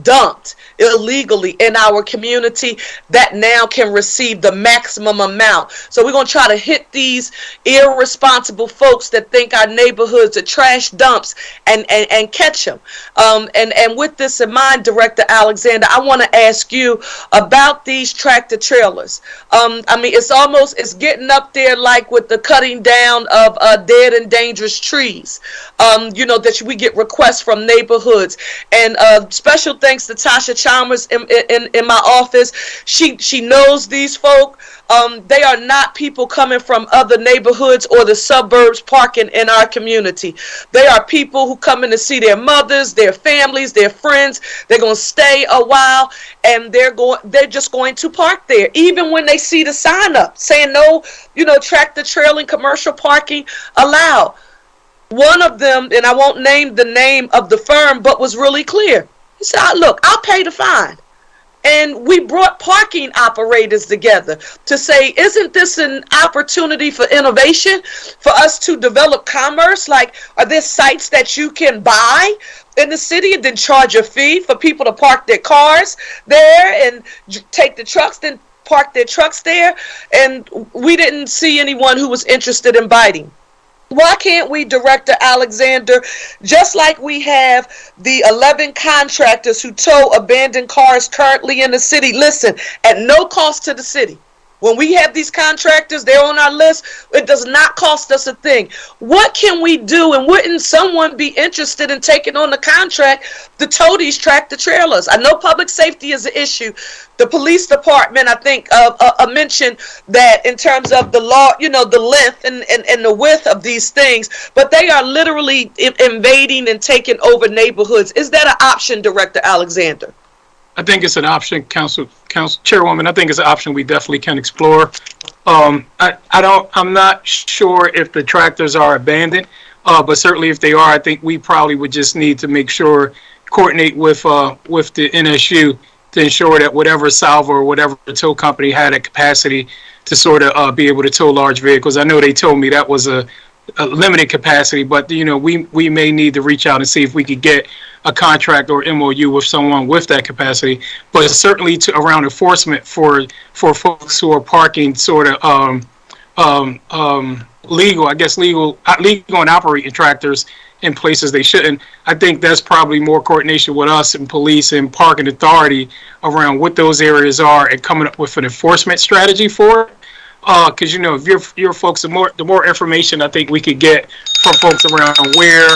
dumped illegally in our community, that now can receive the maximum amount. So we're going to try to hit these irresponsible folks that think our neighborhoods are trash dumps and catch them. And with this in mind, Director Alexander, I want to ask you about these tractor trailers. I mean, it's getting up there like with the cutting down of dead and dangerous trees. That we get requests from neighborhoods, and special thanks to Tasha Chalmers in my office. She knows these folk. They are not people coming from other neighborhoods or the suburbs parking in our community. They are people who come in to see their mothers, their families, their friends. They're going to stay a while, and they're just going to park there, even when they see the sign up saying no, tractor trailing commercial parking allowed. One of them, and I won't name the name of the firm, but was really clear. He said, look, I'll pay the fine. And we brought parking operators together to say, isn't this an opportunity for innovation, for us to develop commerce? Like, are there sites that you can buy in the city and then charge a fee for people to park their cars there and take the trucks, then park their trucks there? And we didn't see anyone who was interested in biting. Why can't we, Director Alexander, just like we have the 11 contractors who tow abandoned cars currently in the city, listen, at no cost to the city. When we have these contractors, they're on our list, it does not cost us a thing. What can we do, and wouldn't someone be interested in taking on the contract to tow these tractor trailers? I know public safety is an issue. The police department, I think, mentioned that in terms of the law, the length and the width of these things, but they are literally invading and taking over neighborhoods. Is that an option, Director Alexander? I think it's an option, Council Chairwoman. I think it's an option we definitely can explore. I'm not sure if the tractors are abandoned, but certainly if they are, I think we probably would just need to make sure, coordinate with the NSU to ensure that whatever salvo or whatever tow company had a capacity to sort of be able to tow large vehicles. I know they told me that was a limited capacity, but we may need to reach out and see if we could get a contract or MOU with someone with that capacity. But certainly around enforcement for folks who are parking sort of legal and operating tractors in places they shouldn't. I think that's probably more coordination with us and police and parking authority around what those areas are and coming up with an enforcement strategy for it. Because if your folks, the more information I think we could get from folks around where,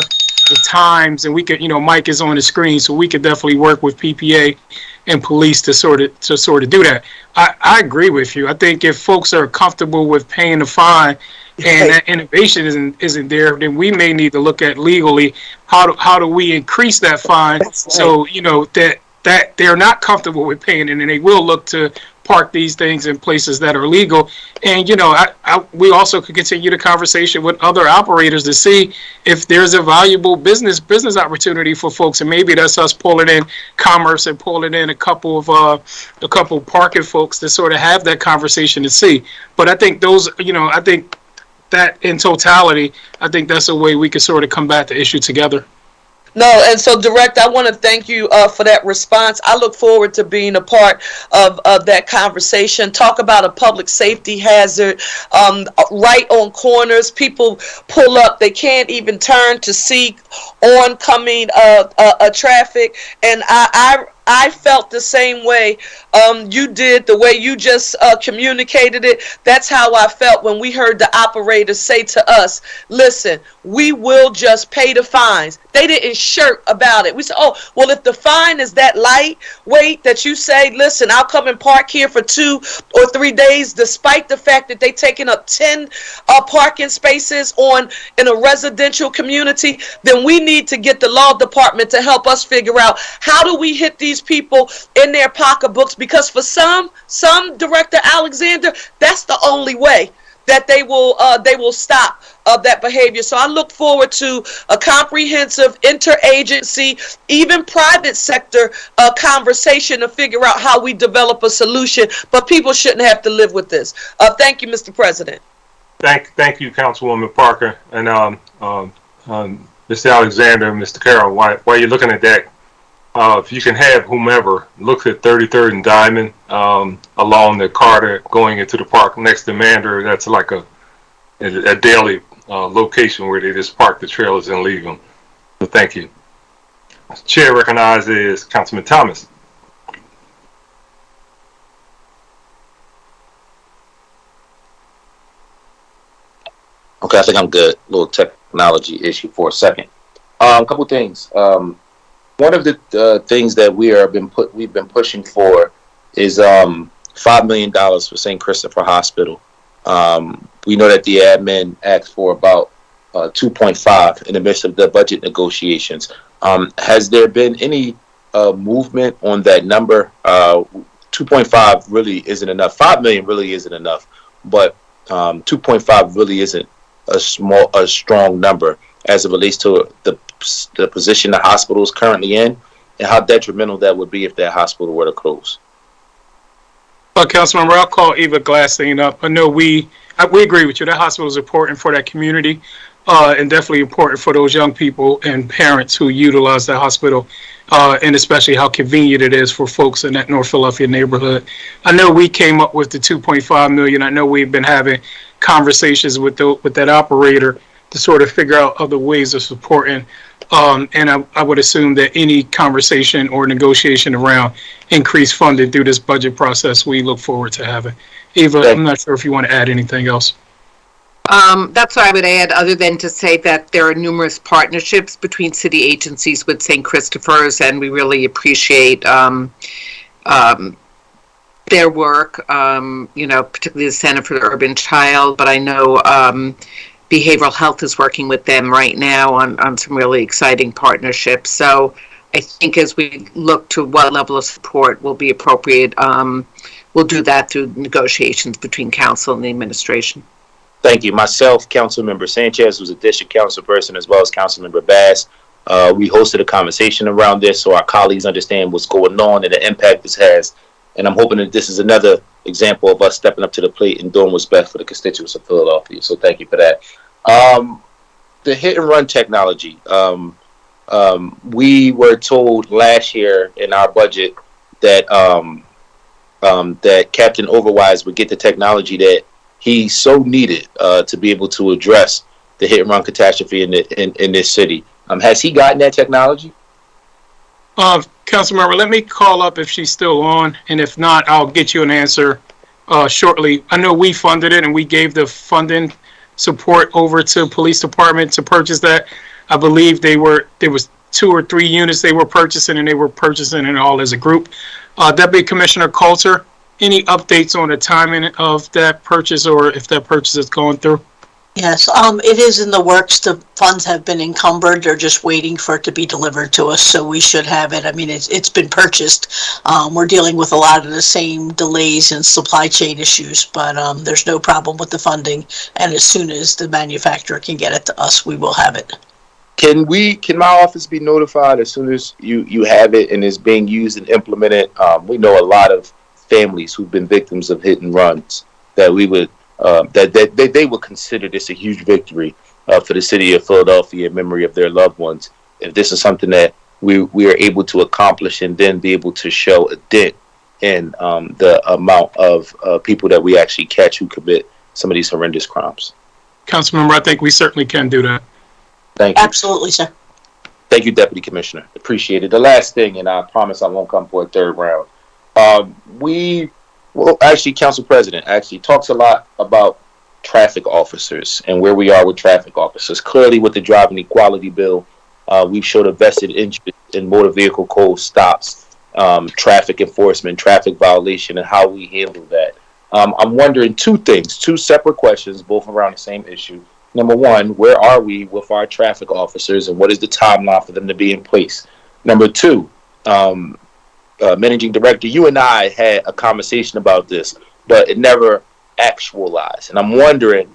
the times, and we could, Mike is on the screen, so we could definitely work with PPA and police to sort of do that. I agree with you. I think if folks are comfortable with paying the fine and that innovation isn't there, then we may need to look at legally how do we increase that fine so that they're not comfortable with paying it, and they will look to park these things in places that are legal. And we also could continue the conversation with other operators to see if there's a valuable business opportunity for folks, and maybe that's us pulling in commerce and pulling in a couple parking folks to sort of have that conversation to see. But I think I think that in totality, I think that's a way we could sort of combat the issue together. No, and so, Director, I want to thank you for that response. I look forward to being a part of that conversation. Talk about a public safety hazard right on corners. People pull up. They can't even turn to see oncoming traffic. And I felt the same way you did, the way you just communicated it. That's how I felt when we heard the operators say to us, listen, we will just pay the fines. They didn't shirk about it. We said, oh, well, if the fine is that lightweight that you say, listen, I'll come and park here for 2 or 3 days, despite the fact that they taking up 10 parking spaces in a residential community, then we need to get the law department to help us figure out how do we hit these people in their pocketbooks, because for some Director Alexander, that's the only way that they will stop that behavior. So I look forward to a comprehensive interagency, even private sector conversation to figure out how we develop a solution, but people shouldn't have to live with this. Thank you, Mr. President. Thank you, Councilwoman Parker. And Mr. Alexander, Mr. Carroll, while you're looking at that, if you can have whomever look at 33rd and Diamond along the Carter going into the park next to Mander, that's like a daily location where they just park the trailers and leave them. So thank you. Chair recognizes Councilman Thomas. Okay, I think I'm good. Little technology issue for a second. A couple things. One of the things that we've been pushing for is $5 million for St. Christopher Hospital. We know that the admin asked for about 2.5 in the midst of the budget negotiations. Has there been any movement on that number? 2.5 really isn't enough. 5 million really isn't enough, but 2.5 really isn't a strong number as it relates to the position the hospital is currently in, and how detrimental that would be if that hospital were to close. Councilmember, I'll call Eva Gladstein up. I know we agree with you. That hospital is important for that community, and definitely important for those young people and parents who utilize that hospital, and especially how convenient it is for folks in that North Philadelphia neighborhood. I know we came up with the 2.5 million. I know we've been having conversations with that operator to sort of figure out other ways of supporting. And I would assume that any conversation or negotiation around increased funding through this budget process, we look forward to having. Eva, I'm not sure if you want to add anything else. That's what I would add, other than to say that there are numerous partnerships between city agencies with St. Christopher's, and we really appreciate their work, particularly the Center for the Urban Child, but I know behavioral health is working with them right now on some really exciting partnerships. So I think as we look to what level of support will be appropriate, we'll do that through negotiations between council and the administration. Thank you. Myself, Councilmember Sanchez, was a district council person, as well as Councilmember Bass. We hosted a conversation around this so our colleagues understand what's going on and the impact this has. And I'm hoping that this is another example of us stepping up to the plate and doing what's best for the constituents of Philadelphia. So thank you for that. The hit and run technology. We were told last year in our budget that that Captain Overwise would get the technology that he so needed to be able to address the hit and run catastrophe in this city. Has he gotten that technology? Councilmember, let me call up if she's still on, and if not, I'll get you an answer shortly. I know we funded it, and we gave the funding support over to police department to purchase that. I believe there was 2 or 3 units they were purchasing, and they were purchasing it all as a group. Deputy Commissioner Coulter, any updates on the timing of that purchase, or if that purchase is going through? Yes, it is in the works. The funds have been encumbered. They're just waiting for it to be delivered to us, so we should have it. I mean, it's been purchased. We're dealing with a lot of the same delays and supply chain issues, but there's no problem with the funding. And as soon as the manufacturer can get it to us, we will have it. Can my office be notified as soon as you have it and it's being used and implemented? We know a lot of families who've been victims of hit and runs that we would that they would consider this a huge victory for the city of Philadelphia in memory of their loved ones. If this is something that we are able to accomplish and then be able to show a dent in the amount of people that we actually catch who commit some of these horrendous crimes. Councilmember, I think we certainly can do that. Thank you. Absolutely, sir. Thank you, Deputy Commissioner. Appreciate it. The last thing, and I promise I won't come for a third round. Council President actually talks a lot about traffic officers and where we are with traffic officers. Clearly, with the driving equality bill, we've showed a vested interest in motor vehicle code stops, traffic enforcement, traffic violation, and how we handle that. I'm wondering 2 things, 2 separate questions, both around the same issue. Number 1, where are we with our traffic officers, and what is the timeline for them to be in place? Number 2, Managing Director, you and I had a conversation about this, but it never actualized. And I'm wondering,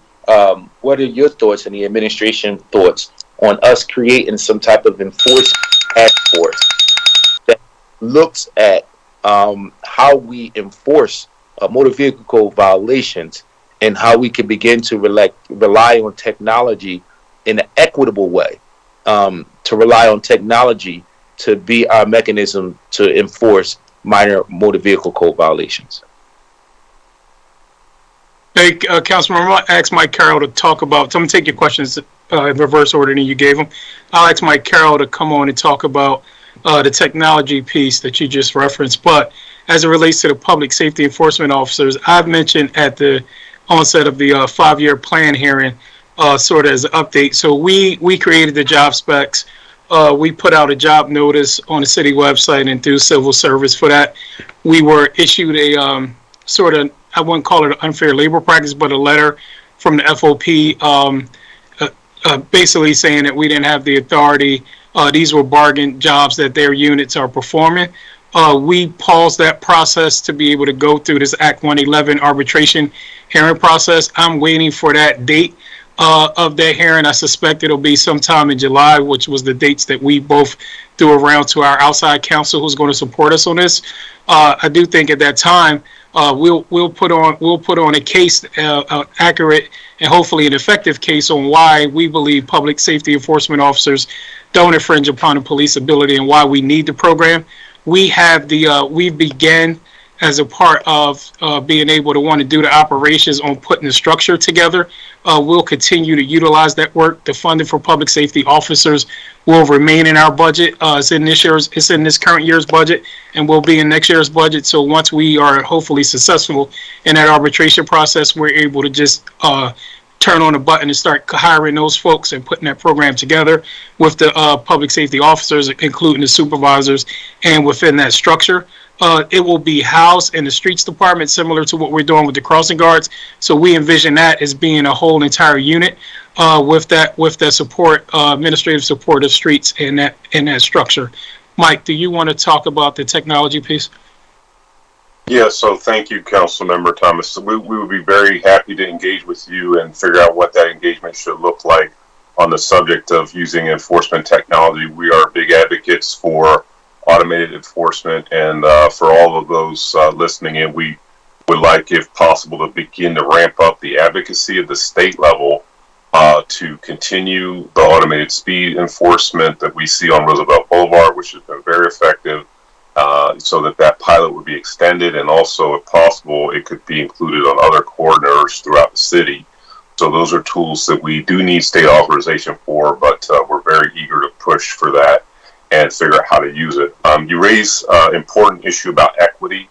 what are your thoughts and the administration thoughts on us creating some type of enforcement task force that looks at how we enforce motor vehicle code violations and how we can begin to rely on technology in an equitable way, to rely on technology to be our mechanism to enforce minor motor vehicle code violations. Hey, Councilman, I'm going to ask Mike Carroll to talk about, so I'm going to take your questions in reverse order than you gave them. I'll ask Mike Carroll to come on and talk about the technology piece that you just referenced. But as it relates to the public safety enforcement officers, I've mentioned at the onset of the 5-year plan hearing, sort of as an update. So we created the job specs. We put out a job notice on the city website and through civil service for that. We were issued a sort of, I wouldn't call it an unfair labor practice, but a letter from the FOP basically saying that we didn't have the authority. These were bargain jobs that their units are performing. We paused that process to be able to go through this Act 111 arbitration hearing process. I'm waiting for that date of that hearing. I suspect it'll be sometime in July, which was the dates that we both threw around to our outside counsel who's going to support us on this. I do think at that time we'll put on a case, accurate and hopefully an effective case on why we believe public safety enforcement officers don't infringe upon the police ability and why we need the program. We have we began as a part of being able to want to do the operations on putting the structure together. We'll continue to utilize that work. The funding for public safety officers will remain in our budget. It's in this current year's budget and will be in next year's budget. So once we are hopefully successful in that arbitration process, we're able to just turn on a button and start hiring those folks and putting that program together with the public safety officers, including the supervisors, and within that structure. It will be housed in the streets department, similar to what we're doing with the crossing guards. So we envision that as being a whole entire unit with that support, administrative support of streets in that structure. Mike, do you want to talk about the technology piece? Yeah, so thank you, Councilmember Thomas. We would be very happy to engage with you and figure out what that engagement should look like on the subject of using enforcement technology. We are big advocates for automated enforcement, and for all of those listening in, we would like, if possible, to begin to ramp up the advocacy at the state level to continue the automated speed enforcement that we see on Roosevelt Boulevard, which has been very effective. So that pilot would be extended, and also, if possible, it could be included on other corridors throughout the city. So those are tools that we do need state authorization for, but we're very eager to push for that and figure out how to use it. You raise an important issue about equity,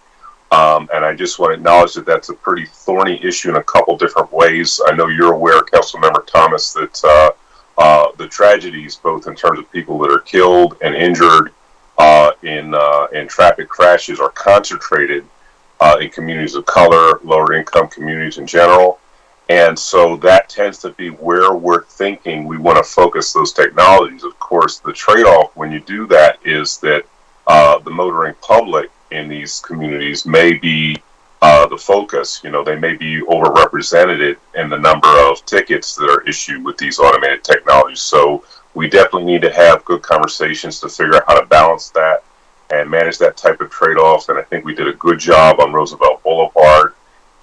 and I just want to acknowledge that that's a pretty thorny issue in a couple different ways. I know you're aware, Councilmember Thomas, that the tragedies, both in terms of people that are killed and injured in traffic crashes, are concentrated in communities of color, lower income communities in general. And so that tends to be where we're thinking we want to focus those technologies. Of course, the trade-off when you do that is that the motoring public in these communities may be the focus. You know, they may be overrepresented in the number of tickets that are issued with these automated technologies. So we definitely need to have good conversations to figure out how to balance that and manage that type of trade-off. And I think we did a good job on Roosevelt Boulevard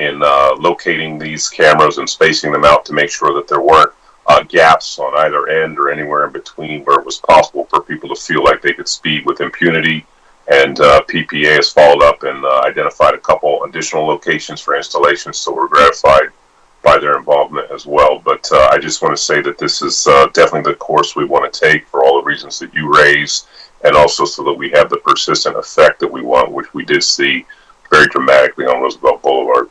in locating these cameras and spacing them out to make sure that there weren't gaps on either end or anywhere in between where it was possible for people to feel like they could speed with impunity. And PPA has followed up and identified a couple additional locations for installations, so we're gratified by their involvement as well. But I just want to say that this is definitely the course we want to take for all the reasons that you raise, and also so that we have the persistent effect that we want, which we did see very dramatically on Roosevelt Boulevard.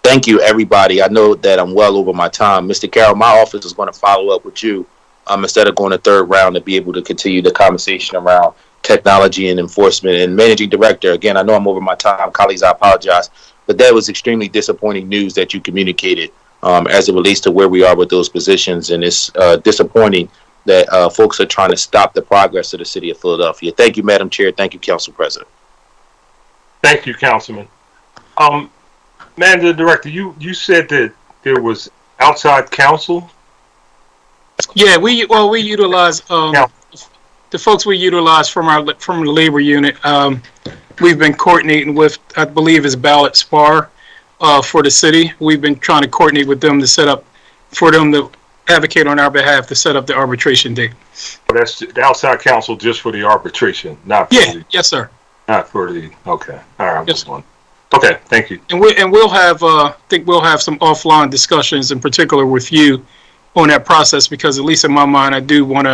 Thank you, everybody. I know that I'm well over my time. Mr. Carroll, my office is going to follow up with you instead of going a third round to be able to continue the conversation around technology and enforcement. And Managing Director, again, I know I'm over my time. Colleagues, I apologize. But that was extremely disappointing news that you communicated as it relates to where we are with those positions. And it's disappointing that folks are trying to stop the progress of the city of Philadelphia. Thank you, Madam Chair. Thank you, Council President. Thank you, Councilman. Manager Director, you said that there was outside counsel? Yeah, we utilize the folks we utilize from the labor unit. We've been coordinating with, I believe it's Ballot Spar for the city. We've been trying to coordinate with them to set up for them to advocate on our behalf to set up the arbitration date. That's the outside counsel just for the arbitration, not for the, Yes, sir. not for the, okay. All right, I'm Yes. just one. Okay, thank you. And we'll have, I think we'll have some offline discussions in particular with you on that process, because at least in my mind, I do want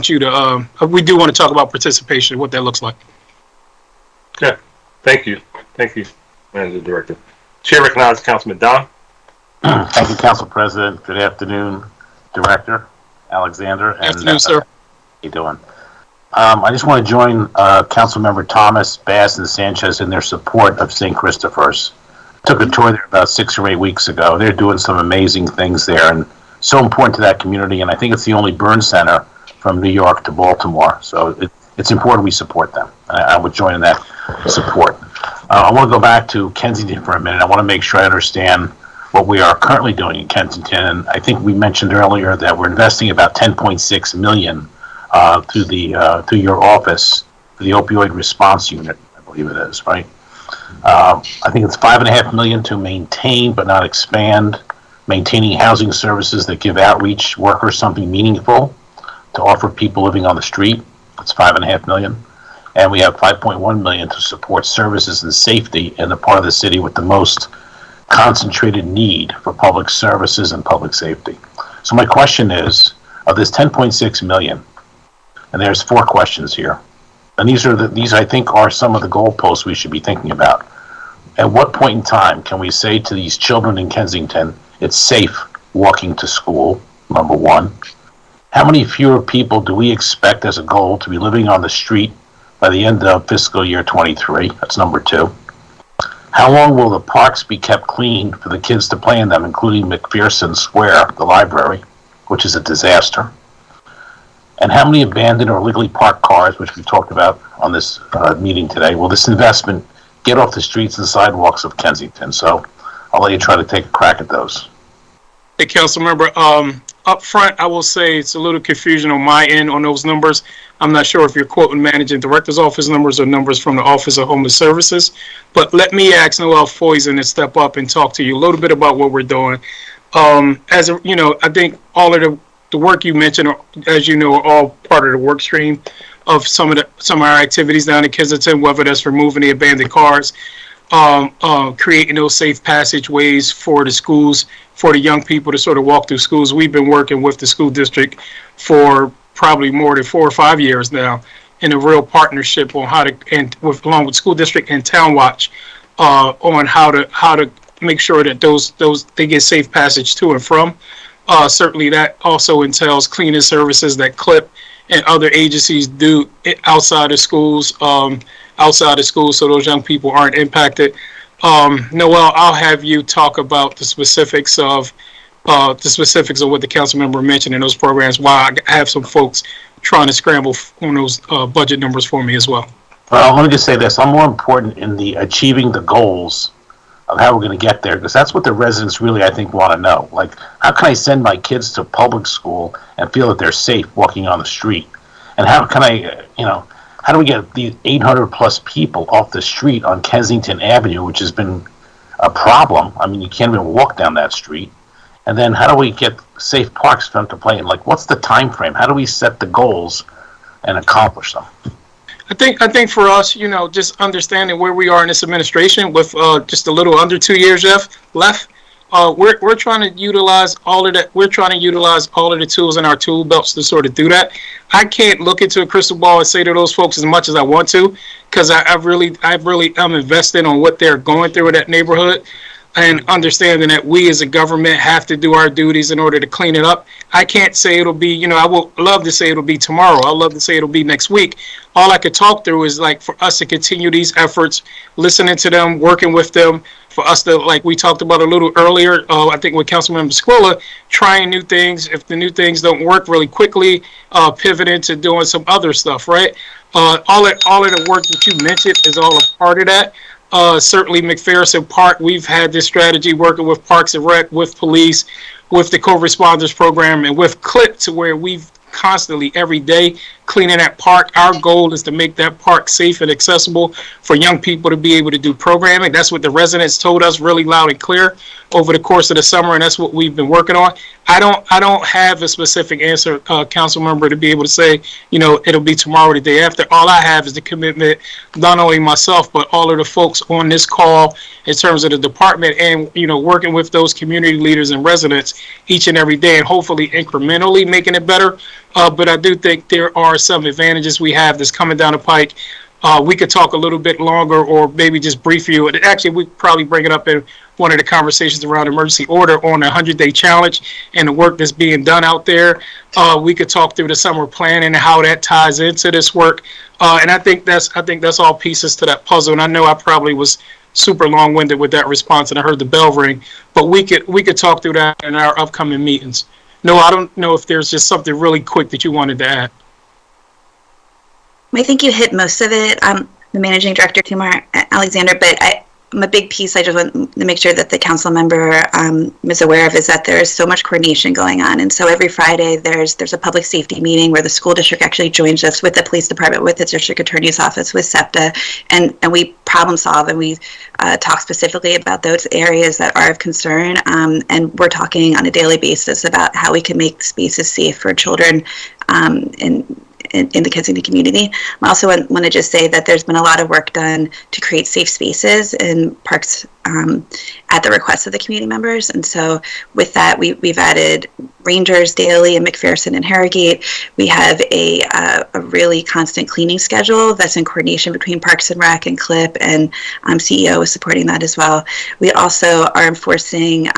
you to, we do want to talk about participation, what that looks like. Okay, thank you. Thank you, Manager Director. Chair recognizes Councilman Don. Thank you, Council President. Good afternoon, Director Alexander. Good afternoon, sir. How you doing? I just want to join Councilmember Thomas, Bass, and Sanchez in their support of St. Christopher's. Took a tour there about 6 or 8 weeks ago. They're doing some amazing things there, and so important to that community. And I think it's the only burn center from New York to Baltimore. So it's important we support them. I would join in that support. I want to go back to Kensington for a minute. I want to make sure I understand what we are currently doing in Kensington. And I think we mentioned earlier that we're investing about $10.6 million through your office for the opioid response unit, I believe it is, right? I think it's $5.5 million to maintain but not expand, maintaining housing services that give outreach workers something meaningful to offer people living on the street. That's $5.5 million. And we have $5.1 million to support services and safety in the part of the city with the most concentrated need for public services and public safety. So my question is, of this $10.6 million, and there's 4 questions here, and these I think are some of the goalposts we should be thinking about. At what point in time can we say to these children in Kensington, it's safe walking to school, number 1? How many fewer people do we expect as a goal to be living on the street by the end of fiscal year 23? That's number 2. How long will the parks be kept clean for the kids to play in them, including McPherson Square, the library, which is a disaster? And how many abandoned or illegally parked cars, which we've talked about on this meeting today, will this investment get off the streets and sidewalks of Kensington? So I'll let you try to take a crack at those. Hey, Councilmember, up front, I will say it's a little confusion on my end on those numbers. I'm not sure if you're quoting Managing Director's Office numbers or numbers from the Office of Homeless Services, but let me ask Noel Foysen to step up and talk to you a little bit about what we're doing. I think all of the work you mentioned, as you know, are all part of the work stream of some of our activities down in Kensington, whether that's removing the abandoned cars, creating those safe passageways for the schools, for the young people to sort of walk through schools. We've been working with the school district for probably more than 4 or 5 years now in a real partnership on along with school district and Town Watch on how to make sure that they get safe passage to and from. Certainly that also entails cleaning services that CLIP and other agencies do outside of schools, so those young people aren't impacted. Noel, I'll have you talk about the specifics of what the council member mentioned in those programs, while I have some folks trying to scramble on those budget numbers for me as well. Well, let me just say this. I'm more important in the achieving the goals of how we're going to get there, because that's what the residents really, I think, want to know. Like, how can I send my kids to public school and feel that they're safe walking on the street? And how can I, how do we get these 800 plus people off the street on Kensington Avenue, which has been a problem? I mean, you can't even walk down that street. And then how do we get safe parks for them to play in? Like, what's the time frame? How do we set the goals and accomplish them? I think for us, just understanding where we are in this administration with just a little under 2 years left, we're trying to utilize all of that. We're trying to utilize all of the tools in our tool belts to sort of do that. I can't look into a crystal ball and say to those folks as much as I want to, because I'm invested on what they're going through in that neighborhood, and understanding that we as a government have to do our duties in order to clean it up. I can't say it'll be, I would love to say it'll be tomorrow. I'd love to say it'll be next week. All I could talk through is like for us to continue these efforts, listening to them, working with them, for us to, like we talked about a little earlier, I think with Councilmember Squilla, trying new things. If the new things don't work really quickly, pivot into doing some other stuff, right? All of the work that you mentioned is all a part of that. Certainly McPherson Park, we've had this strategy working with Parks and Rec, with police, with the co-responders program, and with CLIP, to where we've constantly every day cleaning that park. Our goal is to make that park safe and accessible for young people to be able to do programming. That's what the residents told us really loud and clear over the course of the summer, and that's what we've been working on. I don't have a specific answer, council member, to be able to say, it'll be tomorrow or the day after. All I have is the commitment, not only myself, but all of the folks on this call in terms of the department and, working with those community leaders and residents each and every day and hopefully incrementally making it better. But I do think there are some advantages we have that's coming down the pike. We could talk a little bit longer or maybe just brief you. Actually, we probably bring it up in one of the conversations around emergency order on a 100-day challenge and the work that's being done out there. We could talk through the summer plan and how that ties into this work. And I think that's all pieces to that puzzle. And I know I probably was super long-winded with that response, and I heard the bell ring. But we could talk through that in our upcoming meetings. No, I don't know if there's just something really quick that you wanted to add. I think you hit most of it, the managing director, Kumar Alexander, but a big piece I just want to make sure that the council member is aware of is that there is so much coordination going on. And so every Friday there's a public safety meeting where the school district actually joins us with the police department, with the district attorney's office, with SEPTA, and we problem solve and we talk specifically about those areas that are of concern. And we're talking on a daily basis about how we can make spaces safe for children in the Kensington community. I also want to just say that there's been a lot of work done to create safe spaces in parks at the request of the community members. And so with that, we've added rangers daily in McPherson and Harrogate. We have a really constant cleaning schedule that's in coordination between Parks and Rec and CLIP, and CEO is supporting that as well. We also are enforcing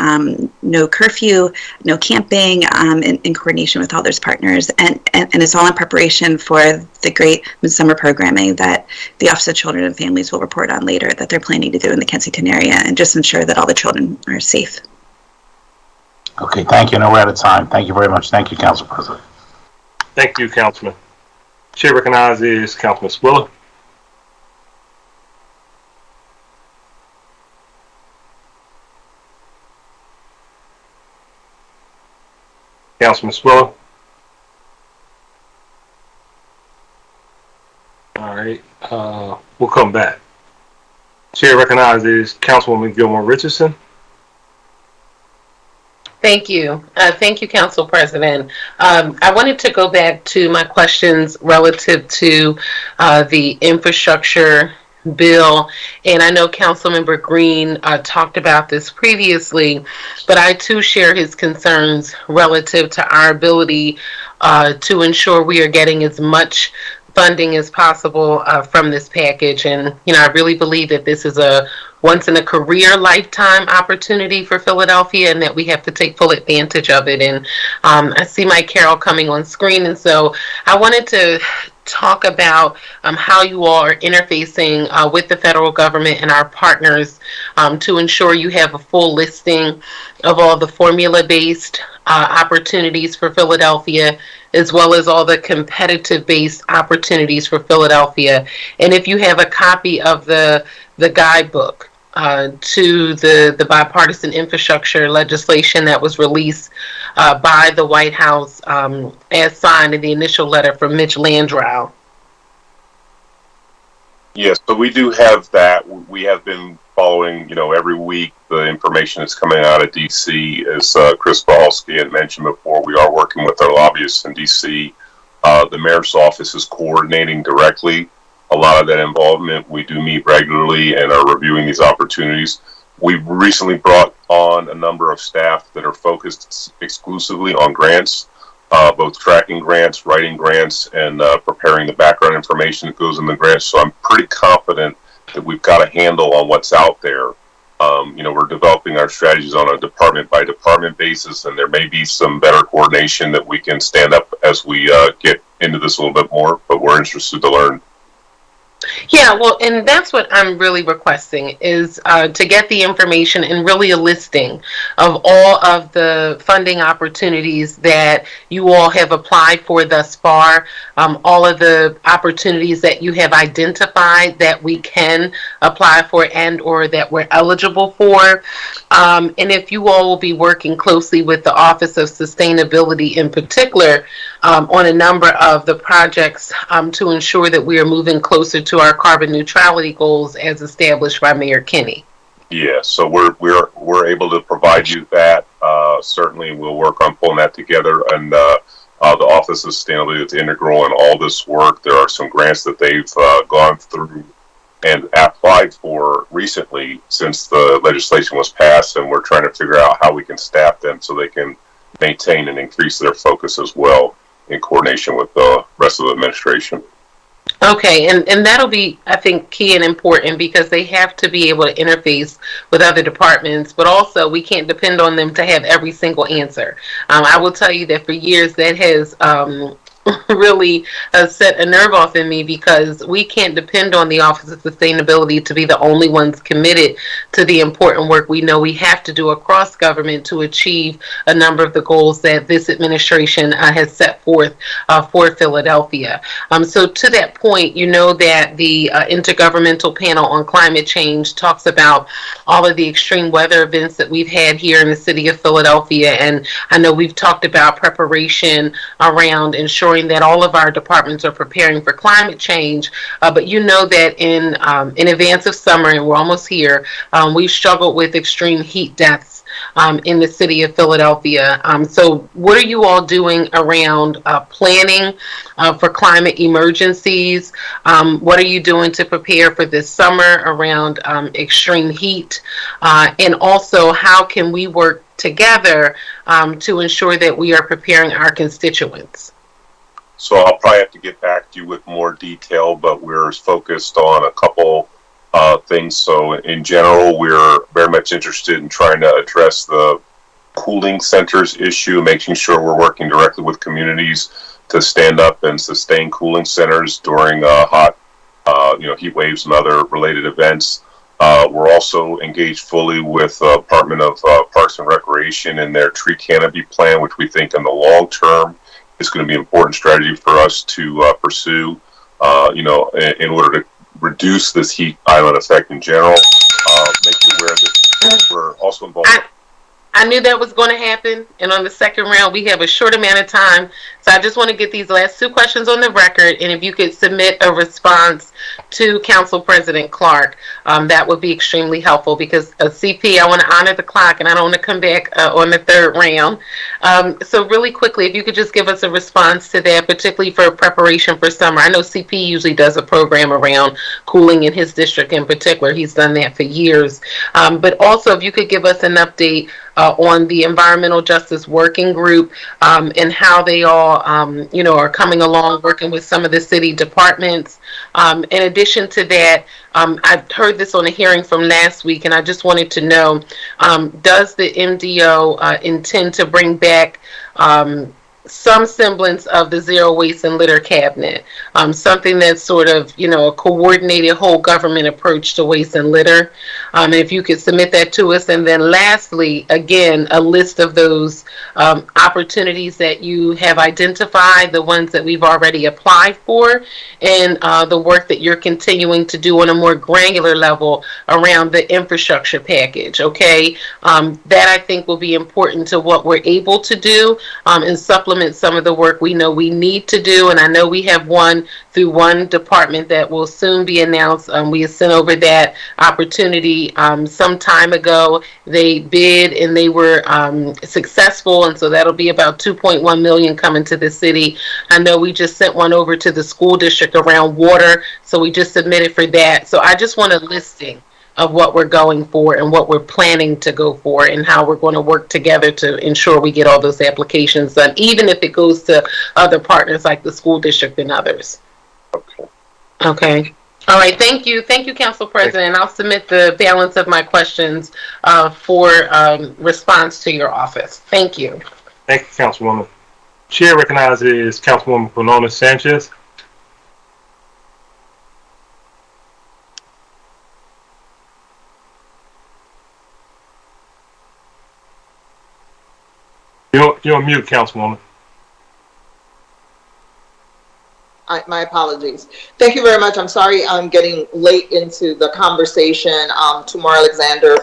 no curfew, no camping in coordination with all those partners. And it's all in preparation for the great midsummer programming that the Office of Children and Families will report on later that they're planning to do in the Kensington area, and just ensure that all the children are safe. Okay, thank you. No, we're out of time. Thank you very much. Thank you, Council President. Thank you, Councilman. Chair recognizes Councilman Swiller. Councilman Swiller. All right, we'll come back. Chair recognizes Councilwoman Gilmore Richardson. Thank you. Thank you, Council President. I wanted to go back to my questions relative to the infrastructure bill. And I know Councilmember Green talked about this previously, but I too share his concerns relative to our ability to ensure we are getting as much funding as possible from this package. And, I really believe that this is a once in a career lifetime opportunity for Philadelphia, and that we have to take full advantage of it. And I see Mike Carroll coming on screen. And so I wanted to talk about how you all are interfacing with the federal government and our partners to ensure you have a full listing of all the formula-based opportunities for Philadelphia, as well as all the competitive-based opportunities for Philadelphia. And if you have a copy of the guidebook to the bipartisan infrastructure legislation that was released by the White House as signed in the initial letter from Mitch Landrieu. Yes, so we do have that. We have been following, every week the information that's coming out of D.C. As Chris Bahalski had mentioned before, we are working with our lobbyists in D.C. The mayor's office is coordinating directly a lot of that involvement. We do meet regularly and are reviewing these opportunities. We've recently brought on a number of staff that are focused exclusively on grants, both tracking grants, writing grants, and preparing the background information that goes in the grants. So I'm pretty confident that we've got a handle on what's out there. We're developing our strategies on a department by department basis, and there may be some better coordination that we can stand up as we get into this a little bit more, but we're interested to learn. Yeah, well, and that's what I'm really requesting is to get the information and really a listing of all of the funding opportunities that you all have applied for thus far, all of the opportunities that you have identified that we can apply for and or that we're eligible for. And if you all will be working closely with the Office of Sustainability in particular on a number of the projects to ensure that we are moving closer to our carbon neutrality goals as established by Mayor Kinney. Yeah, so we're able to provide you that. Certainly, we'll work on pulling that together, and the Office of Sustainability is integral in all this work. There are some grants that they've gone through and applied for recently since the legislation was passed, and we're trying to figure out how we can staff them so they can maintain and increase their focus as well in coordination with the rest of the administration. Okay, and that'll be, I think, key and important because they have to be able to interface with other departments, but also we can't depend on them to have every single answer. I will tell you that for years that has really set a nerve off in me because we can't depend on the Office of Sustainability to be the only ones committed to the important work we know we have to do across government to achieve a number of the goals that this administration has set forth for Philadelphia. So to that point, you know that the Intergovernmental Panel on Climate Change talks about all of the extreme weather events that we've had here in the city of Philadelphia, and I know we've talked about preparation around ensuring that all of our departments are preparing for climate change, but you know that in advance of summer, and we're almost here, we've struggled with extreme heat deaths in the city of Philadelphia. So what are you all doing around planning for climate emergencies? What are you doing to prepare for this summer around extreme heat? And also, how can we work together to ensure that we are preparing our constituents? So I'll probably have to get back to you with more detail, but we're focused on a couple things. So in general, we're very much interested in trying to address the cooling centers issue, making sure we're working directly with communities to stand up and sustain cooling centers during hot heat waves and other related events. We're also engaged fully with the Department of Parks and Recreation in their tree canopy plan, which we think in the long term is going to be an important strategy for us to pursue, in order to reduce this heat island effect in general. Make you aware that we're also involved. I knew that was going to happen, and on the second round, we have a short amount of time, so I just want to get these last two questions on the record, and if you could submit a response to Council President Clark, that would be extremely helpful, because CP, I want to honor the clock, and I don't want to come back on the third round. So really quickly, if you could just give us a response to that, particularly for preparation for summer. I know CP usually does a program around cooling in his district in particular. He's done that for years. But also, if you could give us an update on the Environmental Justice Working Group and how they all, are coming along, working with some of the city departments. In addition to that, I've heard this on a hearing from last week, and I just wanted to know, does the MDO intend to bring back some semblance of the zero waste and litter cabinet, something that's sort of, a coordinated whole government approach to waste and litter. And if you could submit that to us. And then lastly, again, a list of those opportunities that you have identified, the ones that we've already applied for, and the work that you're continuing to do on a more granular level around the infrastructure package, okay? That I think will be important to what we're able to do and supplement some of the work we know we need to do. And I know we have one through one department that will soon be announced. We sent over that opportunity some time ago. They bid and they were successful, and so that'll be about $2.1 million coming to the city. I know we just sent one over to the school district around water, so we just submitted for that. So I just want a listing of what we're going for and what we're planning to go for and how we're going to work together to ensure we get all those applications done, even if it goes to other partners like the school district and others. Okay. All right. Thank you. Thank you, Council President. I'll submit the balance of my questions for response to your office. Thank you. Thank you, Councilwoman. Chair recognizes Councilwoman Quinona Sanchez. You're on mute, Councilwoman. My apologies. Thank you very much. I'm sorry I'm getting late into the conversation. Tamar Alexander,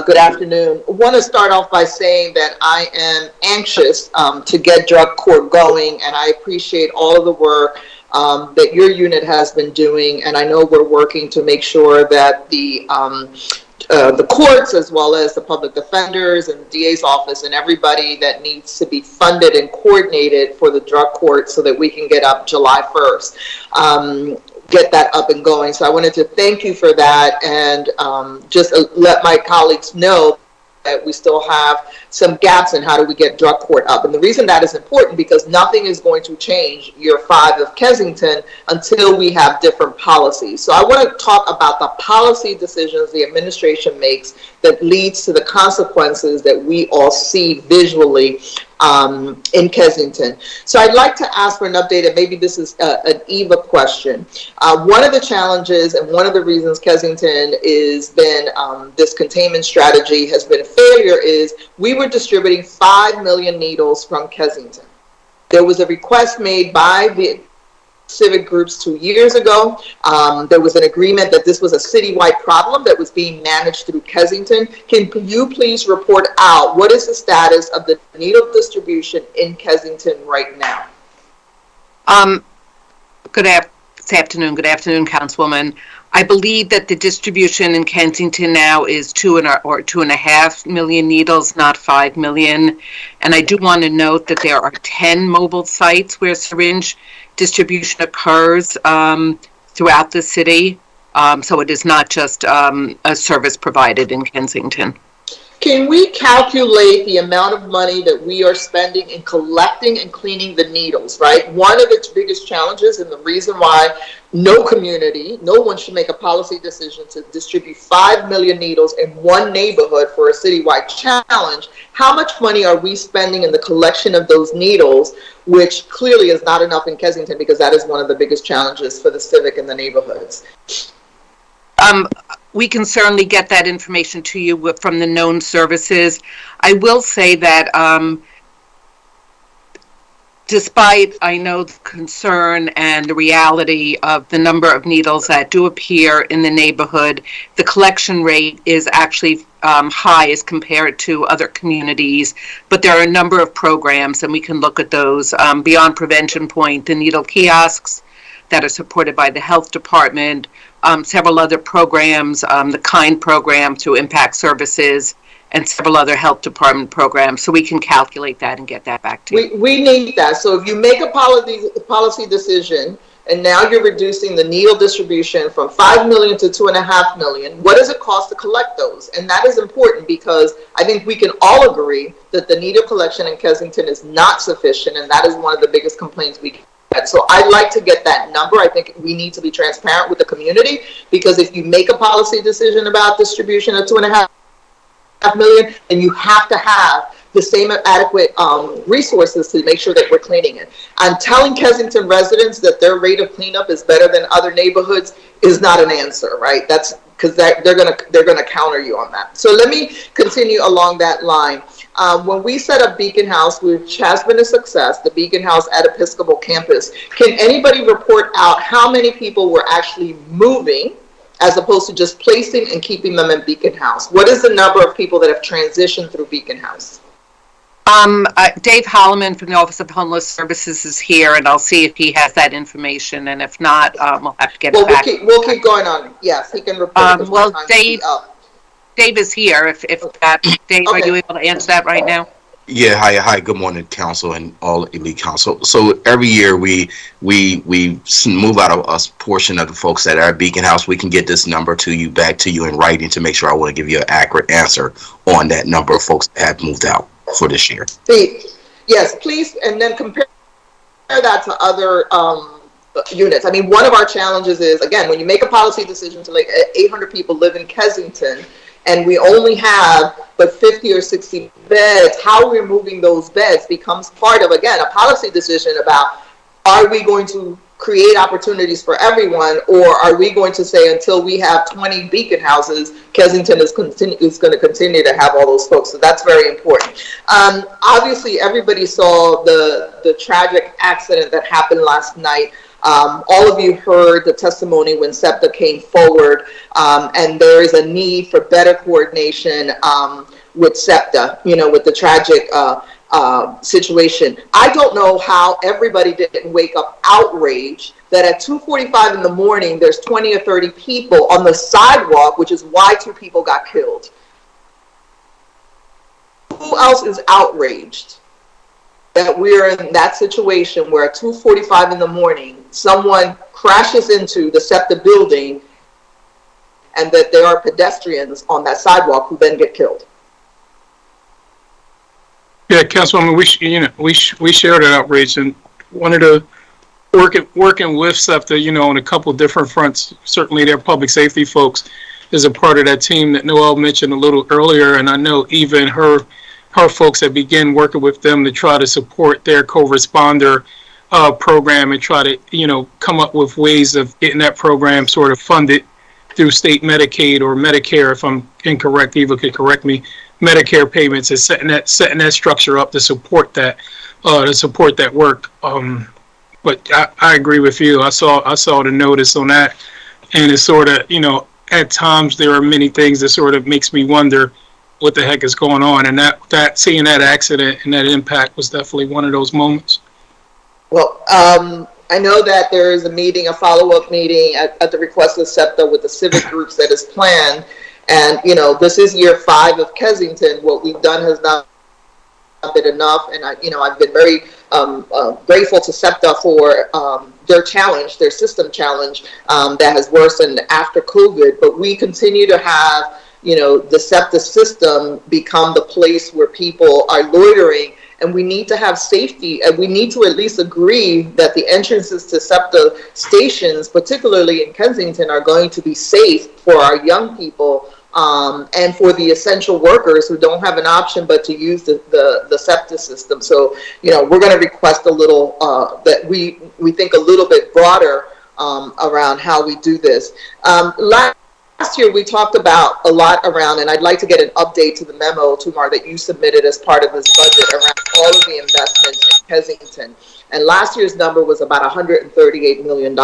good afternoon. I want to start off by saying that I am anxious to get drug court going, and I appreciate all of the work that your unit has been doing, and I know we're working to make sure that the the courts, as well as the public defenders and the DA's office and everybody that needs to be funded and coordinated for the drug court so that we can get up July 1st. Get that up and going. So I wanted to thank you for that, and just let my colleagues know that we still have some gaps in how do we get drug court up. And the reason that is important, because nothing is going to change year 5 of Kensington until we have different policies. So I want to talk about the policy decisions the administration makes that leads to the consequences that we all see visually in Kensington. So I'd like to ask for an update, and maybe this is an Eva question. One of the challenges and one of the reasons Kensington is been, this containment strategy has been a failure is we were distributing 5 million needles from Kensington. There was a request made by the civic groups 2 years ago. There was an agreement that this was a citywide problem that was being managed through Kensington. Can you please report out what is the status of the needle distribution in Kensington right now? Good afternoon. Good afternoon, Councilwoman. I believe that the distribution in Kensington now is 2.5 million needles, not 5 million. And I do want to note that there are 10 mobile sites where syringe distribution occurs throughout the city. So it is not just a service provided in Kensington. Can we calculate the amount of money that we are spending in collecting and cleaning the needles, right? One of its biggest challenges, and the reason why no one should make a policy decision to distribute 5 million needles in one neighborhood for a citywide challenge. How much money are we spending in the collection of those needles, which clearly is not enough in Kensington, because that is one of the biggest challenges for the civic and the neighborhoods? We can certainly get that information to you from the known services. I will say that despite, I know, the concern and the reality of the number of needles that do appear in the neighborhood, the collection rate is actually high as compared to other communities. But there are a number of programs, and we can look at those. Beyond Prevention Point, the needle kiosks that are supported by the health department, several other programs, the KIND program through Impact Services, and several other health department programs. So we can calculate that and get that back to you. We need that. So if you make a policy decision, and now you're reducing the needle distribution from 5 million to 2.5 million, what does it cost to collect those? And that is important, because I think we can all agree that the needle collection in Kensington is not sufficient, and that is one of the biggest complaints we get. So I'd like to get that number. I think we need to be transparent with the community, because if you make a policy decision about distribution of 2.5 million, then you have to have the same adequate resources to make sure that we're cleaning it. And telling Kensington residents that their rate of cleanup is better than other neighborhoods is not an answer, right? That's because they're gonna counter you on that. So let me continue along that line. When we set up Beacon House, which has been a success, the Beacon House at Episcopal Campus, can anybody report out how many people were actually moving as opposed to just placing and keeping them in Beacon House? What is the number of people that have transitioned through Beacon House? Dave Holloman from the Office of Homeless Services is here, and I'll see if he has that information, and if not, we'll have to get it back. We'll keep going on. Yes, he can report. Well, Dave is here. If that, Dave, okay. Are you able to answer that right now? Yeah, hi, good morning, Council and all elite Council. So every year we move out a portion of the folks that are at Beacon House. We can get this number back to you in writing to make sure I want to give you an accurate answer on that number of folks that have moved out for this year. Yes, please, and then compare that to other units. I mean, one of our challenges is, again, when you make a policy decision to like 800 people live in Kensington, and we only have but 50 or 60 beds, how we're moving those beds becomes part of, again, a policy decision about, are we going to create opportunities for everyone, or are we going to say until we have 20 Beacon Houses, Kensington is going to continue to have all those folks? So that's very important. Obviously, everybody saw the tragic accident that happened last night. All of you heard the testimony when SEPTA came forward, and there is a need for better coordination with SEPTA, with the tragic situation. I don't know how everybody didn't wake up outraged that at 2:45 in the morning, there's 20 or 30 people on the sidewalk, which is why 2 people got killed. Who else is outraged that we're in that situation where at 2:45 in the morning, someone crashes into the SEPTA building and that there are pedestrians on that sidewalk who then get killed? Yeah, Councilwoman, we share that outrage, and wanted to working with SEPTA, on a couple of different fronts. Certainly, their public safety folks is a part of that team that Noel mentioned a little earlier, and I know even her folks have begun working with them to try to support their co-responder program and try to come up with ways of getting that program sort of funded through state Medicaid or Medicare. If I'm incorrect, Eva could correct me. Medicare payments and setting that structure up to support that work. But I agree with you. I saw the notice on that, and it's sort of at times there are many things that sort of makes me wonder what the heck is going on, and that seeing that accident and that impact was definitely one of those moments. Well, I know that there is a follow-up meeting at the request of SEPTA with the civic groups that is planned. And, this is year 5 of Kensington. What we've done has not been enough. And, I've been very grateful to SEPTA for their system challenge that has worsened after COVID. But we continue to have, the SEPTA system become the place where people are loitering. And we need to have safety, and we need to at least agree that the entrances to SEPTA stations, particularly in Kensington, are going to be safe for our young people and for the essential workers who don't have an option but to use the SEPTA system. So, we're going to request a little, that we think a little bit broader around how we do this. Last year, we talked about a lot around, and I'd like to get an update to the memo, Tumar, that you submitted as part of this budget around all of the investments in Kensington. And last year's number was about $138 million.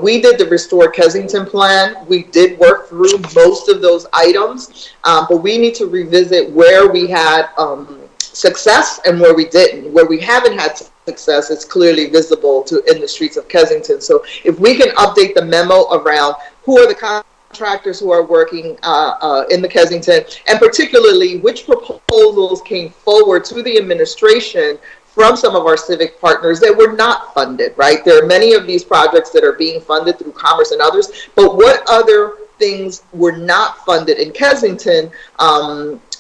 We did the Restore Kensington plan. We did work through most of those items, but we need to revisit where we had success and where we didn't. Where we haven't had success, it's clearly visible in the streets of Kensington. So if we can update the memo around who are the contractors who are working in the Kensington, and particularly which proposals came forward to the administration from some of our civic partners that were not funded, right? There are many of these projects that are being funded through Commerce and others, but what other things were not funded in Kensington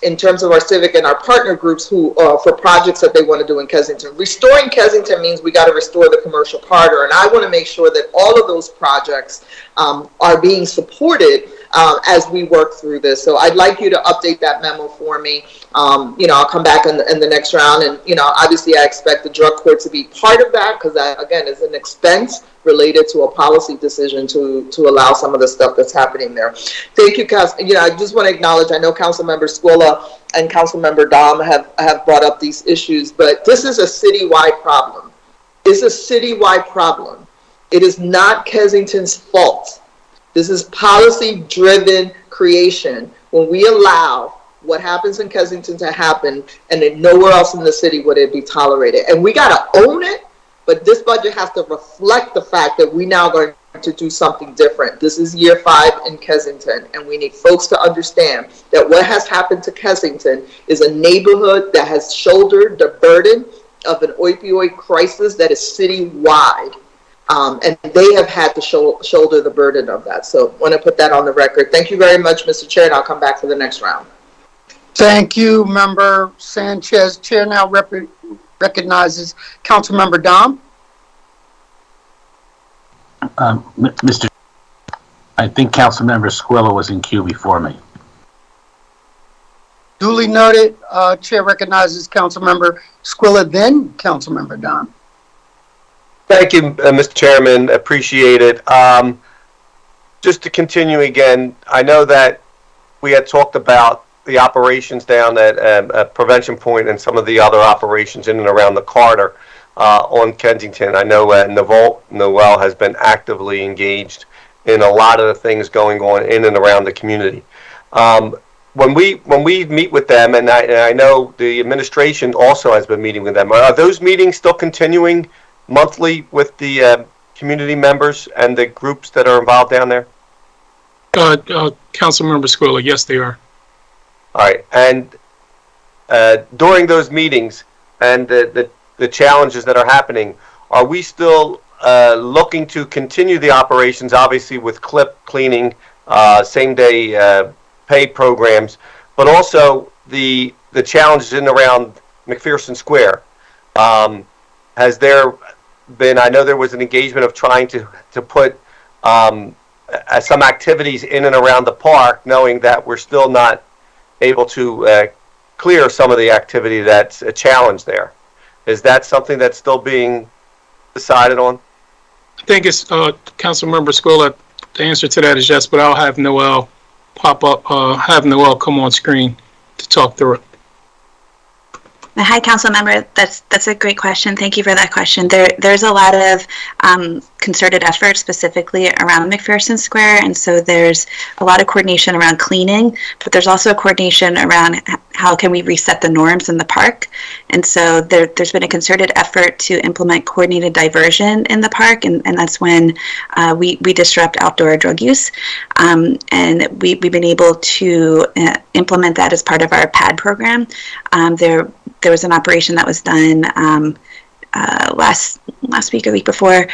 in terms of our civic and our partner groups who for projects that they want to do in Kensington? Restoring Kensington means we got to restore the commercial corridor, and I want to make sure that all of those projects are being supported as we work through this. So I'd like you to update that memo for me. I'll come back in the next round, and obviously I expect the drug court to be part of that, because that again is an expense related to a policy decision to allow some of the stuff that's happening there. Thank you, Council. I just want to acknowledge, I know Councilmember Squilla and Councilmember Dom have brought up these issues, but this is a citywide problem. It's a citywide problem. It is not Kensington's fault. This is policy-driven creation. When we allow what happens in Kensington to happen, and then nowhere else in the city would it be tolerated. And we got to own it, but this budget has to reflect the fact that we now are going to do something different. This is year 5 in Kensington, and we need folks to understand that what has happened to Kensington is a neighborhood that has shouldered the burden of an opioid crisis that is citywide. And they have had to shoulder the burden of that. So I want to put that on the record. Thank you very much, Mr. Chair, and I'll come back for the next round. Thank you, Member Sanchez. Chair now recognizes Councilmember Dom. Mr. I think Councilmember Squilla was in queue before me. Duly noted. Chair recognizes Councilmember Squilla, then Councilmember Dom. Thank you, Mr. Chairman. Appreciate it. Just to continue again, I know that we had talked about the operations down at Prevention Point and some of the other operations in and around the corridor on Kensington. I know Noel has been actively engaged in a lot of the things going on in and around the community. When we meet with them, and I know the administration also has been meeting with them, are those meetings still continuing monthly with the community members and the groups that are involved down there? Councilmember Squilla, yes, they are. All right, and during those meetings and the challenges that are happening, are we still looking to continue the operations, obviously with clip cleaning, same-day pay programs, but also the challenges in and around McPherson Square? Has there been, I know there was an engagement of trying to put some activities in and around the park, knowing that we're still not able to clear some of the activity that's a challenge there. Is that something that's still being decided on? I think it's Councilmember Squilla. The answer to that is yes, but I'll have Noel pop up, have Noel come on screen to talk through it. Hi, council member. That's a great question. Thank you for that question. There's a lot of concerted effort specifically around McPherson Square, and so there's a lot of coordination around cleaning, but there's also coordination around how can we reset the norms in the park. And so there's been a concerted effort to implement coordinated diversion in the park, and that's when we disrupt outdoor drug use. And we've been able to implement that as part of our PAD program. There was an operation that was done last week or week before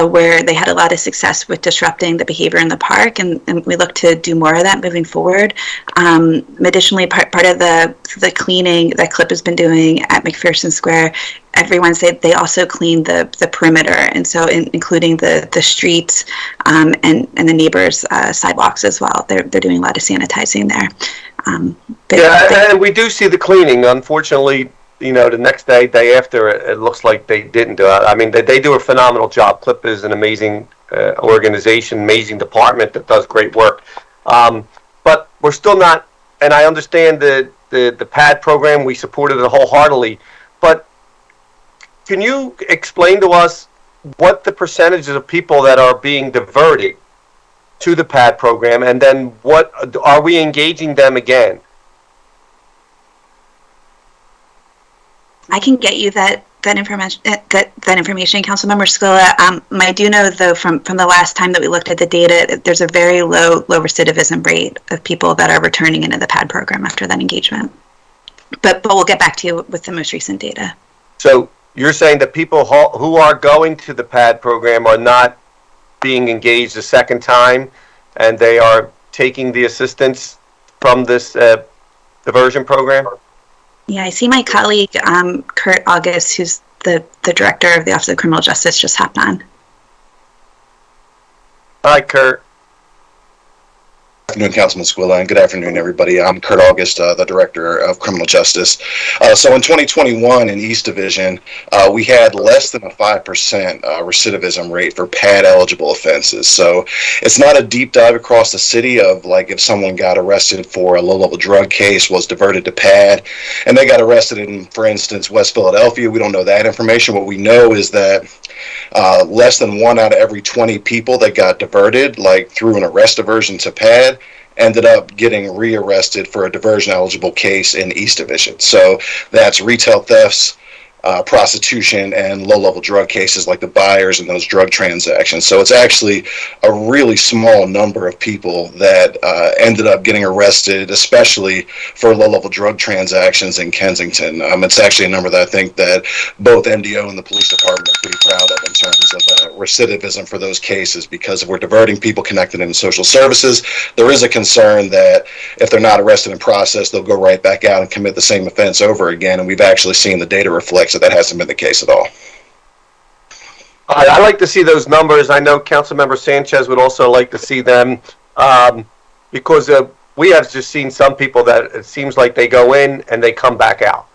where they had a lot of success with disrupting the behavior in the park, and we look to do more of that moving forward. Additionally, part of the cleaning that CLIP has been doing at McPherson Square, every Wednesday they also clean the perimeter, and so including the streets and the neighbors' sidewalks as well. They're doing a lot of sanitizing there. And we do see the cleaning. Unfortunately, the next day after, it looks like they didn't do it. I mean, they do a phenomenal job. CLIP is an amazing organization, amazing department that does great work. But we're still not, and I understand the PAD program, we supported it wholeheartedly, but can you explain to us what the percentages of people that are being diverted to the PAD program, and then what are we engaging them again? I can get you that information, Councilmember Squilla. I do know though from the last time that we looked at the data, there's a very low recidivism rate of people that are returning into the PAD program after that engagement. But we'll get back to you with the most recent data. So you're saying that people who are going to the PAD program are not being engaged a second time, and they are taking the assistance from this diversion program? Yeah, I see my colleague, Kurt August, who's the director of the Office of Criminal Justice, just hopped on. Hi, Kurt. Good afternoon, Councilman Squilla, and good afternoon, everybody. I'm Kurt August, the Director of Criminal Justice. So in 2021 in East Division, we had less than a 5% recidivism rate for PAD-eligible offenses. So it's not a deep dive across the city of, like, if someone got arrested for a low-level drug case, was diverted to PAD, and they got arrested in, for instance, West Philadelphia. We don't know that information. What we know is that less than 1 out of every 20 people that got diverted, like through an arrest diversion to PAD, ended up getting rearrested for a diversion eligible case in East Division. So that's retail thefts, prostitution, and low-level drug cases like the buyers and those drug transactions. So it's actually a really small number of people that ended up getting arrested, especially for low-level drug transactions in Kensington. It's actually a number that I think that both MDO and the police department are pretty proud of in terms of recidivism for those cases, because if we're diverting people connected in social services, there is a concern that if they're not arrested and processed, they'll go right back out and commit the same offense over again, and we've actually seen the data reflect that hasn't been the case at all. I like to see those numbers. I know Councilmember Sanchez would also like to see them, because we have just seen some people that it seems like they go in and they come back out.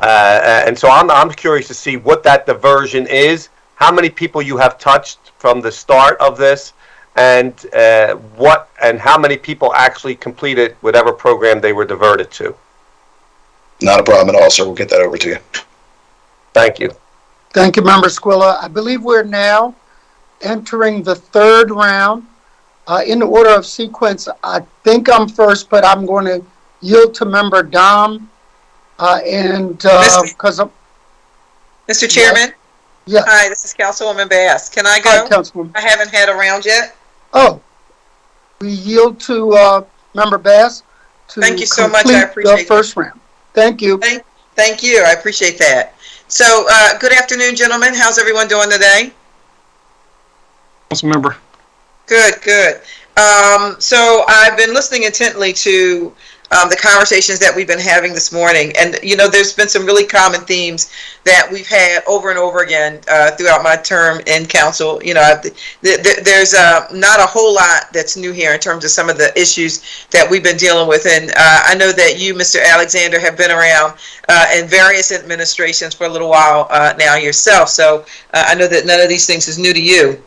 And so I'm curious to see what that diversion is, how many people you have touched from the start of this, and how many people actually completed whatever program they were diverted to. Not a problem at all, sir. We'll get that over to you. Thank you. Thank you, Member Squilla. I believe we're now entering the third round. In the order of sequence, I think I'm first, but I'm going to yield to Member Dom. Because Mr. Chairman? Yes. Hi, this is Councilwoman Bass. Can I Hi, go? Councilwoman. I haven't had a round yet. Oh, we yield to Member Bass to Thank you so much. I complete appreciate the first round. Thank you. Thank you. I appreciate that. So, good afternoon, gentlemen. How's everyone doing today? Councilmember. Good, good. So I've been listening intently to the conversations that we've been having this morning. And, you know, there's been some really common themes that we've had over and over again throughout my term in council. You know, there's not a whole lot that's new here in terms of some of the issues that we've been dealing with. And I know that you, Mr. Alexander, have been around in various administrations for a little while now yourself. So I know that none of these things is new to you.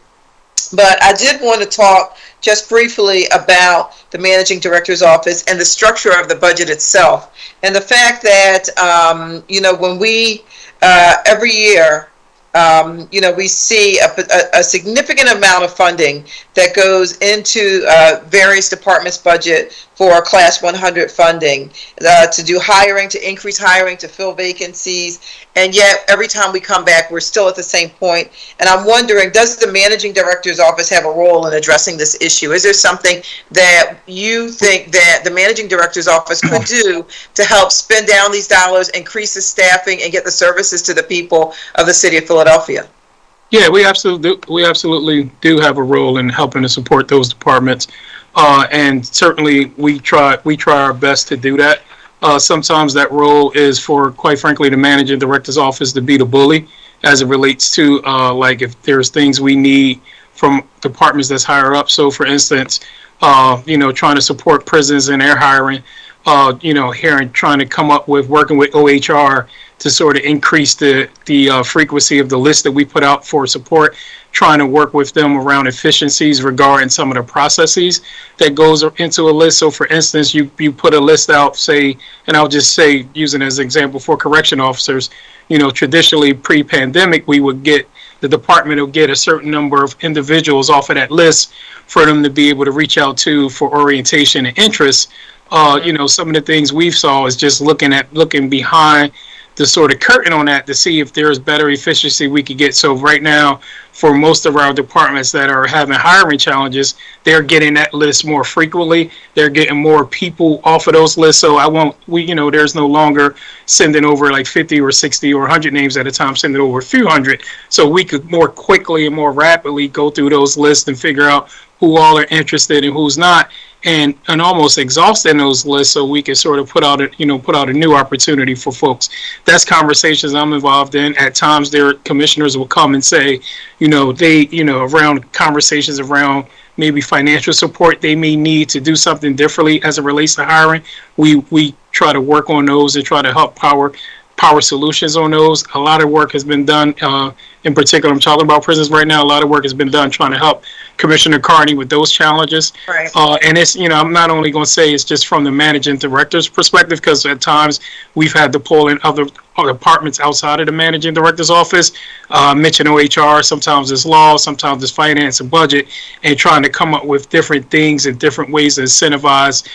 But I did want to talk just briefly about the managing director's office and the structure of the budget itself. And the fact that, you know, when we, every year, you know, we see a significant amount of funding that goes into various departments' budget for Class 100 funding, to do hiring, to increase hiring, to fill vacancies. And yet, every time we come back, we're still at the same point. And I'm wondering, does the managing director's office have a role in addressing this issue? Is there something that you think that the managing director's office could do to help spend down these dollars, increase the staffing, and get the services to the people of the city of Philadelphia? Yeah, we absolutely do have a role in helping to support those departments, and certainly we try our best to do that. Sometimes that role is for, quite frankly, the managing director's office to be the bully as it relates to like if there's things we need from departments that's higher up. So, for instance, you know, trying to support prisons and their hiring, you know, here and trying to come up with working with OHR to sort of increase the frequency of the list that we put out for support, trying to work with them around efficiencies regarding some of the processes that goes into a list. So, for instance, you put a list out, say, and I'll just say, using as an example for correction officers, you know, traditionally pre-pandemic, we would get, the department will get a certain number of individuals off of that list for them to be able to reach out to for orientation and interest. You know, some of the things we've saw is just looking behind the sort of curtain on that to see if there's better efficiency we could get. So right now, for most of our departments that are having hiring challenges, they're getting that list more frequently. They're getting more people off of those lists. So you know, there's no longer sending over like 50 or 60 or 100 names at a time, sending over a few hundred. So we could more quickly and more rapidly go through those lists and figure out who all are interested and who's not, and almost exhausting those lists so we can sort of put out a new opportunity for folks. That's conversations I'm involved in. At times, their commissioners will come and say, you know, around conversations around maybe financial support they may need to do something differently as it relates to hiring. We try to work on those and try to help power solutions on those. A lot of work has been done. In particular, I'm talking about prisons right now. A lot of work has been done trying to help Commissioner Carney with those challenges. Right. And it's, you know, I'm not only going to say it's just from the managing director's perspective, because at times we've had to pull in other departments outside of the managing director's office, mention OHR, sometimes it's law, sometimes it's finance and budget, and trying to come up with different things and different ways to incentivize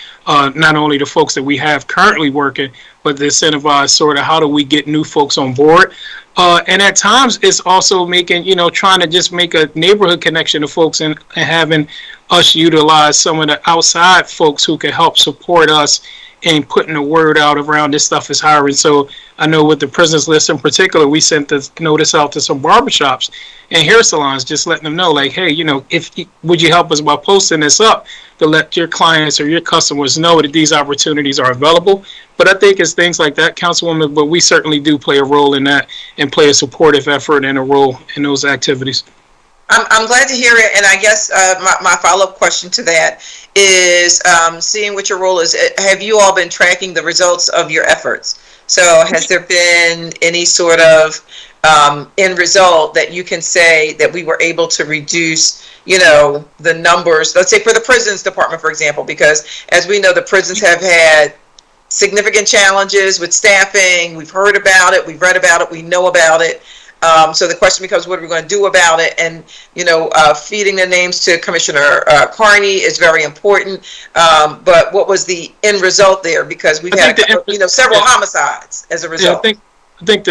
not only the folks that we have currently working, but to incentivize sort of how do we get new folks on board. And at times it's also making, you know, trying to just make a neighborhood connection to folks and having us utilize some of the outside folks who can help support us in putting the word out around this stuff is hiring. So I know with the prisons list in particular, we sent the notice out to some barbershops and hair salons, just letting them know, like, hey, you know, would you help us by posting this up to let your clients or your customers know that these opportunities are available. But I think it's things like that, Councilwoman, but we certainly do play a role in that and play a supportive effort and a role in those activities. I'm glad to hear it, and I guess my follow-up question to that is seeing what your role is. Have you all been tracking the results of your efforts? So has there been any sort of end result that you can say that we were able to reduce, you know, the numbers, let's say for the prisons department, for example, because as we know, the prisons have had significant challenges with staffing. We've heard about it, we've read about it, we know about it. So the question becomes, what are we going to do about it? And, you know, feeding the names to Commissioner Carney is very important. But what was the end result there? Because we've had, you know, several homicides as a result. Yeah, I think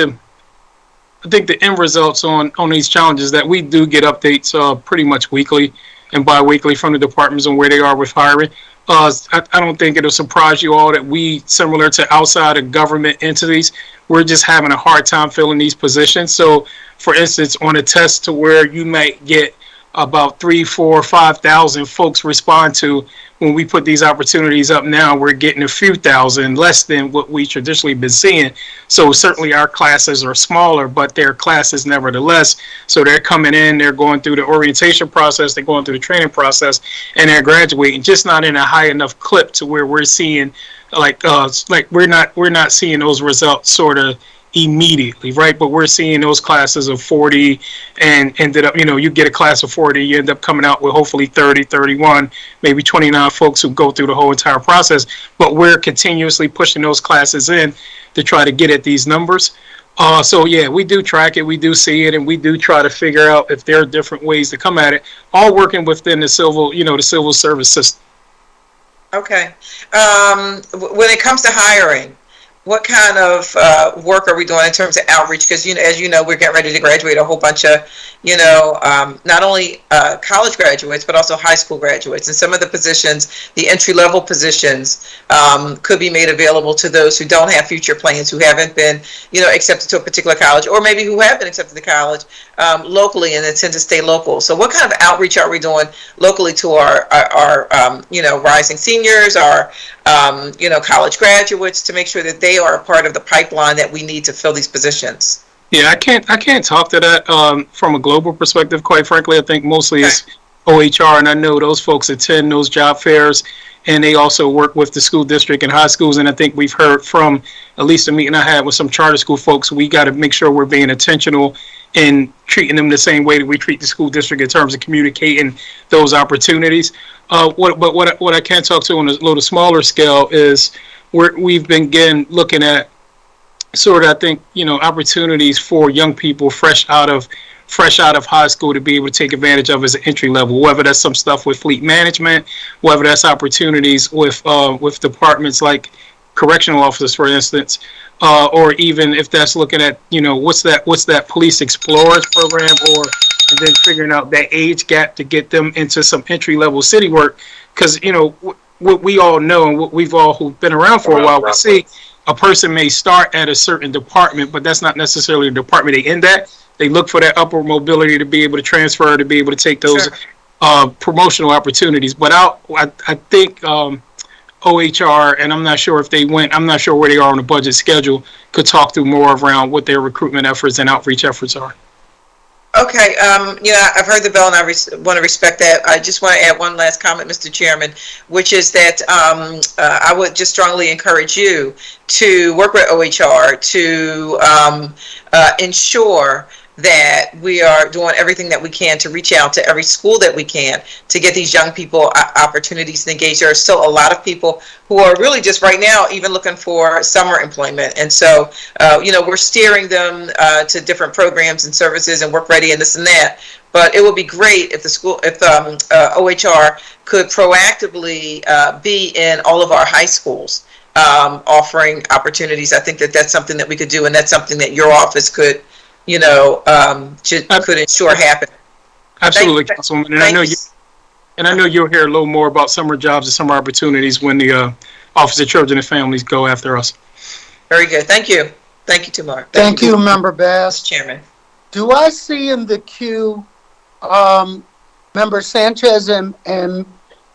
I think the end results on these challenges that we do get updates pretty much weekly and bi-weekly from the departments on where they are with hiring. I don't think it'll surprise you all that we, similar to outside of government entities, we're just having a hard time filling these positions. So, for instance, on a test to where you might get about 3,000, 4,000, 5,000 folks respond to, when we put these opportunities up now, we're getting a few thousand, less than what we traditionally been seeing. So certainly our classes are smaller, but they're classes nevertheless. So they're coming in, they're going through the orientation process, they're going through the training process, and they're graduating, just not in a high enough clip to where we're seeing we're not seeing those results sort of immediately, right? But we're seeing those classes of 40 and ended up, you get a class of 40, you end up coming out with hopefully 30, 31, maybe 29 folks who go through the whole entire process. But we're continuously pushing those classes in to try to get at these numbers. So yeah, we do track it, we do see it, and we do try to figure out if there are different ways to come at it, all working within the civil service system. Okay. When it comes to hiring, what kind of work are we doing in terms of outreach? Because, as you know, we're getting ready to graduate a whole bunch of, not only college graduates, but also high school graduates. And some of the positions, the entry-level positions, could be made available to those who don't have future plans, who haven't been, accepted to a particular college, or maybe who have been accepted to college locally and intend to stay local. So what kind of outreach are we doing locally to our rising seniors, our college graduates, to make sure that they are a part of the pipeline that we need to fill these positions? Yeah, I can't talk to that from a global perspective, quite frankly. I think mostly it's OHR, and I know those folks attend those job fairs, and they also work with the school district and high schools. And I think we've heard from at least a meeting I had with some charter school folks, we got to make sure we're being intentional in treating them the same way that we treat the school district in terms of communicating those opportunities. What I can talk to on a little smaller scale is we've been looking at sort of, I think, opportunities for young people fresh out of high school to be able to take advantage of as an entry level, whether that's some stuff with fleet management, whether that's opportunities with departments like correctional officers, for instance, or even if that's looking at, what's that police explorers program, and then figuring out that age gap to get them into some entry level city work. Because, what we all know, and what we've all who've been around for a while, we see a person may start at a certain department, but that's not necessarily the department they end at. They look for that upward mobility to be able to transfer, to be able to take those promotional opportunities. But I think OHR, and I'm not sure where they are on the budget schedule, could talk through more around what their recruitment efforts and outreach efforts are. Okay, I've heard the bell, and I want to respect that. I just want to add one last comment, Mr. Chairman, which is that I would just strongly encourage you to work with OHR to ensure that we are doing everything that we can to reach out to every school that we can to get these young people opportunities to engage. There are still a lot of people who are really just right now even looking for summer employment. And so, we're steering them to different programs and services and work ready and this and that. But it would be great if OHR could proactively be in all of our high schools offering opportunities. I think that's something that we could do, and that's something that your office could could ensure happen. Absolutely, Councilwoman. And I know you'll hear a little more about summer jobs and summer opportunities when the Office of Children and Families go after us. Very good. Thank you. Thank you, Tamar. Thank you, Member Bass. Chairman. Do I see in the queue Member Sanchez and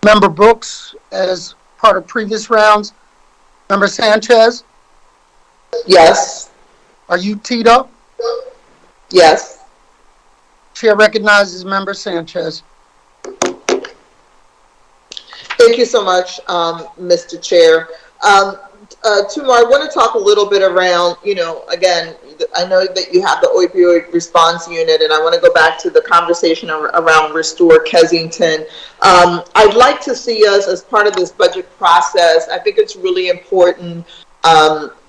Member Brooks as part of previous rounds? Member Sanchez? Yes. Are you teed up? Yes. Chair recognizes Member Sanchez. Thank you so much, Mr. Chair. Tamar, I want to talk a little bit around, again, I know that you have the opioid response unit, and I want to go back to the conversation around Restore Kensington. I'd like to see us as part of this budget process. I think it's really important.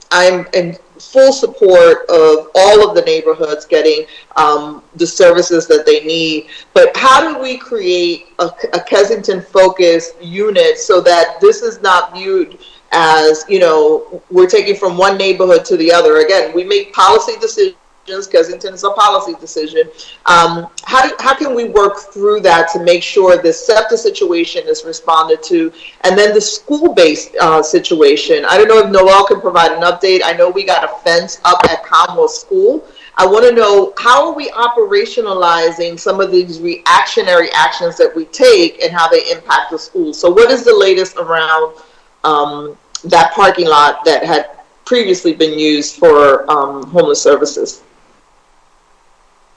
I'm in full support of all of the neighborhoods getting the services that they need. But how do we create a Kensington-focused unit so that this is not viewed as, we're taking from one neighborhood to the other? Again, we make policy decisions Kensington is a policy decision. How can we work through that to make sure the SEPTA situation is responded to, and then the school-based situation? I don't know if Noel can provide an update. I know we got a fence up at Conwell School. I want to know, how are we operationalizing some of these reactionary actions that we take and how they impact the schools? So what is the latest around that parking lot that had previously been used for homeless services?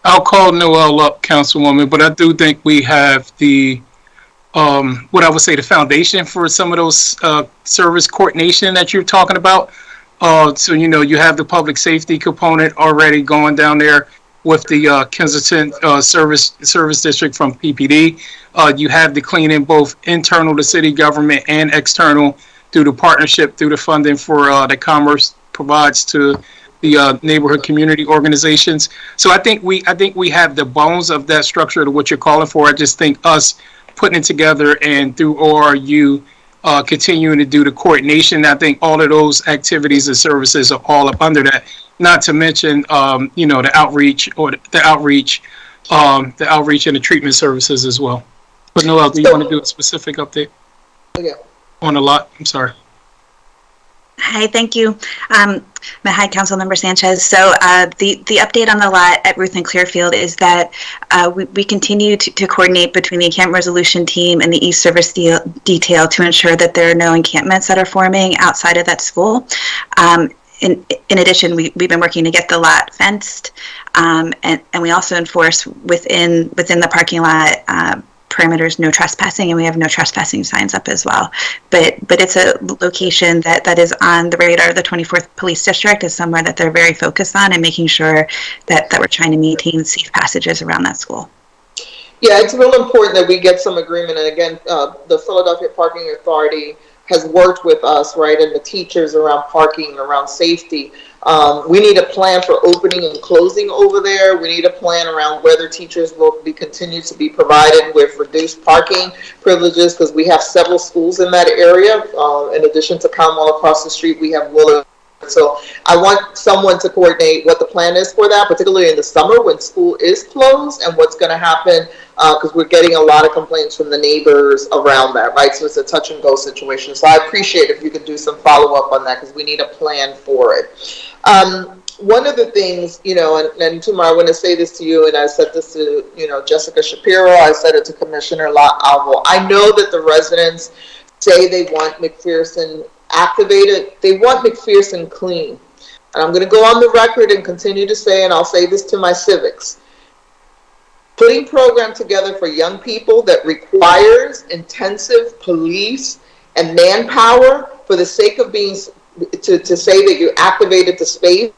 I'll call Noel up, Councilwoman, but I do think we have the, what I would say, the foundation for some of those service coordination that you're talking about. So, you know, you have the public safety component already going down there with the Kensington service district from PPD. You have the cleaning both internal to city government and external through the partnership, through the funding for the Commerce provides to the neighborhood community organizations. So I think we have the bones of that structure to what you're calling for. I just think us putting it together and through ORU continuing to do the coordination. I think all of those activities and services are all up under that. Not to mention, you know, the outreach and the treatment services as well. But Noel, do you want to do a specific update? Yeah. On the lot? I'm sorry. Hi, thank you. Hi, Councilmember Sanchez. So the update on the lot at Ruth and Clearfield is that we continue to coordinate between the encampment resolution team and the East Service detail to ensure that there are no encampments that are forming outside of that school. In addition, we've been working to get the lot fenced, and we also enforce within the parking lot parameters, no trespassing, and we have no trespassing signs up as well. But it's a location that is on the radar of the 24th Police District, is somewhere that they're very focused on and making sure that we're trying to maintain safe passages around that school. Yeah, it's real important that we get some agreement. And again, the Philadelphia Parking Authority has worked with us, right, and the teachers around parking, around safety. We need a plan for opening and closing over there. We need a plan around whether teachers will be continued to be provided with reduced parking privileges, because we have several schools in that area. In addition to Conwell across the street, we have Willard. So I want someone to coordinate what the plan is for that, particularly in the summer when school is closed, and what's going to happen, because we're getting a lot of complaints from the neighbors around that, right? So it's a touch and go situation. So I appreciate if you could do some follow up on that, because we need a plan for it. One of the things, you know, and Tumar, I want to say this to you, and I said this to, you know, Jessica Shapiro, I said it to Commissioner Alvo. I know that the residents say they want McPherson activated. They want McPherson clean. And I'm going to go on the record and continue to say, and I'll say this to my civics, putting program together for young people that requires intensive police and manpower for the sake of being, to say that you activated the space,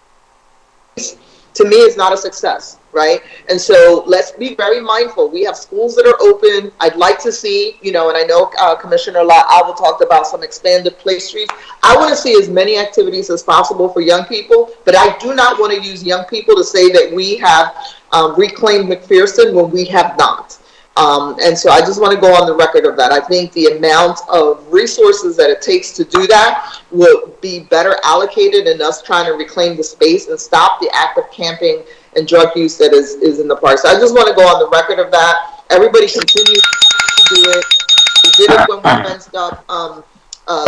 to me is not a success, right? And so let's be very mindful. We have schools that are open. I'd like to see, you know, and I know Commissioner Alva talked about some expanded play streets. I want to see as many activities as possible for young people, but I do not want to use young people to say that we have reclaimed McPherson when we have not. And so I just want to go on the record of that. I think the amount of resources that it takes to do that will be better allocated in us trying to reclaim the space and stop the active camping and drug use that is in the park. So I just want to go on the record of that. Everybody continue to do it. We did it when we fenced up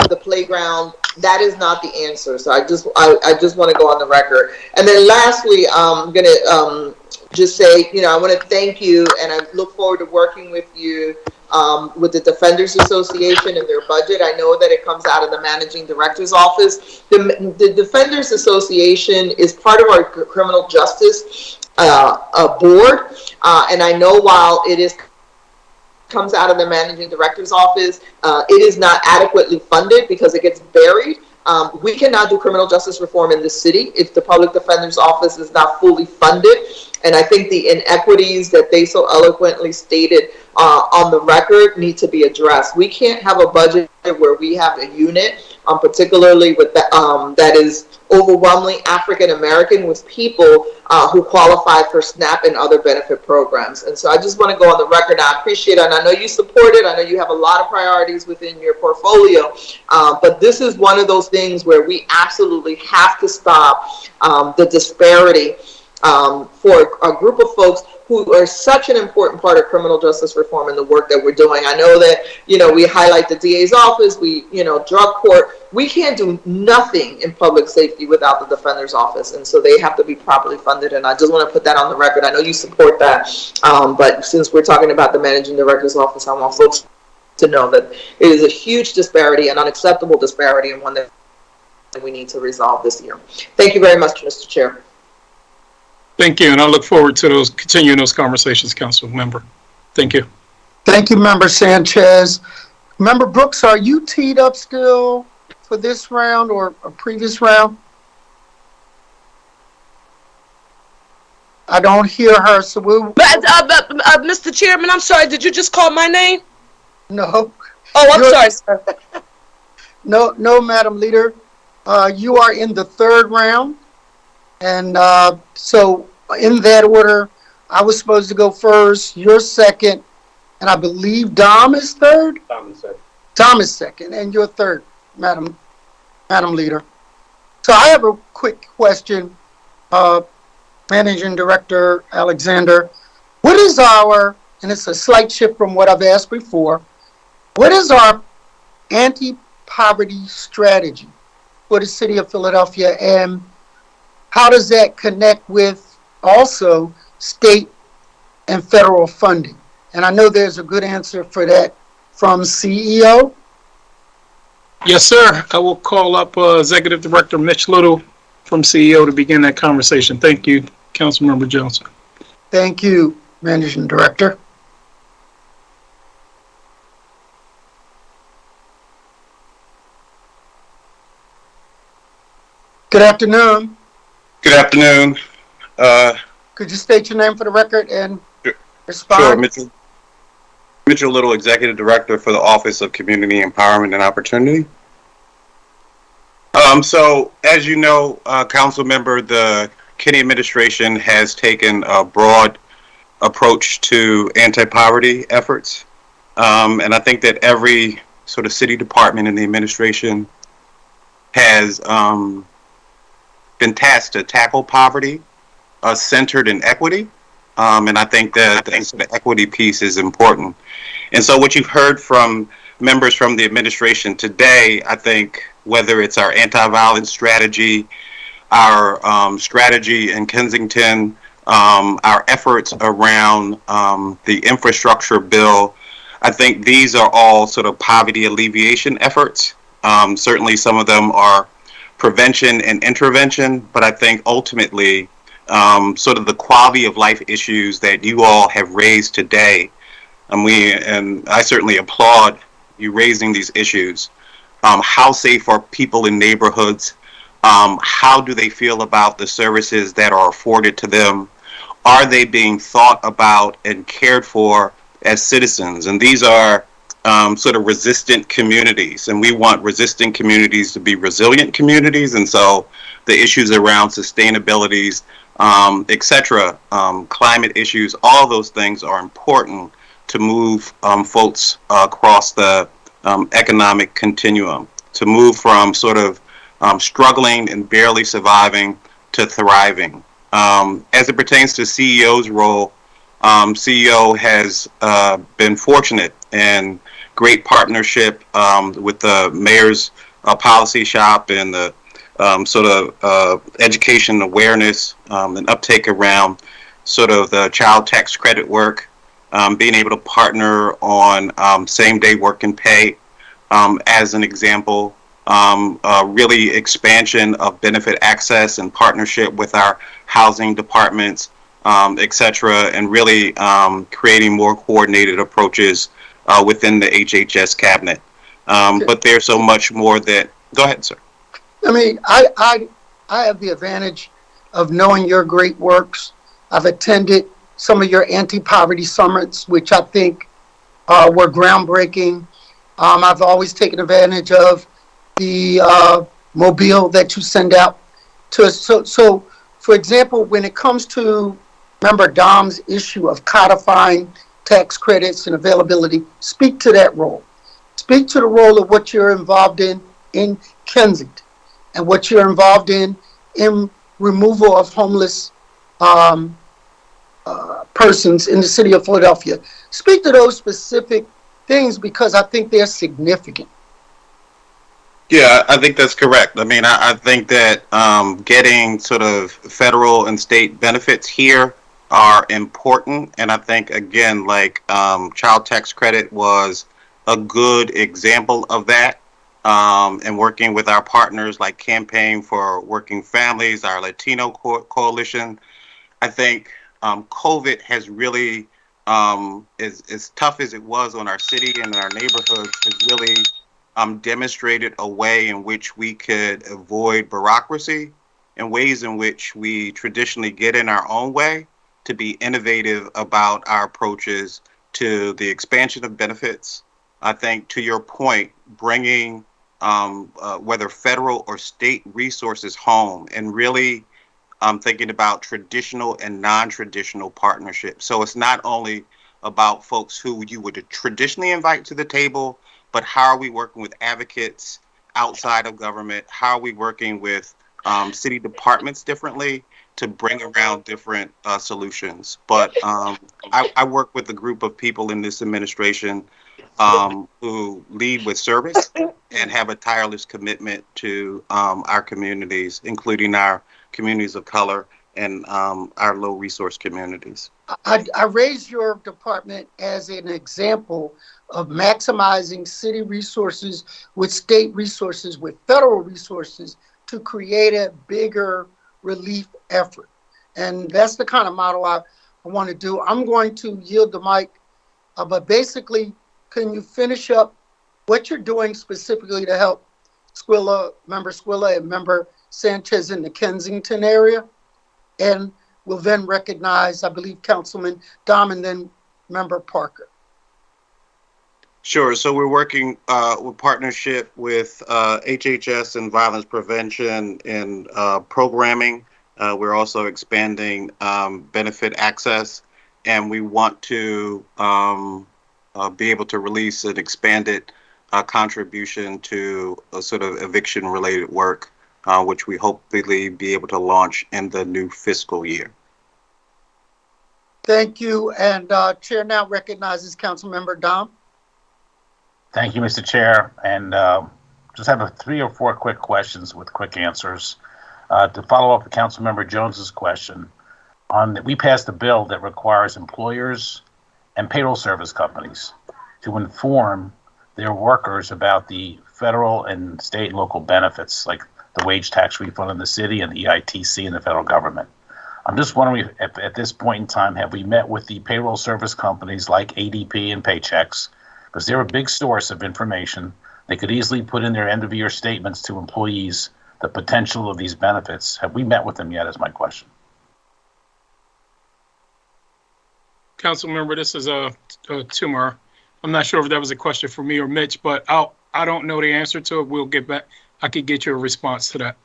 the playground. That is not the answer. So I just want to go on the record. And then lastly, I'm going to just say, you know, I want to thank you, and I look forward to working with you with the Defenders Association and their budget. I know that it comes out of the Managing Director's Office. The Defenders Association is part of our criminal justice board, and I know while it comes out of the Managing Director's Office, it is not adequately funded because it gets buried. We cannot do criminal justice reform in the city if the Public Defender's Office is not fully funded. And I think the inequities that they so eloquently stated on the record need to be addressed. We can't have a budget where we have a unit, particularly with that is overwhelmingly African American, with people who qualify for SNAP and other benefit programs. And so I just want to go on the record. I appreciate it, and I know you support it. I know you have a lot of priorities within your portfolio, but this is one of those things where we absolutely have to stop the disparity for a group of folks who are such an important part of criminal justice reform and the work that we're doing. I know that, we highlight the DA's office, drug court. We can't do nothing in public safety without the defender's office. And so they have to be properly funded. And I just want to put that on the record. I know you support that. But since we're talking about the managing director's office, I want folks to know that it is a huge disparity, an unacceptable disparity, and one that we need to resolve this year. Thank you very much, Mr. Chair. Thank you, and I look forward to continuing those conversations, Council Member. Thank you. Thank you, Member Sanchez. Member Brooks, are you teed up still for this round or a previous round? I don't hear her, so we'll... Mr. Chairman, I'm sorry, did you just call my name? No. Oh, I'm sorry, sir. No, Madam Leader. You are in the third round. And so in that order, I was supposed to go first, you're second, and I believe Dom is third? Dom is second. Dom is second, and you're third, Madam Leader. So I have a quick question, Managing Director Alexander. What is our, and it's a slight shift from what I've asked before, what is our anti-poverty strategy for the city of Philadelphia, and how does that connect with also state and federal funding? And I know there's a good answer for that from CEO. Yes, sir. I will call up Executive Director Mitch Little from CEO to begin that conversation. Thank you, Councilmember Johnson. Thank you, Managing Director. Good afternoon. Good afternoon. Could you state your name for the record and respond? Sure, Mitchell Little, Executive Director for the Office of Community Empowerment and Opportunity. So, as you know, Council Member, the Kenney administration has taken a broad approach to anti-poverty efforts. And I think that every sort of city department in the administration has been tasked to tackle poverty centered in equity. And I think that the equity piece is important. And so what you've heard from members from the administration today, I think whether it's our anti-violence strategy, our strategy in Kensington, our efforts around the infrastructure bill, I think these are all sort of poverty alleviation efforts. Certainly some of them are prevention and intervention, but I think ultimately sort of the quality of life issues that you all have raised today, and I certainly applaud you raising these issues. How safe are people in neighborhoods? How do they feel about the services that are afforded to them? Are they being thought about and cared for as citizens? And these are sort of resistant communities, and we want resistant communities to be resilient communities. And so the issues around sustainability, etc., climate issues, all those things are important to move folks across the economic continuum, to move from sort of struggling and barely surviving to thriving. As it pertains to CEO's role, CEO has been fortunate and great partnership with the mayor's policy shop and the sort of education awareness and uptake around sort of the child tax credit work, being able to partner on same-day work and pay as an example, really expansion of benefit access and partnership with our housing departments, etc., and really creating more coordinated approaches within the HHS cabinet. But there's so much more that, go ahead, sir. I mean, I have the advantage of knowing your great works. I've attended some of your anti-poverty summits, which I think were groundbreaking. I've always taken advantage of the mobile that you send out to us. So, for example, when it comes to, remember Dom's issue of codifying tax credits and availability, speak to that role. Speak to the role of what you're involved in Kensington and what you're involved in removal of homeless um, persons in the city of Philadelphia. Speak to those specific things because I think they're significant. Yeah, I think that's correct. I mean, I think that getting sort of federal and state benefits here are important. And I think, again, like child tax credit was a good example of that. And working with our partners like Campaign for Working Families, our Latino coalition, I think COVID has really, as tough as it was on our city and our neighborhoods, has really demonstrated a way in which we could avoid bureaucracy and ways in which we traditionally get in our own way to be innovative about our approaches to the expansion of benefits. I think, to your point, bringing whether federal or state resources home and really thinking about traditional and non-traditional partnerships. So it's not only about folks who you would traditionally invite to the table, but how are we working with advocates outside of government? How are we working with city departments differently to bring around different solutions? But I work with a group of people in this administration who lead with service and have a tireless commitment to our communities, including our communities of color and our low resource communities. I raised your department as an example of maximizing city resources with state resources, with federal resources to create a bigger relief effort. And that's the kind of model I want to do. I'm going to yield the mic, but basically, can you finish up what you're doing specifically to help Member Squilla and Member Sanchez in the Kensington area? And we'll then recognize, I believe, Councilman Dom and then Member Parker. Sure. So we're working with partnership with HHS and violence prevention and programming. We're also expanding benefit access, and we want to be able to release an expanded contribution to a sort of eviction-related work, which we hopefully be able to launch in the new fiscal year. Thank you. And Chair now recognizes Councilmember Dom. Thank you, Mr. Chair. And just have 3 or 4 quick questions with quick answers. To follow up with Councilmember Jones's question, we passed a bill that requires employers and payroll service companies to inform their workers about the federal and state and local benefits, like the wage tax refund in the city and the EITC in the federal government. I'm just wondering if at this point in time, have we met with the payroll service companies like ADP and Paychecks? Because they're a big source of information. They could easily put in their end-of-year statements to employees the potential of these benefits. Have we met with them yet is my question. Council member, this is Tumor. I'm not sure if that was a question for me or Mitch, but I don't know the answer to it. We'll get back. I could get you a response to that.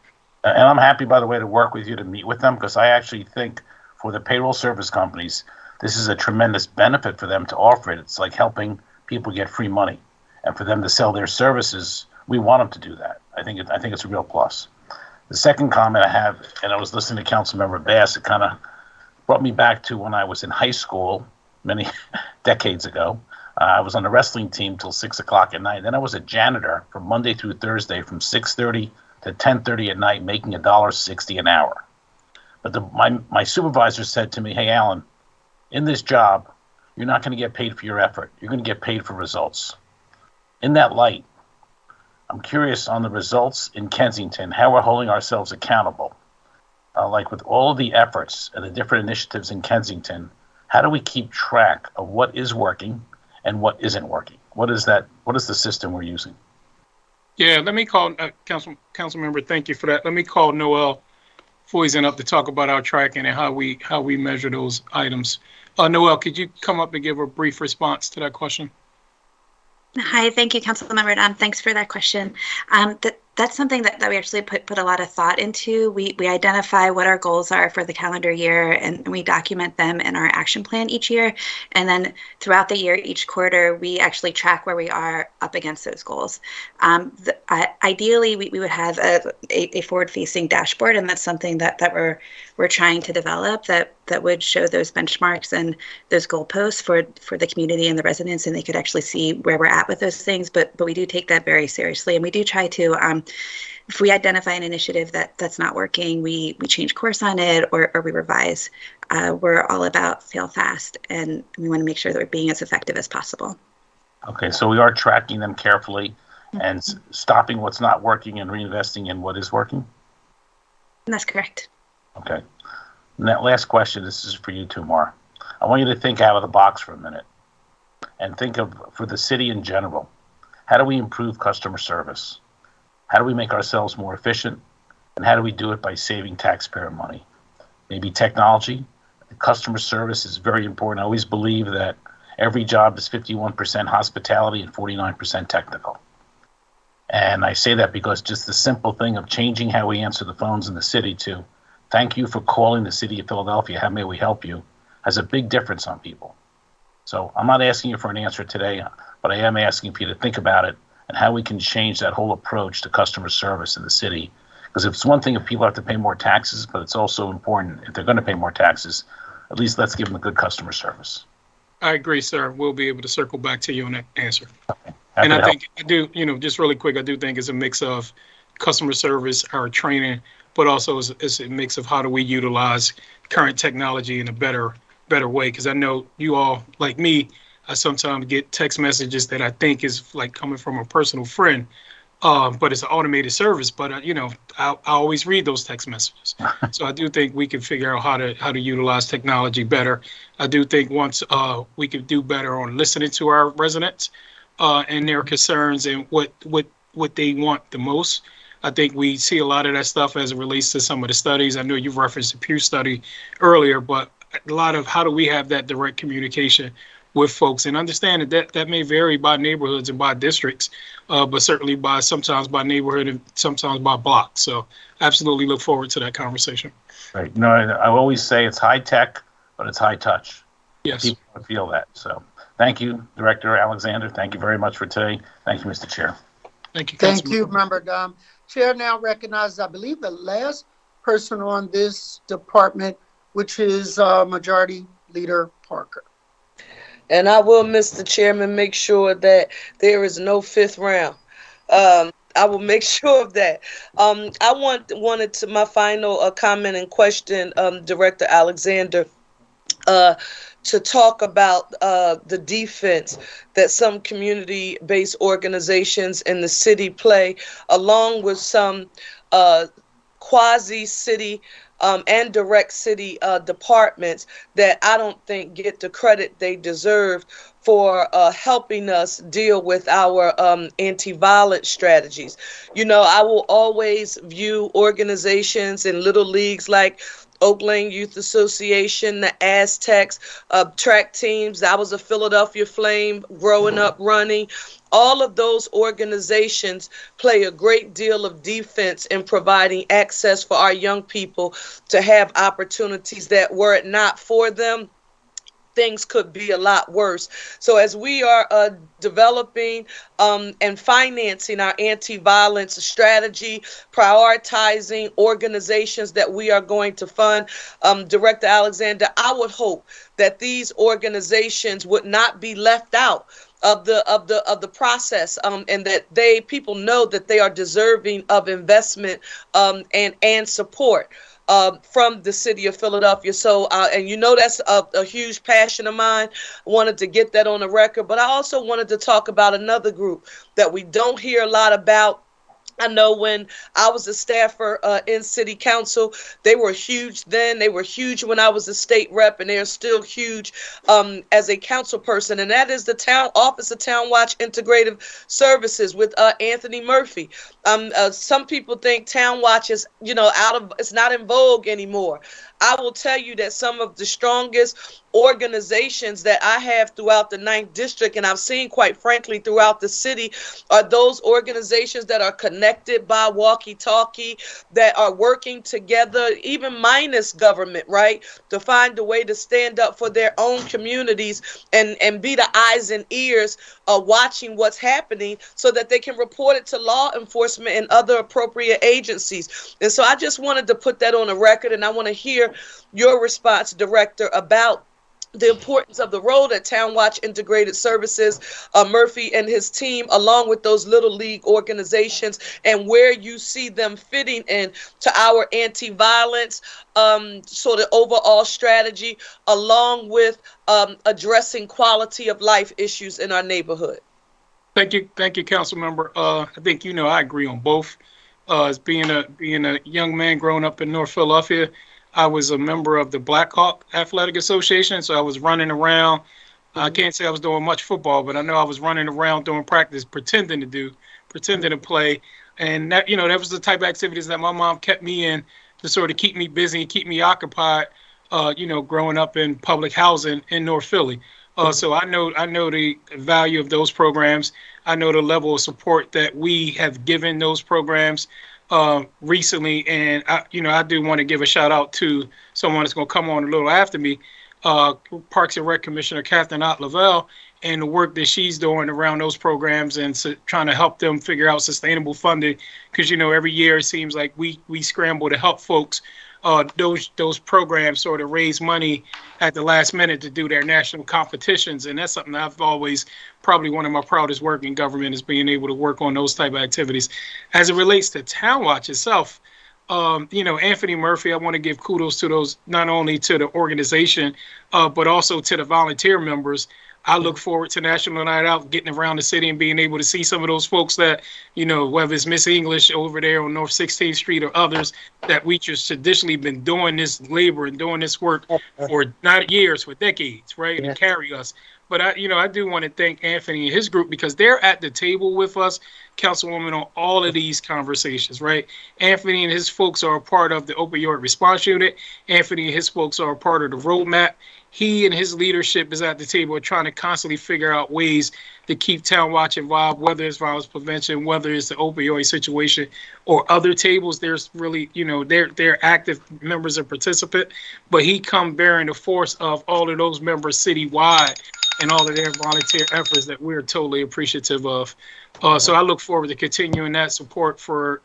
And I'm happy, by the way, to work with you to meet with them, because I actually think for the payroll service companies, this is a tremendous benefit for them to offer it. It's like helping people get free money, and for them to sell their services, we want them to do that. I think it's a real plus. The second comment I have, and I was listening to Councilmember Bass, it kind of brought me back to when I was in high school many decades ago. I was on the wrestling team till 6 o'clock at night. Then I was a janitor from Monday through Thursday from 6:30 to 10:30 at night, making $1.60 an hour. But my supervisor said to me, "Hey, Alan, in this job, you're not going to get paid for your effort. You're going to get paid for results." In that light, I'm curious on the results in Kensington, how we're holding ourselves accountable. Like with all of the efforts and the different initiatives in Kensington, how do we keep track of what is working and what isn't working? What is that? What is the system we're using? Yeah, let me call council member. Thank you for that. Let me call Noel Foysen up to talk about our tracking and how we measure those items. Noel, could you come up and give a brief response to that question? Hi, thank you, Councilmember Dom. Thanks for that question. The That's something that we actually put a lot of thought into. We identify what our goals are for the calendar year, and we document them in our action plan each year. And then throughout the year, each quarter, we actually track where we are up against those goals. Ideally, we would have a forward-facing dashboard, and that's something that we're trying to develop that would show those benchmarks and those goalposts for the community and the residents, and they could actually see where we're at with those things. But we do take that very seriously, and we do try to, if we identify an initiative that's not working, we change course on it or we revise. We're all about fail fast, and we want to make sure that we're being as effective as possible. Okay, so we are tracking them carefully and stopping what's not working and reinvesting in what is working? And that's correct. Okay. And that last question, this is for you too, Mar. I want you to think out of the box for a minute and think of, for the city in general, how do we improve customer service? How do we make ourselves more efficient? And how do we do it by saving taxpayer money? Maybe technology. Customer service is very important. I always believe that every job is 51% hospitality and 49% technical. And I say that because just the simple thing of changing how we answer the phones in the city to thank you for calling the city of Philadelphia, how may we help you, has a big difference on people. So I'm not asking you for an answer today, but I am asking for you to think about it and how we can change that whole approach to customer service in the city. Because it's one thing if people have to pay more taxes, but it's also important if they're going to pay more taxes, at least let's give them a good customer service. I agree, sir. We'll be able to circle back to you on that answer. Okay. And I think I do, just really quick, I do think it's a mix of customer service, our training, but also it's a mix of how do we utilize current technology in a better way. Because I know you all, like me, I sometimes get text messages that I think is like coming from a personal friend, but it's an automated service. But I always read those text messages. So I do think we can figure out how to utilize technology better. I do think once we could do better on listening to our residents and their concerns and what they want the most. I think we see a lot of that stuff as it relates to some of the studies. I know you've referenced the Pew study earlier, but a lot of how do we have that direct communication with folks and understand that may vary by neighborhoods and by districts, but certainly sometimes by neighborhood and sometimes by block. So absolutely look forward to that conversation. Right. I always say it's high tech, but it's high touch. Yes. People feel that. So thank you, Director Alexander. Thank you very much for today. Thank you, Mr. Chair. Thank you. Thank you, Member Dom. Chair now recognizes, I believe, the last person on this department, which is Majority Leader Parker. And I will, Mr. Chairman, make sure that there is no fifth round. I will make sure of that. I wanted to my final comment and question, Director Alexander, to talk about the defense that some community-based organizations in the city play, along with some quasi-city and direct city departments that I don't think get the credit they deserve for helping us deal with our anti-violence strategies. I will always view organizations and little leagues like Oak Lane Youth Association, the Aztecs, track teams. I was a Philadelphia Flame growing up running. All of those organizations play a great deal of defense in providing access for our young people to have opportunities that were it not for them, things could be a lot worse. So as we are developing and financing our anti-violence strategy, prioritizing organizations that we are going to fund, Director Alexander, I would hope that these organizations would not be left out of the process, and that people know that they are deserving of investment and support from the city of Philadelphia. So, and that's a huge passion of mine. I wanted to get that on the record, but I also wanted to talk about another group that we don't hear a lot about. I know when I was a staffer in city council, they were huge then. They were huge when I was a state rep, and they're still huge as a council person. And that is the Office of Town Watch Integrative Services with Anthony Murphy. Some people think Town Watch is, it's not in vogue anymore. I will tell you that some of the strongest organizations that I have throughout the 9th district, and I've seen, quite frankly, throughout the city, are those organizations that are connected by walkie-talkie, that are working together, even minus government, right, to find a way to stand up for their own communities and be the eyes and ears watching what's happening so that they can report it to law enforcement and other appropriate agencies. And so I just wanted to put that on the record, and I want to hear your response, Director, about the importance of the role that Town Watch Integrated Services, Murphy and his team, along with those little league organizations, and where you see them fitting in to our anti-violence sort of overall strategy, along with addressing quality of life issues in our neighborhood. Thank you, Council Member. I think I agree on both. As being a young man growing up in North Philadelphia, I was a member of the Black Hawk Athletic Association, so I was running around. I can't say I was doing much football, but I know I was running around doing practice, pretending to play. And that, that was the type of activities that my mom kept me in to sort of keep me busy and keep me occupied, growing up in public housing in North Philly. So I know the value of those programs. I know the level of support that we have given those programs recently, and I do want to give a shout out to someone that's going to come on a little after me, Parks and Rec Commissioner Catherine Ott Lavelle, and the work that she's doing around those programs and trying to help them figure out sustainable funding. Because every year it seems like we scramble to help folks. Those programs sort of raise money at the last minute to do their national competitions, and that's something I've always, probably one of my proudest work in government, is being able to work on those type of activities. As it relates to Town Watch itself, Anthony Murphy, I want to give kudos to those, not only to the organization, but also to the volunteer members. I look forward to National Night Out, getting around the city and being able to see some of those folks that, whether it's Miss English over there on North 16th Street or others, that we just traditionally been doing this labor and doing this work for not years, for decades, right? And carry us. But I do want to thank Anthony and his group, because they're at the table with us, Councilwoman, on all of these conversations, right? Anthony and his folks are a part of the opioid response unit. Anthony and his folks are a part of the roadmap. He and his leadership is at the table trying to constantly figure out ways to keep Town Watch involved, whether it's violence prevention, whether it's the opioid situation, or other tables. There's really, they're active members and participant, but he come bearing the force of all of those members citywide and all of their volunteer efforts that we're totally appreciative of. So I look forward to continuing that support for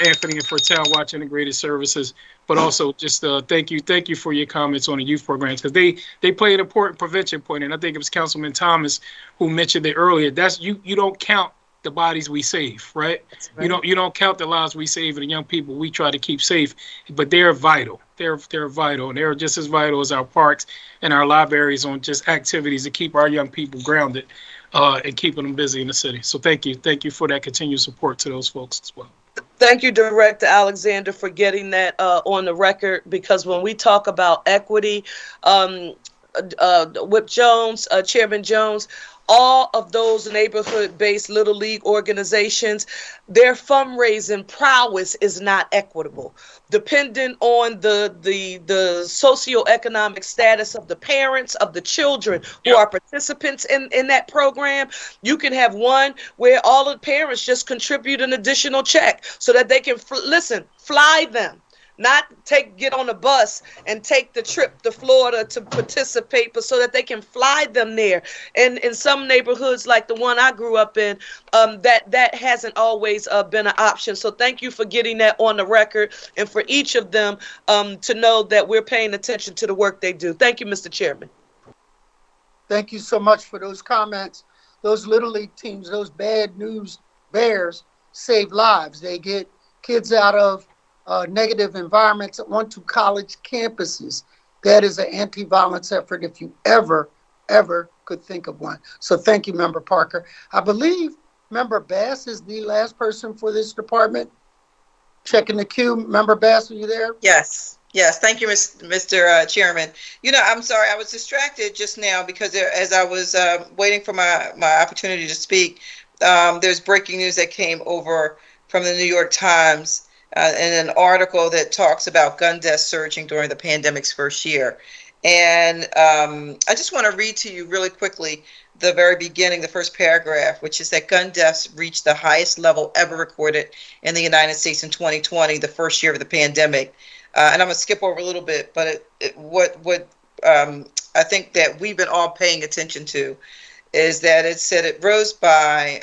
Anthony and for Town Watch Integrated Services, but also just thank you for your comments on the youth programs, because they play an important prevention point, and I think it was Councilman Thomas who mentioned it earlier. That's you don't count the bodies we save, right? You don't count the lives we save and the young people we try to keep safe, but they're vital. They're vital, and they're just as vital as our parks and our libraries on just activities to keep our young people grounded and keeping them busy in the city. So thank you for that continued support to those folks as well. Thank you, Director Alexander, for getting that on the record, because when we talk about equity, Whip Jones, Chairman Jones, all of those neighborhood-based Little League organizations, their fundraising prowess is not equitable. Depending on the socioeconomic status of the parents, of the children who are participants in that program, you can have one where all the parents just contribute an additional check so that they can, fly them. Not get on a bus and take the trip to Florida to participate, but so that they can fly them there. And in some neighborhoods, like the one I grew up in, that hasn't always been an option. So thank you for getting that on the record, and for each of them to know that we're paying attention to the work they do. Thank you, Mr. Chairman. Thank you so much for those comments. Those Little League teams, those Bad News Bears, save lives. They get kids out of negative environments onto college campuses. That is an anti-violence effort if you ever could think of one. So thank you, Member Parker. I believe Member Bass is the last person for this department. Checking the queue. Member Bass, are you there? Yes. Thank you, Mr. Chairman. I'm sorry, I was distracted just now because as I was waiting for my opportunity to speak, there's breaking news that came over from the New York Times in an article that talks about gun deaths surging during the pandemic's first year. And I just want to read to you really quickly the very beginning, the first paragraph, which is that gun deaths reached the highest level ever recorded in the United States in 2020, the first year of the pandemic. And I'm going to skip over a little bit, but what I think that we've been all paying attention to is that it said it rose by,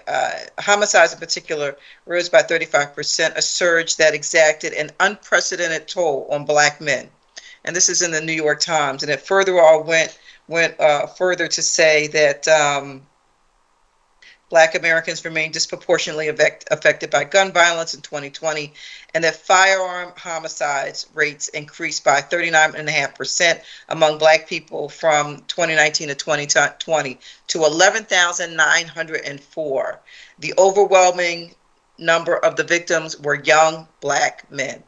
homicides in particular, rose by 35%, a surge that exacted an unprecedented toll on Black men. And this is in the New York Times. And it further all went further to say that Black Americans remain disproportionately affected by gun violence in 2020, and that firearm homicides rates increased by 39.5% among Black people from 2019 to 2020 to 11,904. The overwhelming number of the victims were young Black men.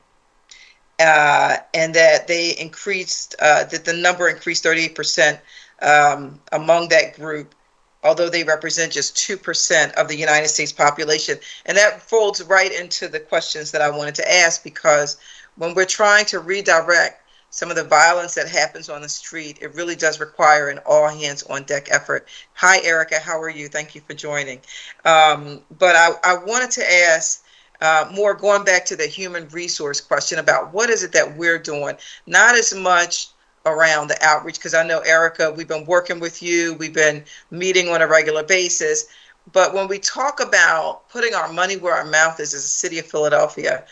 And that they increased, that the number increased 38% among that group, although they represent just 2% of the United States population. And that folds right into the questions that I wanted to ask, because when we're trying to redirect some of the violence that happens on the street, it really does require an all hands on deck effort. Hi, Erica, how are you? Thank you for joining. But I wanted to ask, more going back to the human resource question about what is it that we're doing, not as much around the outreach, because I know, Erica, we've been working with you, we've been meeting on a regular basis, but when we talk about putting our money where our mouth is as a city of Philadelphia,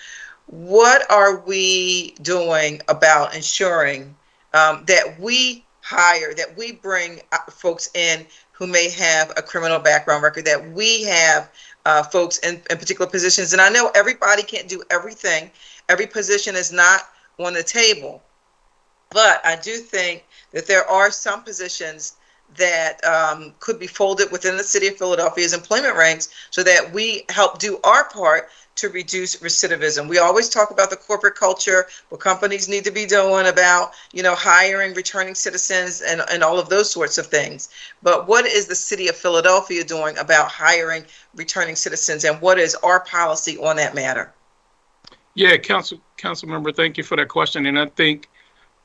what are we doing about ensuring that we hire, that we bring folks in who may have a criminal background record, that we have folks in particular positions? And I know everybody can't do everything. Every position is not on the table. But I do think that there are some positions that could be folded within the city of Philadelphia's employment ranks so that we help do our part to reduce recidivism. We always talk about the corporate culture, what companies need to be doing about, hiring, returning citizens, and all of those sorts of things. But what is the city of Philadelphia doing about hiring, returning citizens, and what is our policy on that matter? Yeah, council member, thank you for that question. And I think,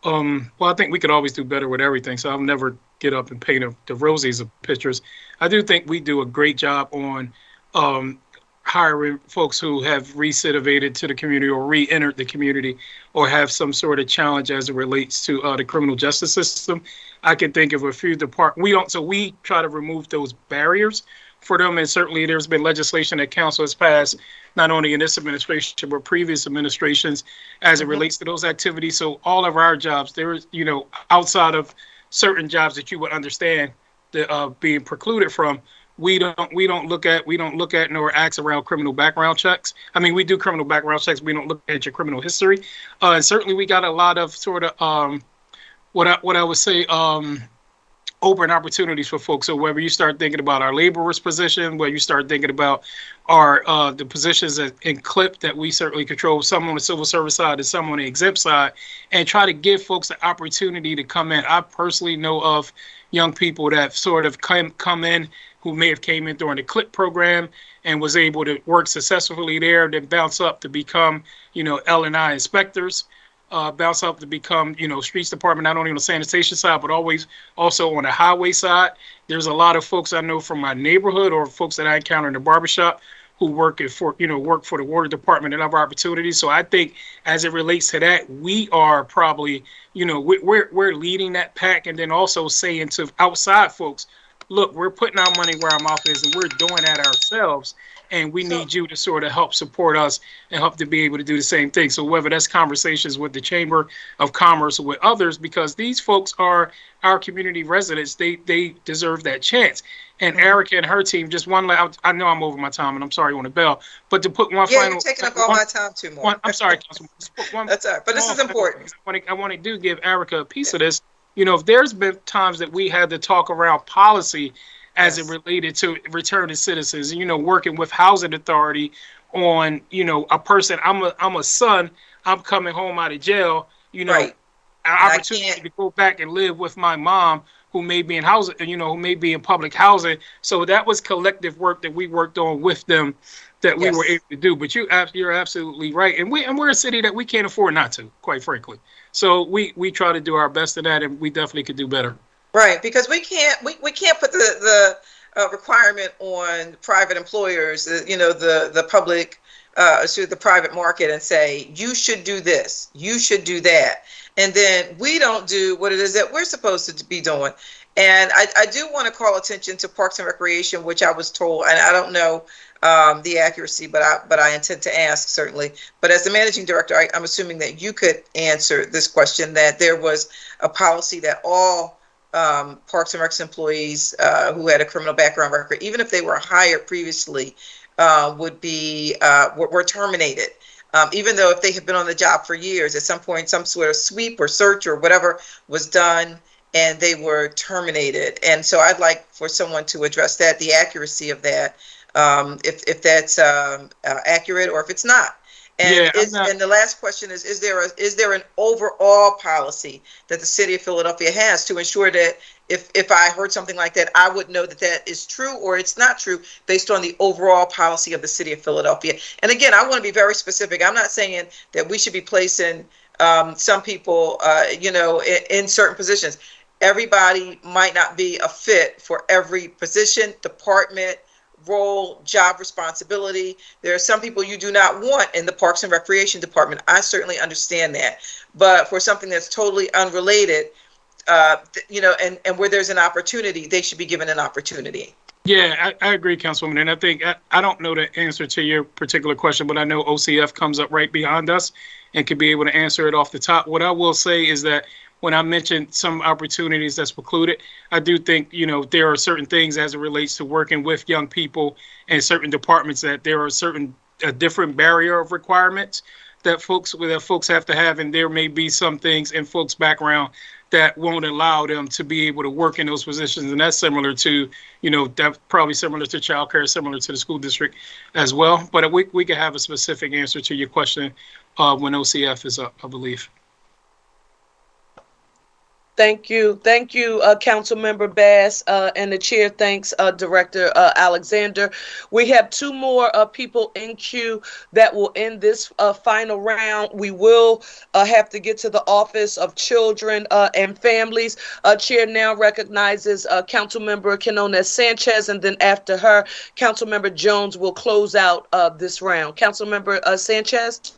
I think we could always do better with everything. So I'll never get up and paint the rosies of pictures. I do think we do a great job on hiring folks who have recidivated to the community or re-entered the community or have some sort of challenge as it relates to the criminal justice system. I can think of a few departments. So we try to remove those barriers for them. And certainly there's been legislation that council has passed, not only in this administration, but previous administrations as it relates to those activities. So all of our jobs, there is, outside of certain jobs that you would understand that being precluded from, we don't look at nor ask around criminal background checks. I mean, we do criminal background checks. We don't look at your criminal history. And certainly we got a lot of sort of what I would say open opportunities for folks. So whether you start thinking about our laborers position, where you start thinking about our the positions in CLIP that we certainly control, some on the civil service side and some on the exempt side, and try to give folks the opportunity to come in. I personally know of young people that sort of come in who may have came in during the CLIP program and was able to work successfully there, then bounce up to become, L&I inspectors. Bounce up to become, streets department, not only on the sanitation side, but always also on the highway side. There's a lot of folks I know from my neighborhood or folks that I encounter in the barbershop who work for the water department and other opportunities. So I think as it relates to that, we are probably, we're leading that pack, and then also saying to outside folks, look, we're putting our money where our mouth is, and we're doing that ourselves. And we need you to sort of help support us and help to be able to do the same thing. So whether that's conversations with the Chamber of Commerce or with others, because these folks are our community residents, they deserve that chance. And Erica and her team, just one, I know I'm over my time, and I'm sorry on the bell, but to put one final. You're taking up all my time too much. I'm sorry, Councilman. That's all right, but this is important. I want to do give Erica a piece of this. If there's been times that we had to talk around policy as it related to returning citizens, working with housing authority on, a person, I'm a son, I'm coming home out of jail, right. An opportunity to go back and live with my mom who may be in housing, who may be in public housing. So that was collective work that we worked on with them that we Yes. were able to do. But you're absolutely right, and we're a city that we can't afford not to, quite frankly. So we try to do our best in that, and we definitely could do better. Right, because we can't put the requirement on private employers, the public, to the private market, and say you should do this, you should do that, and then we don't do what it is that we're supposed to be doing. And I do want to call attention to Parks and Recreation, which I was told, and I don't know the accuracy, but I intend to ask, certainly. But as the managing director, I'm assuming that you could answer this question, that there was a policy that all Parks and Recs employees who had a criminal background record, even if they were hired previously, were terminated. Even though if they had been on the job for years, at some point some sort of sweep or search or whatever was done, and they were terminated. And so I'd like for someone to address that, the accuracy of that, if that's accurate or if it's not. And and the last question is there an overall policy that the city of Philadelphia has to ensure that if I heard something like that, I would know that that is true or it's not true based on the overall policy of the city of Philadelphia? And again, I want to be very specific. I'm not saying that we should be placing some people, in certain positions. Everybody might not be a fit for every position, department, role, job responsibility. There are some people you do not want in the Parks and Recreation Department. I certainly understand that. But for something that's totally unrelated, and where there's an opportunity, they should be given an opportunity. Yeah, I agree, Councilwoman. And I think, I don't know the answer to your particular question, but I know OCF comes up right behind us and could be able to answer it off the top. What I will say is that when I mentioned some opportunities that's precluded, I do think, there are certain things as it relates to working with young people and certain departments that there are a different barrier of requirements that folks have to have. And there may be some things in folks' background that won't allow them to be able to work in those positions. And that's similar to, that's probably similar to childcare, similar to the school district as well. But we can have a specific answer to your question when OCF is up, I believe. Thank you. Thank you, Councilmember Bass, and the chair thanks Director Alexander. We have two more people in queue that will end this final round. We will have to get to the Office of Children and Families. Chair now recognizes Councilmember Quinones Sanchez, and then after her, Councilmember Jones will close out this round. Councilmember Sanchez?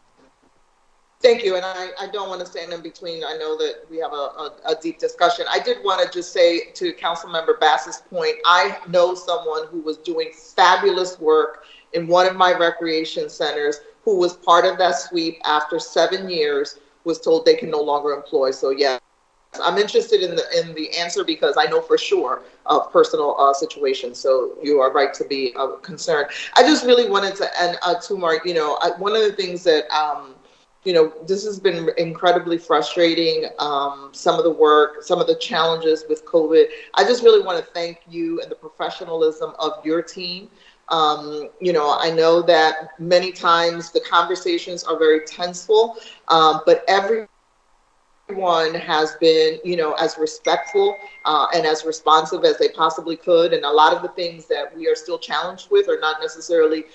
Thank you, and I don't want to stand in between. I know that we have a deep discussion. I did want to just say to Councilmember Bass's point, I know someone who was doing fabulous work in one of my recreation centers who was part of that sweep after 7 years, was told they can no longer employ. So yes, I'm interested in the answer because I know for sure of personal situations. So you are right to be concerned. I just really wanted to end, Tumar, one of the things that this has been incredibly frustrating. Some of the work, some of the challenges with COVID. I just really want to thank you and the professionalism of your team. I know that many times the conversations are very tenseful, but everyone has been, as respectful and as responsive as they possibly could. And a lot of the things that we are still challenged with are not necessarily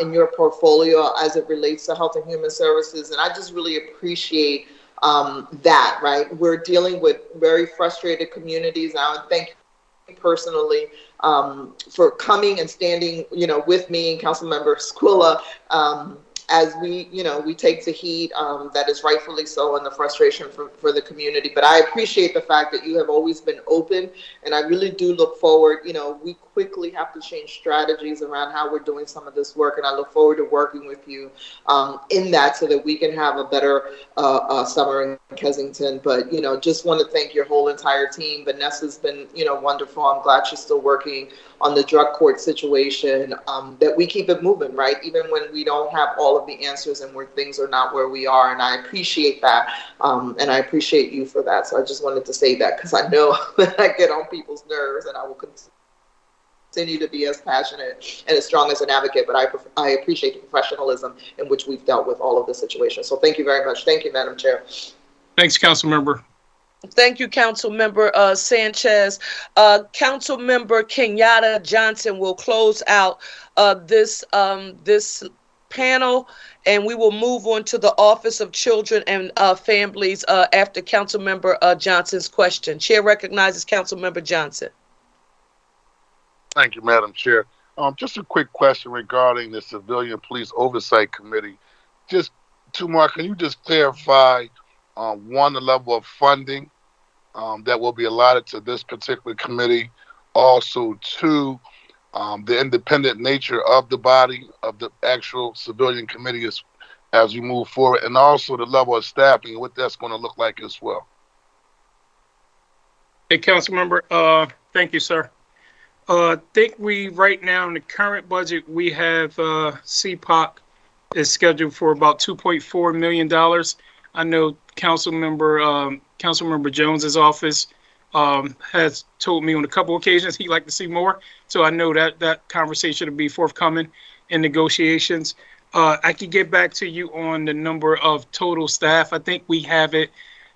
in your portfolio as it relates to health and human services. And I just really appreciate that, right? We're dealing with very frustrated communities. I want to thank you personally for coming and standing, with me and Councilmember Squilla, as we take the heat that is rightfully so, and the frustration for the community. But I appreciate the fact that you have always been open, and I really do look forward. We quickly have to change strategies around how we're doing some of this work, and I look forward to working with you in that so that we can have a better summer in Kensington. But just want to thank your whole entire team. Vanessa's been wonderful. I'm glad she's still working on the drug court situation, that we keep it moving, right? Even when we don't have all of the answers and where things are not where we are. And I appreciate that. And I appreciate you for that. So I just wanted to say that because I know that I get on people's nerves, and I will continue to be as passionate and as strong as an advocate. But I appreciate the professionalism in which we've dealt with all of the situations. So thank you very much. Thank you, Madam Chair. Thanks, Councilmember. Thank you, Councilmember Sanchez. Councilmember Kenyatta Johnson will close out this panel, and we will move on to the Office of Children and Families after Councilmember Johnson's question. Chair recognizes Councilmember Johnson. Thank you, Madam Chair. Just a quick question regarding the Civilian Police Oversight Committee. Just, Tamar, can you just clarify, one, the level of funding that will be allotted to this particular committee? Also, two, the independent nature of the body of the actual civilian committee as we move forward, and also the level of staffing, what that's going to look like as well. Hey, Councilmember, thank you, sir. I think we, right now in the current budget, we have CPOC is scheduled for about $2.4 million. I know Councilmember Jones's office has told me on a couple occasions he'd like to see more. So I know that conversation will be forthcoming in negotiations. I could get back to you on the number of total staff. I think we have it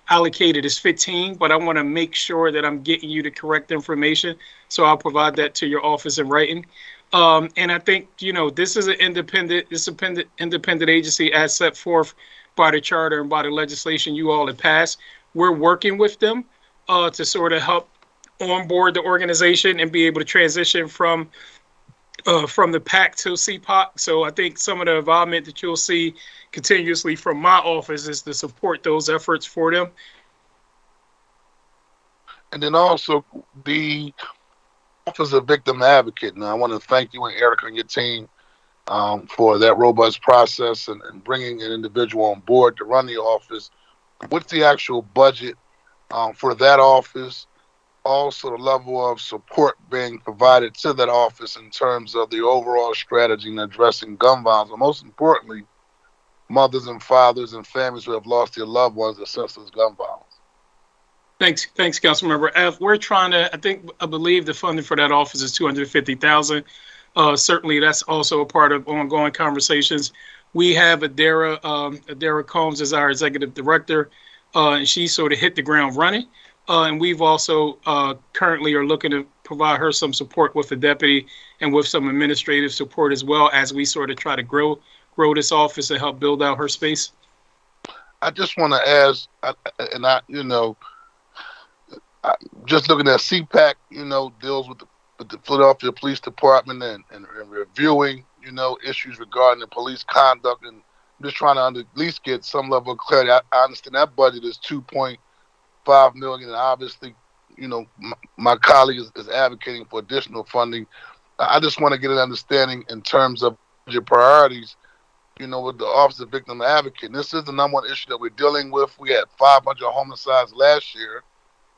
allocated as 15, but I want to make sure that I'm getting you the correct information. So I'll provide that to your office in writing. And I think, this is an independent agency as set forth by the charter and by the legislation you all have passed. We're working with them to sort of help onboard the organization and be able to transition from the PAC to CPOC. So I think some of the involvement that you'll see continuously from my office is to support those efforts for them. And then also the Office of Victim Advocate. Now, I want to thank you and Erica and your team for that robust process and bringing an individual on board to run the office. What's the actual budget for that office? Also, the level of support being provided to that office in terms of the overall strategy in addressing gun violence, and most importantly, mothers and fathers and families who have lost their loved ones to senseless gun violence. Thanks, Councilmember. We're trying to. I believe the funding for that office is $250,000. Certainly, that's also a part of ongoing conversations. We have Adara Combs as our executive director, and she sort of hit the ground running. And we've also currently are looking to provide her some support with the deputy and with some administrative support as well as we sort of try to grow this office and help build out her space. I just want to ask, just looking at CPAC, deals with the Philadelphia Police Department and reviewing, issues regarding the police conduct, and I'm just trying to at least get some level of clarity. I understand that budget is $2.5 million, and obviously, my colleague is advocating for additional funding. I just want to get an understanding in terms of your priorities, with the Office of Victim Advocate. And this is the number one issue that we're dealing with. We had 500 homicides last year.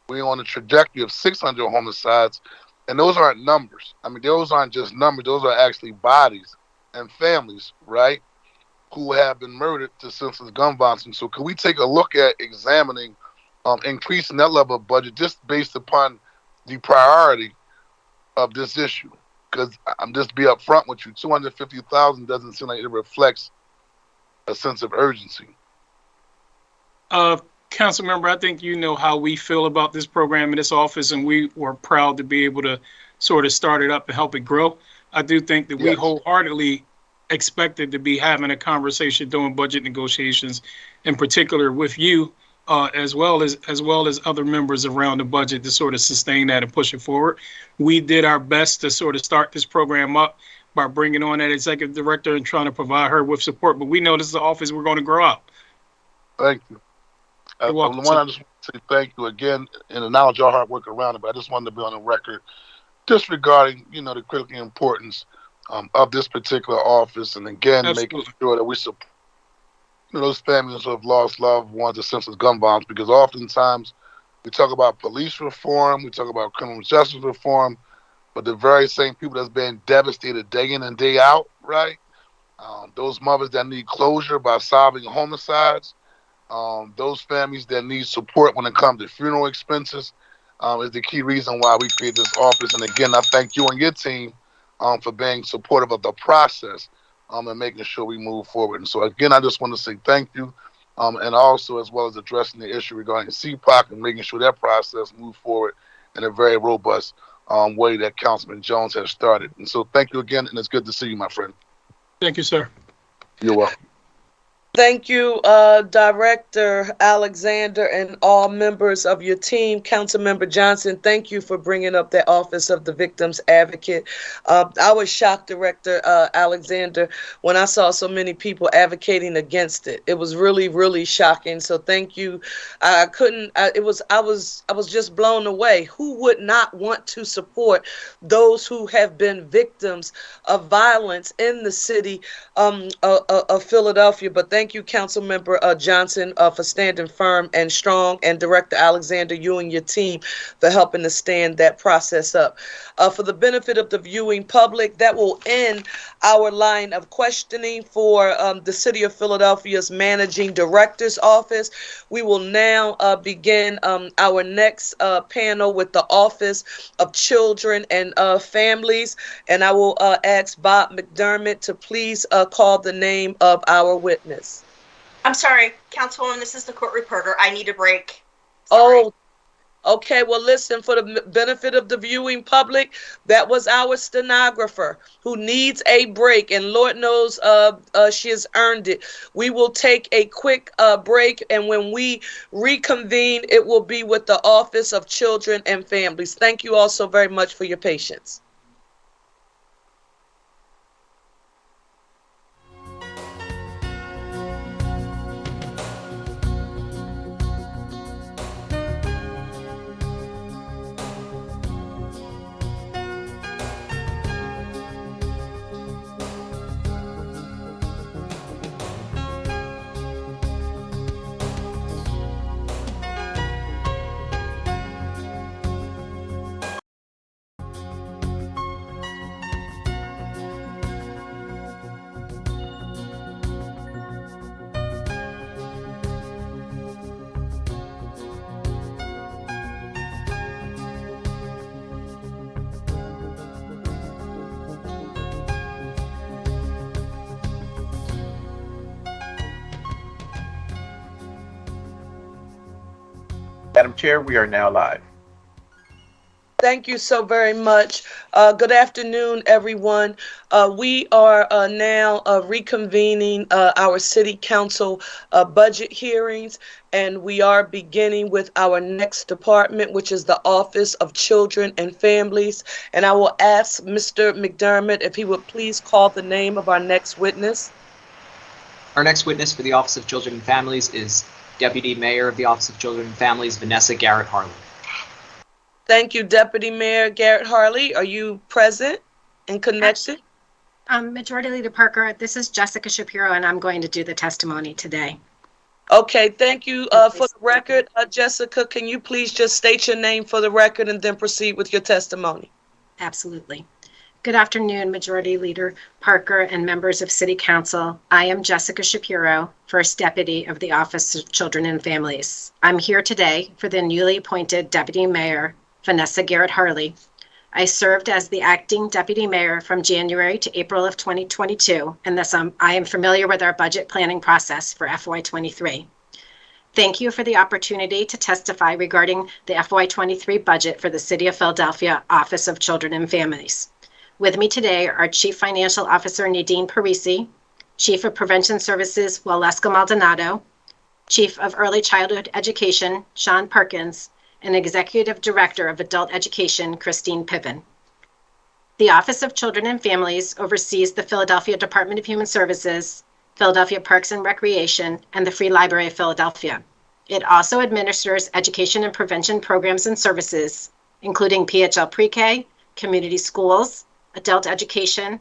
We're on a trajectory of 600 homicides, and those aren't numbers. I mean, those aren't just numbers. Those are actually bodies and families, right, who have been murdered to senseless gun violence. And so can we take a look at examining increasing that level of budget just based upon the priority of this issue? Because I'm just be upfront with you, $250,000 doesn't seem like it reflects a sense of urgency. Councilmember, I think you know how we feel about this program in this office, and we were proud to be able to sort of start it up and help it grow. I do think that we wholeheartedly expected to be having a conversation during budget negotiations, in particular with you, as well as other members around the budget to sort of sustain that and push it forward. We did our best to sort of start this program up by bringing on that executive director and trying to provide her with support. But we know this is the office we're going to grow out. Thank you. I just want to say thank you again and acknowledge your hard work around it. But I just wanted to be on the record just regarding, the critical importance of this particular office. And again, making sure that we support those families who have lost loved ones to senseless gun violence, because oftentimes we talk about police reform, we talk about criminal justice reform, but the very same people that's being devastated day in and day out, right? Those mothers that need closure by solving homicides, those families that need support when it comes to funeral expenses, is the key reason why we created this office. And again, I thank you and your team for being supportive of the process and making sure we move forward. And so again, I just want to say thank you. and also as well as addressing the issue regarding CPOC and making sure that process moves forward in a very robust way that Councilman Jones has started. And so thank you again, and it's good to see you, my friend. Thank you, sir. You're welcome. Thank you, Director Alexander, and all members of your team. Councilmember Johnson, thank you for bringing up the Office of the Victims Advocate. I was shocked, Director Alexander, when I saw so many people advocating against it. It was really, really shocking. So thank you. I was just blown away. Who would not want to support those who have been victims of violence in the city of Philadelphia? But thank you, Councilmember Johnson, for standing firm and strong, and Director Alexander, you and your team for helping to stand that process up. For the benefit of the viewing public, that will end our line of questioning for the City of Philadelphia's Managing Director's Office. We will now begin our next panel with the Office of Children and Families, and I will ask Bob McDermott to please call the name of our witness. I'm sorry, Councilwoman, this is the court reporter. I need a break. Sorry. Oh, okay. Well, listen, for the benefit of the viewing public, that was our stenographer who needs a break, and Lord knows she has earned it. We will take a quick break, and when we reconvene, it will be with the Office of Children and Families. Thank you all so very much for your patience. Madam Chair, we are now live. Thank you so very much. Good afternoon, everyone. We are now reconvening our City Council budget hearings, and we are beginning with our next department, which is the Office of Children and Families. And I will ask Mr. McDermott if he would please call the name of our next witness. Our next witness for the Office of Children and Families is Deputy Mayor of the Office of Children and Families, Vanessa Garrett Harley. Thank you, Deputy Mayor Garrett Harley. Are you present and connected? Majority Leader Parker, this is Jessica Shapiro, and I'm going to do the testimony today. Okay, thank you. For the record, Jessica, can you please just state your name for the record and then proceed with your testimony? Absolutely. Good afternoon, Majority Leader Parker and members of City Council. I am Jessica Shapiro, First Deputy of the Office of Children and Families. I'm here today for the newly appointed Deputy Mayor, Vanessa Garrett Harley. I served as the acting deputy mayor from January to April of 2022, and thus I am familiar with our budget planning process for FY23. Thank you for the opportunity to testify regarding the FY23 budget for the City of Philadelphia Office of Children and Families. With me today are Chief Financial Officer Nadine Parisi, Chief of Prevention Services Waleska Maldonado, Chief of Early Childhood Education Sean Perkins, and Executive Director of Adult Education, Christine Piven. The Office of Children and Families oversees the Philadelphia Department of Human Services, Philadelphia Parks and Recreation, and the Free Library of Philadelphia. It also administers education and prevention programs and services, including PHL Pre-K, community schools, adult education,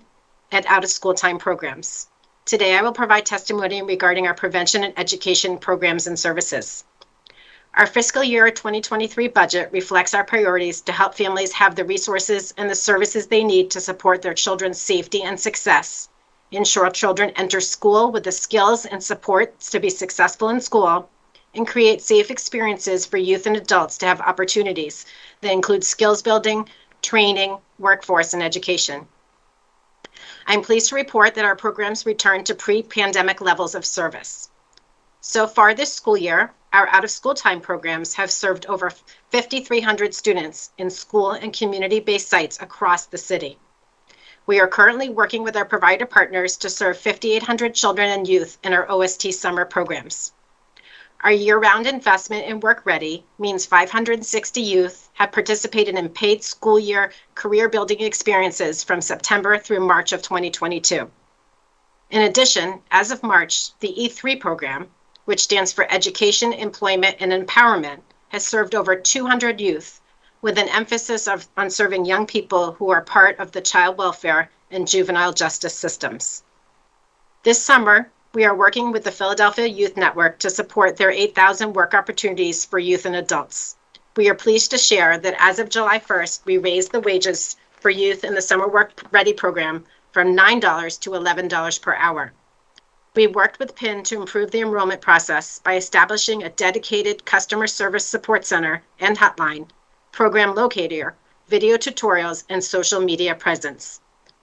and out-of-school time programs. Today, I will provide testimony regarding our prevention and education programs and services. Our fiscal year 2023 budget reflects our priorities to help families have the resources and the services they need to support their children's safety and success, ensure children enter school with the skills and supports to be successful in school, and create safe experiences for youth and adults to have opportunities that include skills building, training, workforce, and education. I'm pleased to report that our programs returned to pre-pandemic levels of service. So far this school year, our out-of-school time programs have served over 5,300 students in school and community-based sites across the city. We are currently working with our provider partners to serve 5,800 children and youth in our OST summer programs. Our year-round investment in Work Ready means 560 youth have participated in paid school year career building experiences from September through March of 2022. In addition, as of March, the E3 program, which stands for Education, Employment, and Empowerment, has served over 200 youth with an emphasis on serving young people who are part of the child welfare and juvenile justice systems. This summer, we are working with the Philadelphia Youth Network to support their 8,000 work opportunities for youth and adults. We are pleased to share that as of July 1st, we raised the wages for youth in the Summer Work Ready program from $9 to $11 per hour. We worked with PIN to improve the enrollment process by establishing a dedicated customer service support center and hotline, program locator, video tutorials, and social media presence.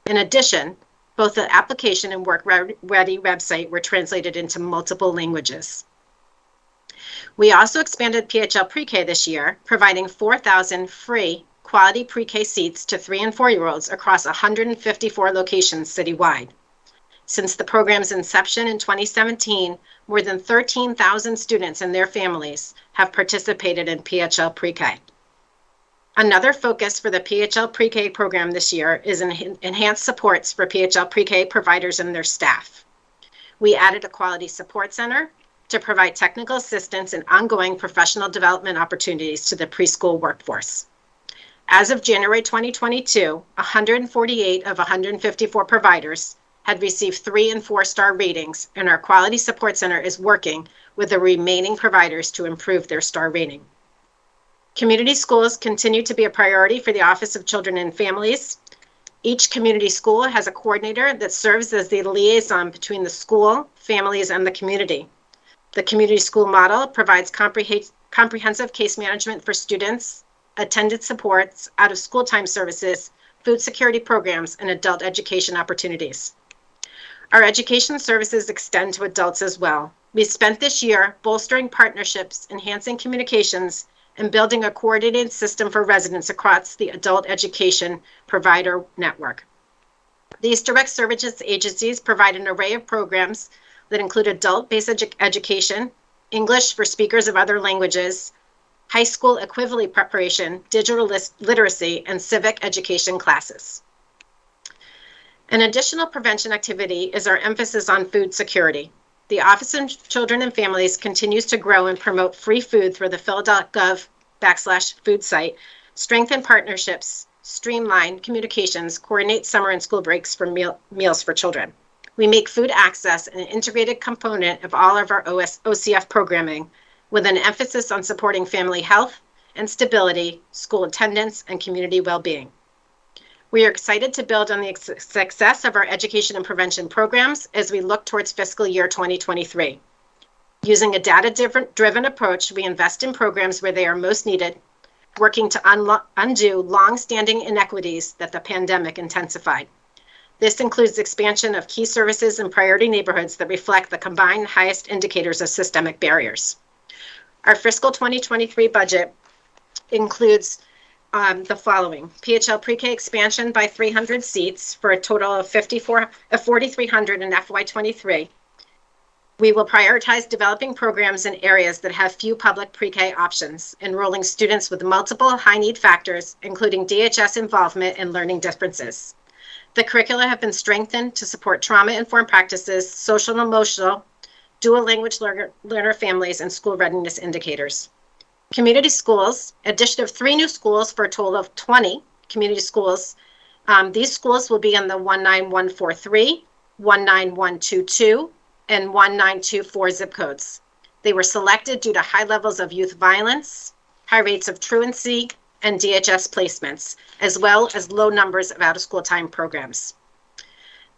In addition, both the application and Work Ready website were translated into multiple languages. We also expanded PHL Pre-K this year, providing 4,000 free quality pre-K seats to 3 and 4-year-olds across 154 locations citywide. Since the program's inception in 2017, more than 13,000 students and their families have participated in PHL Pre-K. Another focus for the PHL Pre-K program this year is enhanced supports for PHL Pre-K providers and their staff. We added a quality support center to provide technical assistance and ongoing professional development opportunities to the preschool workforce. As of January 2022, 148 of 154 providers had received 3 and 4-star ratings, and our quality support center is working with the remaining providers to improve their star rating. Community schools continue to be a priority for the Office of Children and Families. Each community school has a coordinator that serves as the liaison between the school, families, and the community. The community school model provides comprehensive case management for students, attendance supports, out-of-school time services, food security programs, and adult education opportunities. Our education services extend to adults as well. We spent this year bolstering partnerships, enhancing communications, and building a coordinated system for residents across the adult education provider network. These direct services agencies provide an array of programs that include adult basic education, English for speakers of other languages, high school equivalent preparation, digital literacy, and civic education classes. An additional prevention activity is our emphasis on food security. The Office of Children and Families continues to grow and promote free food through the phil.gov/food site, strengthen partnerships, streamline communications, coordinate summer and school breaks for meals for children. We make food access an integrated component of all of our OCF programming, with an emphasis on supporting family health and stability, school attendance, and community well-being. We are excited to build on the success of our education and prevention programs as we look towards fiscal year 2023. Using a data-driven approach, we invest in programs where they are most needed, working to undo long-standing inequities that the pandemic intensified. This includes expansion of key services in priority neighborhoods that reflect the combined highest indicators of systemic barriers. Our fiscal 2023 budget includes the following: PHL Pre-K expansion by 300 seats for a total of 4,300 in FY2023. We will prioritize developing programs in areas that have few public pre-K options, enrolling students with multiple high-need factors, including DHS involvement and learning differences. The curricula have been strengthened to support trauma-informed practices, social and emotional, dual language learner families, and school readiness indicators. Community schools, addition of 3 new schools for a total of 20 community schools. These schools will be in the 19143, 19122, and 1924 zip codes. They were selected due to high levels of youth violence, high rates of truancy, and DHS placements, as well as low numbers of out-of-school time programs.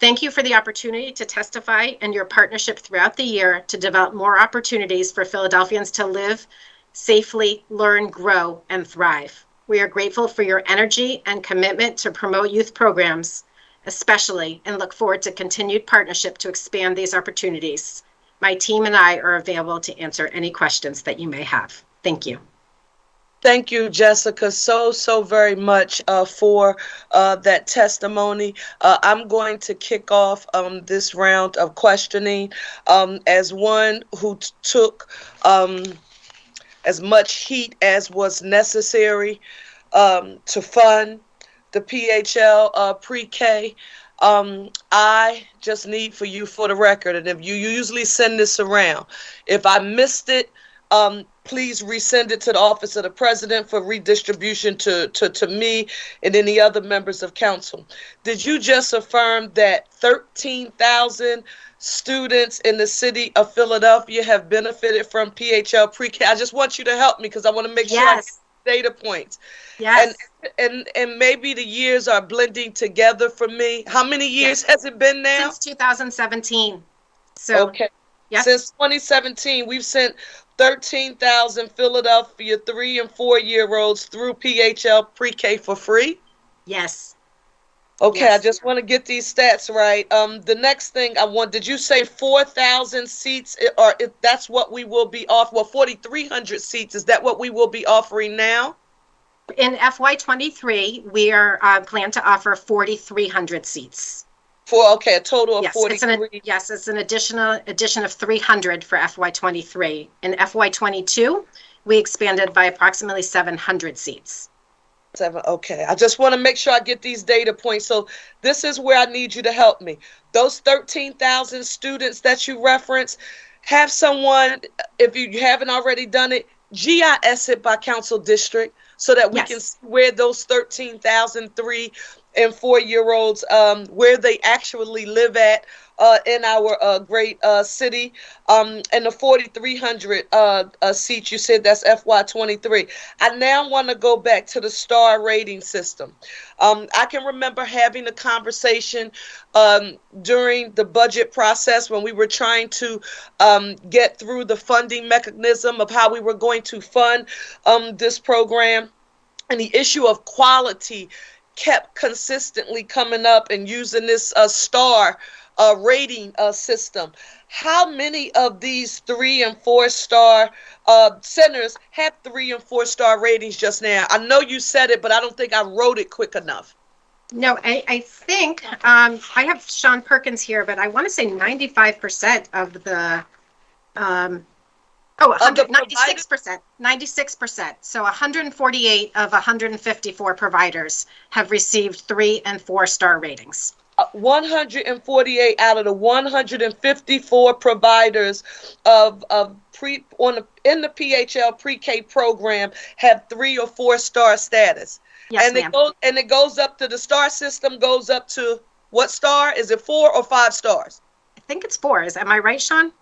Thank you for the opportunity to testify and your partnership throughout the year to develop more opportunities for Philadelphians to live safely, learn, grow, and thrive. We are grateful for your energy and commitment to promote youth programs, especially, and look forward to continued partnership to expand these opportunities. My team and I are available to answer any questions that you may have. Thank you. Thank you, Jessica, so very much for that testimony. I'm going to kick off this round of questioning as one who took as much heat as was necessary to fund the PHL pre-K. I just need for you, for the record, and if you usually send this around, if I missed it, please resend it to the Office of the President for redistribution to me and any other members of council. Did you just affirm that 13,000 students in the city of Philadelphia have benefited from PHL pre-K? I just want you to help me because I want to make sure I get data points. Yes. And maybe the years are blending together for me. How many years has it been now? Since 2017. So, okay. Yes. Since 2017, we've sent 13,000 Philadelphia 3 and 4 year olds through PHL pre-K for free. Yes. Okay, Yes. I just want to get these stats right. The next thing I want, did you say 4,000 seats, or if that's what we will be off? Well, 4,300 seats. Is that what we will be offering now? In FY23, we are plan to offer 4,300 seats. A total of Yes, 43. It's an addition of 300 for FY23. In FY22, we expanded by approximately 700 seats. Okay, I just want to make sure I get these data points. So this is where I need you to help me. Those 13,000 students that you reference, have someone, if you haven't already done it, GIS it by council district so that we can see where those 13,000 3 and 4 year olds, where they actually live at in our great city. And the 4,300 seats, you said that's FY23. I now want to go back to the star rating system. I can remember having a conversation during the budget process when we were trying to get through the funding mechanism of how we were going to fund this program. And the issue of quality kept consistently coming up and using this star rating system. How many of these 3 and 4 star centers have 3 and 4 star ratings just now? I know you said it, but I don't think I wrote it quick enough. No, I think I have Sean Perkins here, but I want to say 95% of the 96%. 96%. So 148 of 154 providers have received 3 and 4 star ratings. 148 out of the 154 providers in the PHL pre-K program have 3 or 4 star status. Yes, and it goes up to the star system, goes up to what star? Is it 4 or 5 stars? I think it's 4. Am I right, Sean?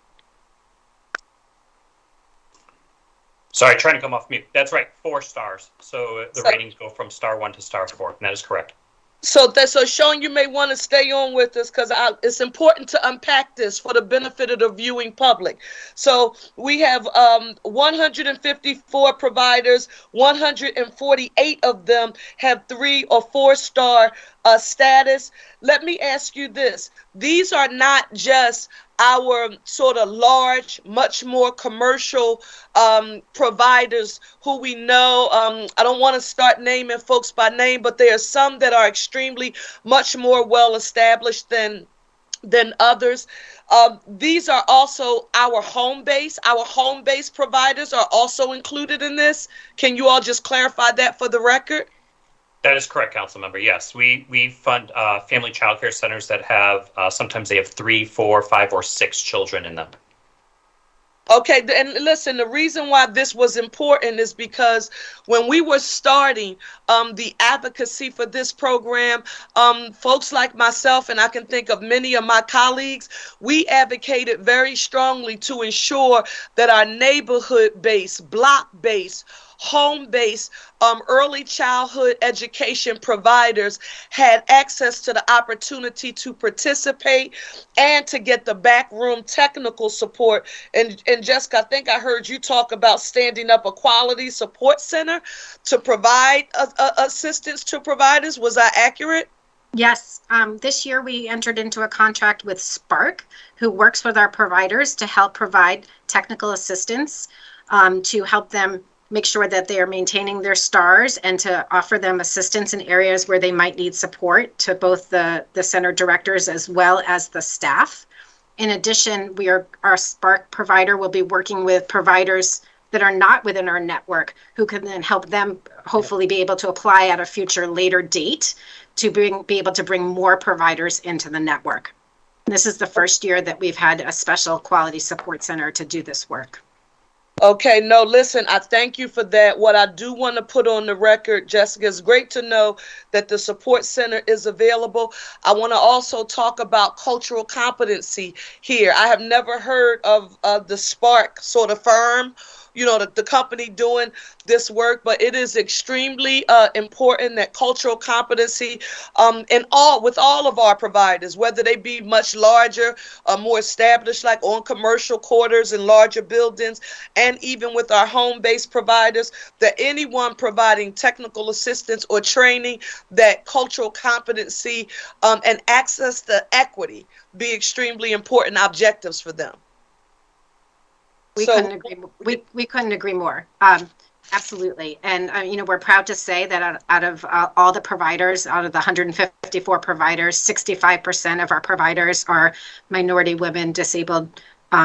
Sorry, trying to come off mute. That's right, 4 stars. So the ratings go from star 1 to star 4. And that is correct. So Sean, you may want to stay on with us because it's important to unpack this for the benefit of the viewing public. So we have 154 providers, 148 of them have 3 or 4 star status. Let me ask you this. These are not just our sort of large, much more commercial providers who we know. I don't want to start naming folks by name, but there are some that are extremely much more well established than others. These are also our home base. Our home base providers are also included in this. Can you all just clarify that for the record? That is correct, council member. Yes, we fund family child care centers that have, sometimes they have 3, 4, 5, or 6 children in them. Okay, and listen, the reason why this was important is because when we were starting the advocacy for this program, folks like myself, and I can think of many of my colleagues, we advocated very strongly to ensure that our neighborhood-based, block-based, home-based early childhood education providers had access to the opportunity to participate and to get the backroom technical support. And Jessica, I think I heard you talk about standing up a quality support center to provide assistance to providers. Was I accurate? Yes, this year we entered into a contract with Spark, who works with our providers to help provide technical assistance to help them make sure that they are maintaining their stars and to offer them assistance in areas where they might need support to both the center directors as well as the staff. In addition, our Spark provider will be working with providers that are not within our network who can then help them hopefully be able to apply at a future later date to be able to bring more providers into the network. This is the first year that we've had a special quality support center to do this work. Okay, no, listen, I thank you for that. What I do want to put on the record, Jessica, it's great to know that the support center is available. I want to also talk about cultural competency here. I have never heard of the Spark sort of firm, the company doing this work, but it is extremely important that cultural competency with all of our providers, whether they be much larger, more established, like on commercial quarters and larger buildings, and even with our home-based providers, that anyone providing technical assistance or training, that cultural competency and access to equity be extremely important objectives for them. We couldn't agree more. Absolutely. And, we're proud to say that out of all the providers, out of the 154 providers, 65% of our providers are minority women, disabled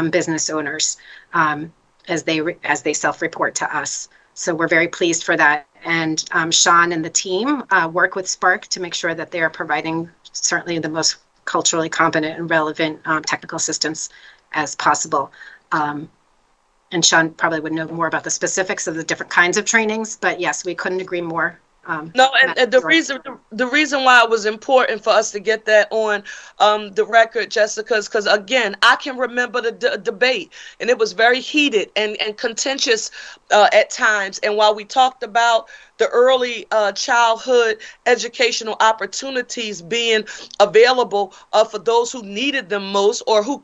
business owners, as they self-report to us. So we're very pleased for that. And Sean and the team work with Spark to make sure that they are providing certainly the most culturally competent and relevant technical assistance as possible. And Sean probably would know more about the specifics of the different kinds of trainings, but yes, we couldn't agree more. No, and the reason why it was important for us to get that on the record, Jessica, is because, again, I can remember the debate, and it was very heated and contentious at times. And while we talked about the early childhood educational opportunities being available for those who needed them most, or who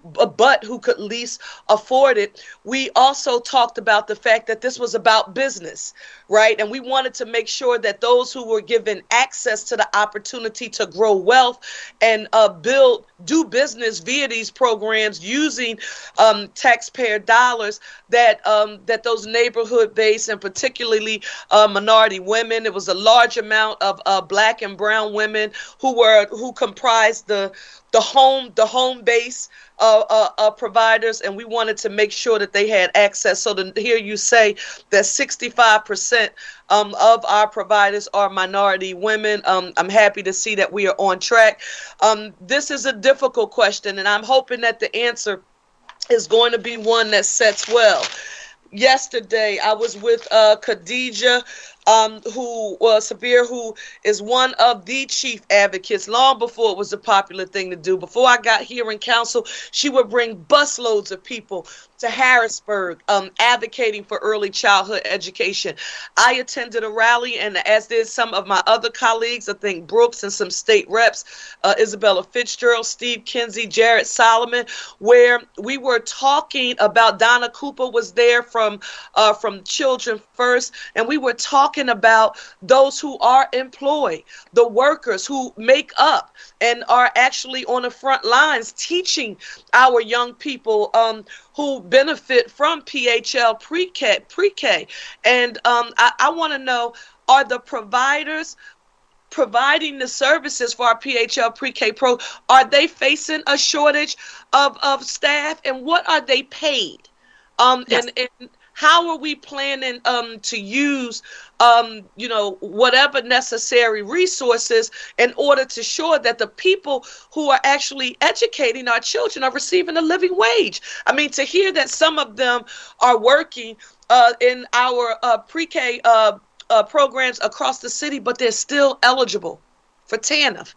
could least afford it, we also talked about the fact that this was about business, right? And we wanted to make sure that those who were given access to the opportunity to grow wealth and do business via these programs using taxpayer dollars, that those neighborhood-based and particularly minority women, it was a large amount of Black and brown women who comprised the home base providers, and we wanted to make sure that they had access. So to hear you say that 65% of our providers are minority women, I'm happy to see that we are on track. This is a difficult question, and I'm hoping that the answer is going to be one that sets well. Yesterday, I was with Khadija, Sabir, who is one of the chief advocates long before it was a popular thing to do. Before I got here in council, she would bring busloads of people to Harrisburg, advocating for early childhood education. I attended a rally, and as did some of my other colleagues, I think Brooks and some state reps, Isabella Fitzgerald, Steve Kinsey, Jared Solomon, where we were talking about, Donna Cooper was there from Children First, and we were talking about those who are employed, the workers who make up and are actually on the front lines teaching our young people who benefit from PHL pre-K. And I want to know, are the providers providing the services for our PHL pre-K pro, are they facing a shortage of staff, and what are they paid? Yes. And how are we planning to use whatever necessary resources in order to ensure that the people who are actually educating our children are receiving a living wage? I mean, to hear that some of them are working in our pre-K programs across the city, but they're still eligible for TANF.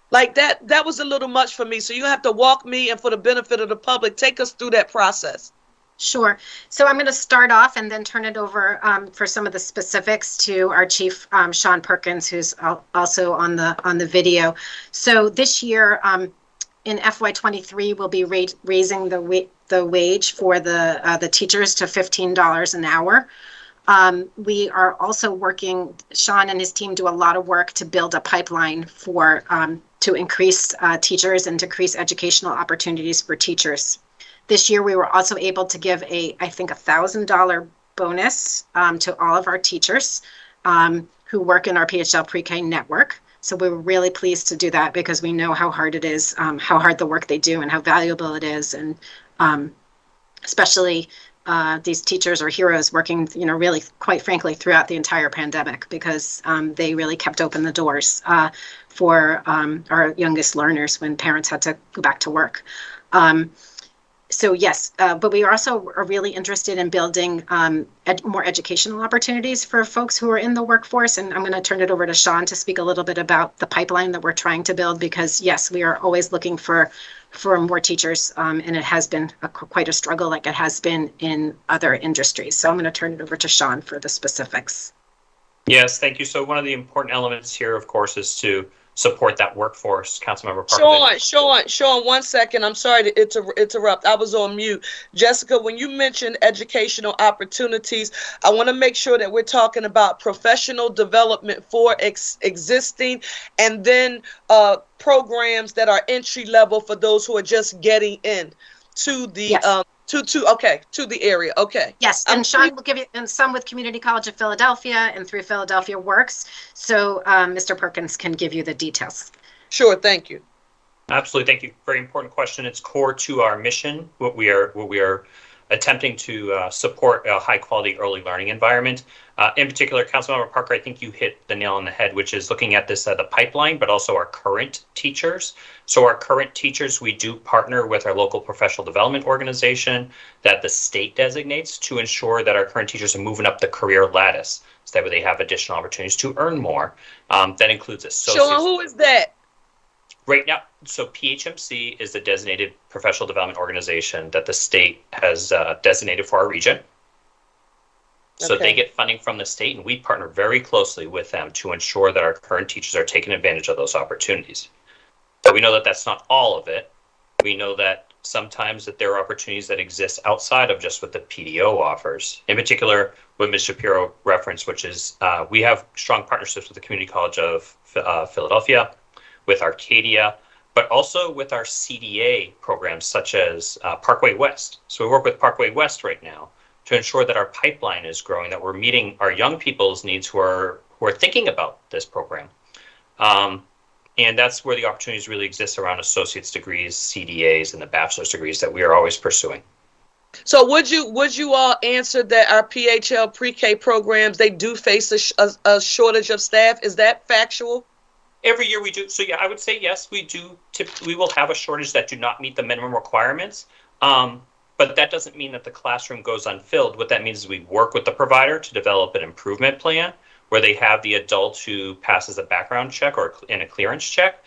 Like that was a little much for me. So you have to walk me, and for the benefit of the public, take us through that process. Sure. So I'm going to start off and then turn it over for some of the specifics to our chief, Sean Perkins, who's also on the video. So this year in FY2023, we'll be raising the wage for the teachers to $15 an hour. We are also working, Sean and his team do a lot of work to build a pipeline for to increase teachers and to increase educational opportunities for teachers. This year, we were also able to give I think, $1,000 bonus to all of our teachers who work in our PHL pre-K network. So we were really pleased to do that because we know how hard it is, how hard the work they do and how valuable it is. And especially these teachers are heroes working, really, quite frankly, throughout the entire pandemic because they really kept open the doors for our youngest learners when parents had to go back to work. So yes, but we also are really interested in building more educational opportunities for folks who are in the workforce. And I'm going to turn it over to Sean to speak a little bit about the pipeline that we're trying to build because yes, we are always looking for more teachers, and it has been quite a struggle like it has been in other industries. So I'm going to turn it over to Sean for the specifics. Yes, thank you. So one of the important elements here, of course, is to support that workforce. Councilmember Parker. Sean, 1 second. I'm sorry to interrupt. I was on mute. Jessica, when you mentioned educational opportunities, I want to make sure that we're talking about professional development for existing and then programs that are entry level for those who are just getting in to the yes. to the area. Okay. Yes, and Sean will give you, and some with Community College of Philadelphia and through Philadelphia Works. So Mr. Perkins can give you the details. Sure, thank you. Absolutely, thank you. Very important question. It's core to our mission. What we are attempting to support a high quality early learning environment. In particular, Councilmember Parker, I think you hit the nail on the head, which is looking at this the pipeline, but also our current teachers. So our current teachers, we do partner with our local professional development organization that the state designates to ensure that our current teachers are moving up the career lattice so that way they have additional opportunities to earn more. That includes associates. Sean, who is that? Right now, so PHMC is the designated professional development organization that the state has designated for our region. So they get funding from the state, and we partner very closely with them to ensure that our current teachers are taking advantage of those opportunities. But we know that that's not all of it. We know that sometimes that there are opportunities that exist outside of just what the PDO offers. In particular, what Ms. Shapiro referenced, which is we have strong partnerships with the Community College of Philadelphia, with Arcadia, but also with our CDA programs such as Parkway West. So we work with Parkway West right now to ensure that our pipeline is growing, that we're meeting our young people's needs who are thinking about this program. And that's where the opportunities really exist around associate's degrees, CDAs, and the bachelor's degrees that we are always pursuing. So would you all answer that our PHL pre-K programs, they do face a shortage of staff? Is that factual? Every year we do. So yeah, I would say yes, we do. We will have a shortage that do not meet the minimum requirements. But that doesn't mean that the classroom goes unfilled. What that means is we work with the provider to develop an improvement plan where they have the adult who passes a background check or in a clearance check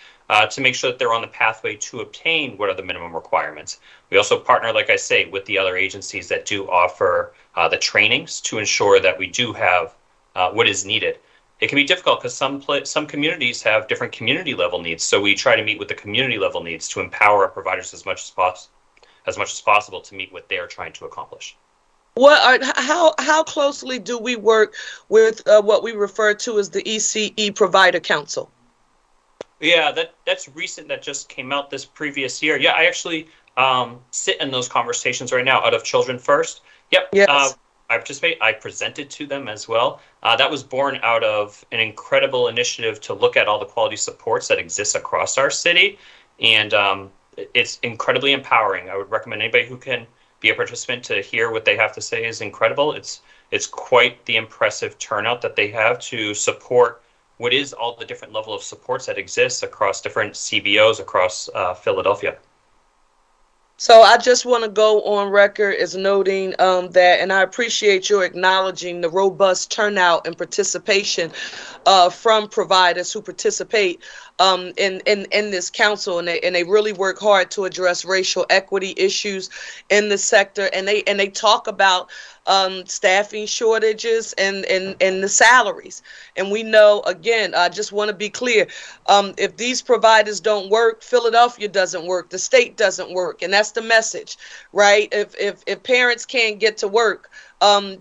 to make sure that they're on the pathway to obtain what are the minimum requirements. We also partner, like I say, with the other agencies that do offer the trainings to ensure that we do have what is needed. It can be difficult because some communities have different community level needs. So we try to meet with the community level needs to empower our providers as much as possible to meet what they are trying to accomplish. How closely do we work with what we refer to as the ECE Provider Council? Yeah, that's recent. That just came out this previous year. Yeah, I actually sit in those conversations right now out of Children First. Yep. Yes. I participate. I presented to them as well. That was born out of an incredible initiative to look at all the quality supports that exist across our city. And it's incredibly empowering. I would recommend anybody who can be a participant to hear what they have to say is incredible. It's quite the impressive turnout that they have to support what is all the different level of supports that exist across different CBOs across Philadelphia. So I just want to go on record as noting that, and I appreciate your acknowledging the robust turnout and participation from providers who participate in this council, and they really work hard to address racial equity issues in the sector, and they talk about staffing shortages and the salaries. And we know, again, I just want to be clear, if these providers don't work, Philadelphia doesn't work, the state doesn't work, and that's the message, right? If parents can't get to work,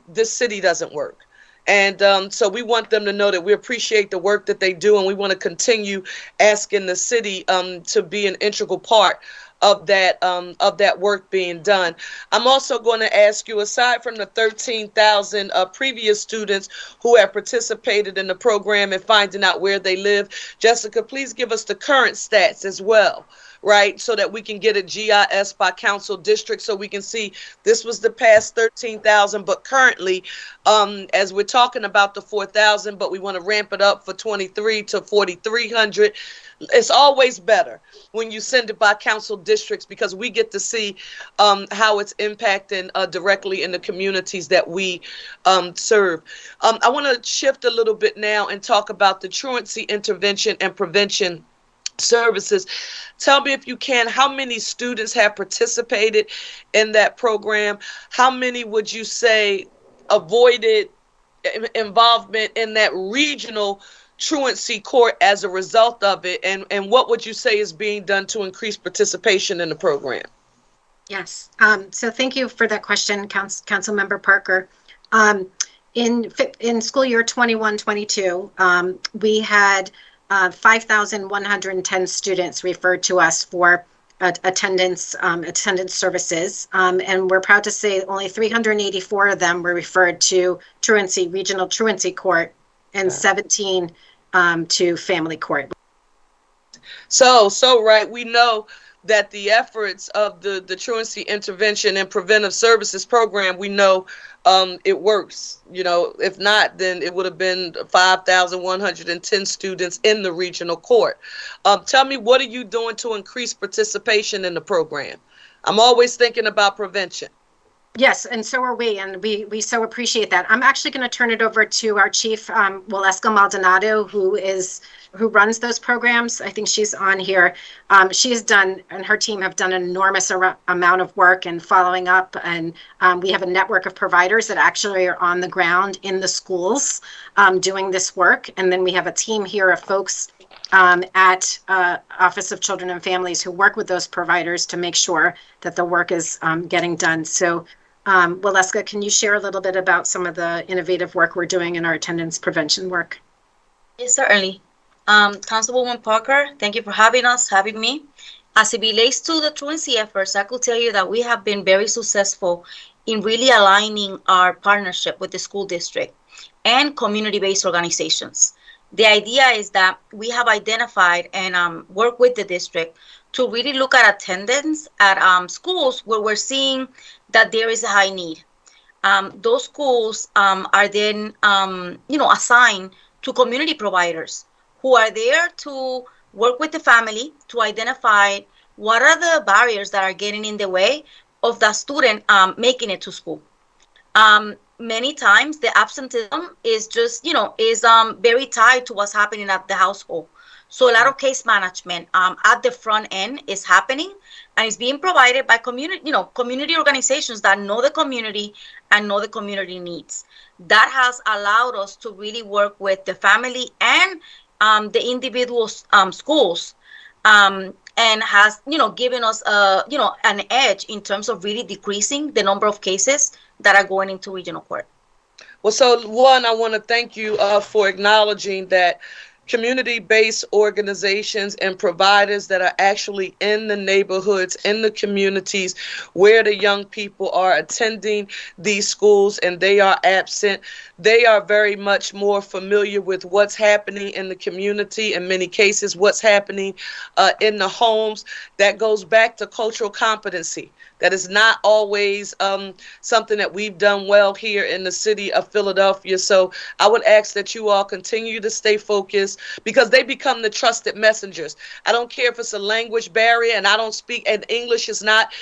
this city doesn't work. And so we want them to know that we appreciate the work that they do, and we want to continue asking the city to be an integral part of that work being done. I'm also going to ask you, aside from the 13,000 previous students who have participated in the program and finding out where they live, Jessica, please give us the current stats as well, right? So that we can get a GIS by council district, so we can see this was the past 13,000, but currently, as we're talking about the 4,000, but we want to ramp it up for 23 to 4,300. It's always better when you send it by council districts, because we get to see how it's impacting directly in the communities that we serve. I want to shift a little bit now and talk about the truancy intervention and prevention services. Tell me, if you can, how many students have participated in that program? How many would you say avoided involvement in that regional truancy court as a result of it, and what would you say is being done to increase participation in the program? Yes. So thank you for that question, Councilmember Parker. In school year 21-22, we had 5,110 students referred to us for attendance services, and we're proud to say only 384 of them were referred to regional truancy court, and 17 to family court. So right, we know that the efforts of the truancy intervention and preventive services program, we know it works. You know, if not, then it would have been 5,110 students in the regional court. Tell me, what are you doing to increase participation in the program? I'm always thinking about prevention. Yes, and so are we, and we so appreciate that. I'm actually going to turn it over to our chief, Waleska Maldonado, who runs those programs. I think she's on here. She has done, and her team have done an enormous amount of work in following up, and we have a network of providers that actually are on the ground in the schools doing this work, and then we have a team here of folks at Office of Children and Families who work with those providers to make sure that the work is getting done. So Waleska, can you share a little bit about some of the innovative work we're doing in our attendance prevention work? Yes, certainly. Councilwoman Parker, thank you for having me. As it relates to the truancy efforts, I could tell you that we have been very successful in really aligning our partnership with the school district and community-based organizations. The idea is that we have identified and worked with the district to really look at attendance at schools where we're seeing that there is a high need. Those schools are then, assigned to community providers who are there to work with the family to identify what are the barriers that are getting in the way of the student making it to school. Many times the absenteeism is just, very tied to what's happening at the household. So a lot of case management at the front end is happening, and it's being provided by community organizations that know the community and know the community needs. That has allowed us to really work with the family and the individual schools, and has, given us, an edge in terms of really decreasing the number of cases that are going into regional court. Well, so one, I want to thank you for acknowledging that community-based organizations and providers that are actually in the neighborhoods, in the communities where the young people are attending these schools and they are absent. They are very much more familiar with what's happening in the community, in many cases, what's happening in the homes. That goes back to cultural competency. That is not always something that we've done well here in the city of Philadelphia. So I would ask that you all continue to stay focused, because they become the trusted messengers. I don't care if it's a language barrier and I don't speak, and English is not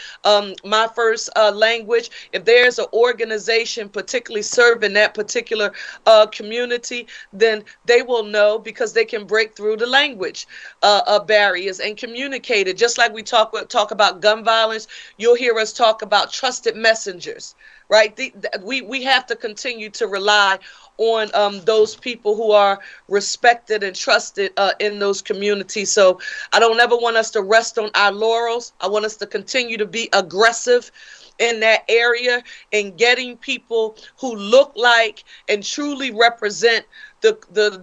my first language. If there's an organization particularly serving that particular community, then they will know, because they can break through the language barriers and communicate it. Just like we talk about gun violence, you'll hear us talk about trusted messengers, right? We have to continue to rely on those people who are respected and trusted in those communities. So I don't ever want us to rest on our laurels. I want us to continue to be aggressive in that area and getting people who look like and truly represent the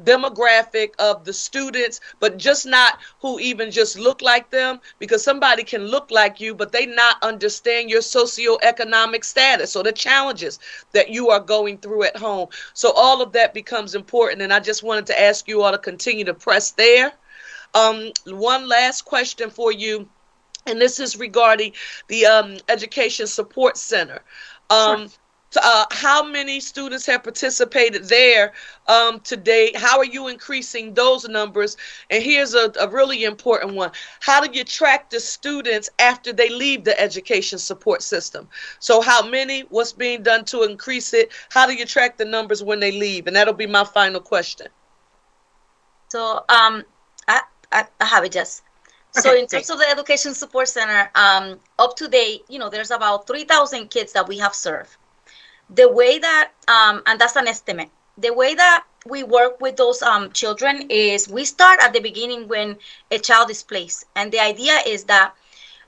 demographic of the students, but just not who even just look like them, because somebody can look like you, but they not understand your socioeconomic status or the challenges that you are going through at home. So all of that becomes important, and I just wanted to ask you all to continue to press there. One last question for you, and this is regarding the Education Support Center. How many students have participated there to date? How are you increasing those numbers? And here's a really important one. How do you track the students after they leave the education support system? So how many, what's being done to increase it? How do you track the numbers when they leave? And that'll be my final question. So I have it, Jess. So in terms of the Education Support Center, up to date, there's about 3,000 kids that we have served. The way that, and that's an estimate, the way that we work with those children is we start at the beginning when a child is placed. And the idea is that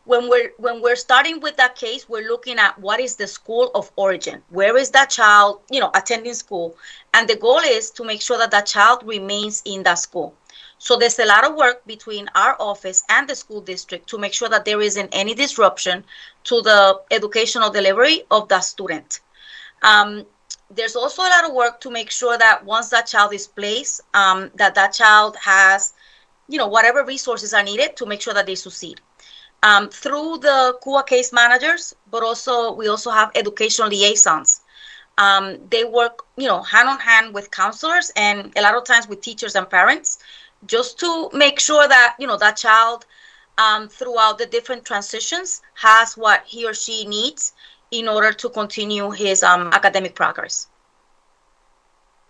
when we're starting with that case, we're looking at what is the school of origin. Where is that child, attending school? And the goal is to make sure that that child remains in that school. So there's a lot of work between our office and the school district to make sure that there isn't any disruption to the educational delivery of that student. There's also a lot of work to make sure that once that child is placed, that child has, whatever resources are needed to make sure that they succeed. Through the CUA case managers, but also we also have educational liaisons. They work, hand on hand with counselors and a lot of times with teachers and parents, just to make sure that, that child throughout the different transitions has what he or she needs in order to continue his academic progress.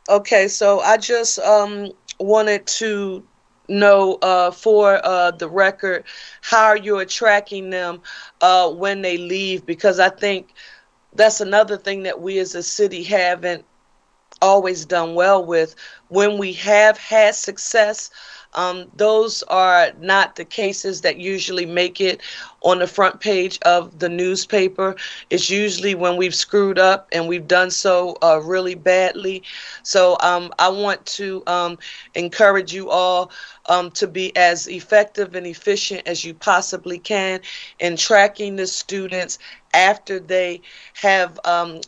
Okay, so I just wanted to know for the record, how you're tracking them when they leave, because I think that's another thing that we as a city haven't always done well with. When we have had success, those are not the cases that usually make it on the front page of the newspaper. It's usually when we've screwed up and we've done so really badly. So I want to encourage you all to be as effective and efficient as you possibly can in tracking the students after they have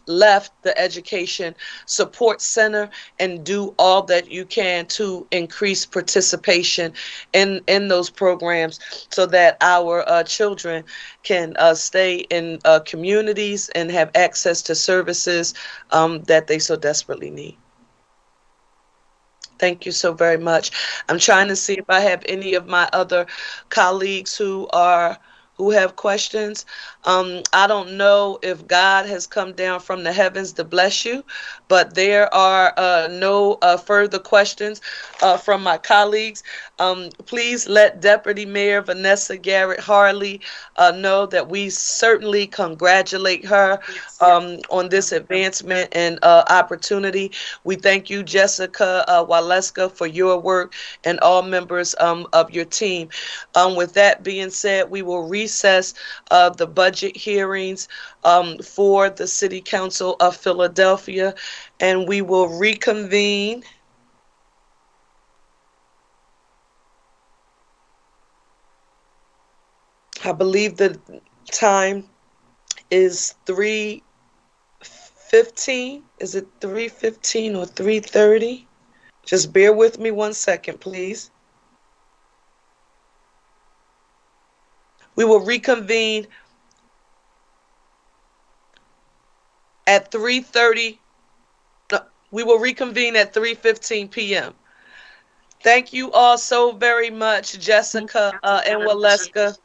left the Education Support Center, and do all that you can to increase participation in those programs so that our children can stay in communities and have access to services that they so desperately need. Thank you so very much. I'm trying to see if I have any of my other colleagues who have questions. I don't know if God has come down from the heavens to bless you, but there are no further questions from my colleagues. Please let Deputy Mayor Vanessa Garrett Harley know that we certainly congratulate her on this advancement and opportunity. We thank you, Jessica Waleska, for your work, and all members of your team. With that being said, we will recess the budget hearings for the City Council of Philadelphia, and we will reconvene I believe the time is 3:15. Is it 3:15 or 3:30? Just bear with me 1 second, please. We will reconvene at 3:30. We will reconvene at 3:15 p.m. Thank you all so very much, Jessica and Waleska.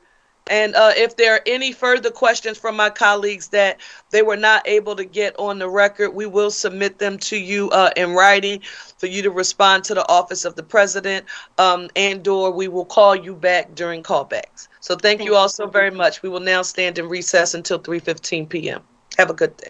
And if there are any further questions from my colleagues that they were not able to get on the record, we will submit them to you in writing for you to respond to the Office of the President, and/or we will call you back during callbacks. So thank you all so very much. We will now stand in recess until 3:15 p.m. Have a good day.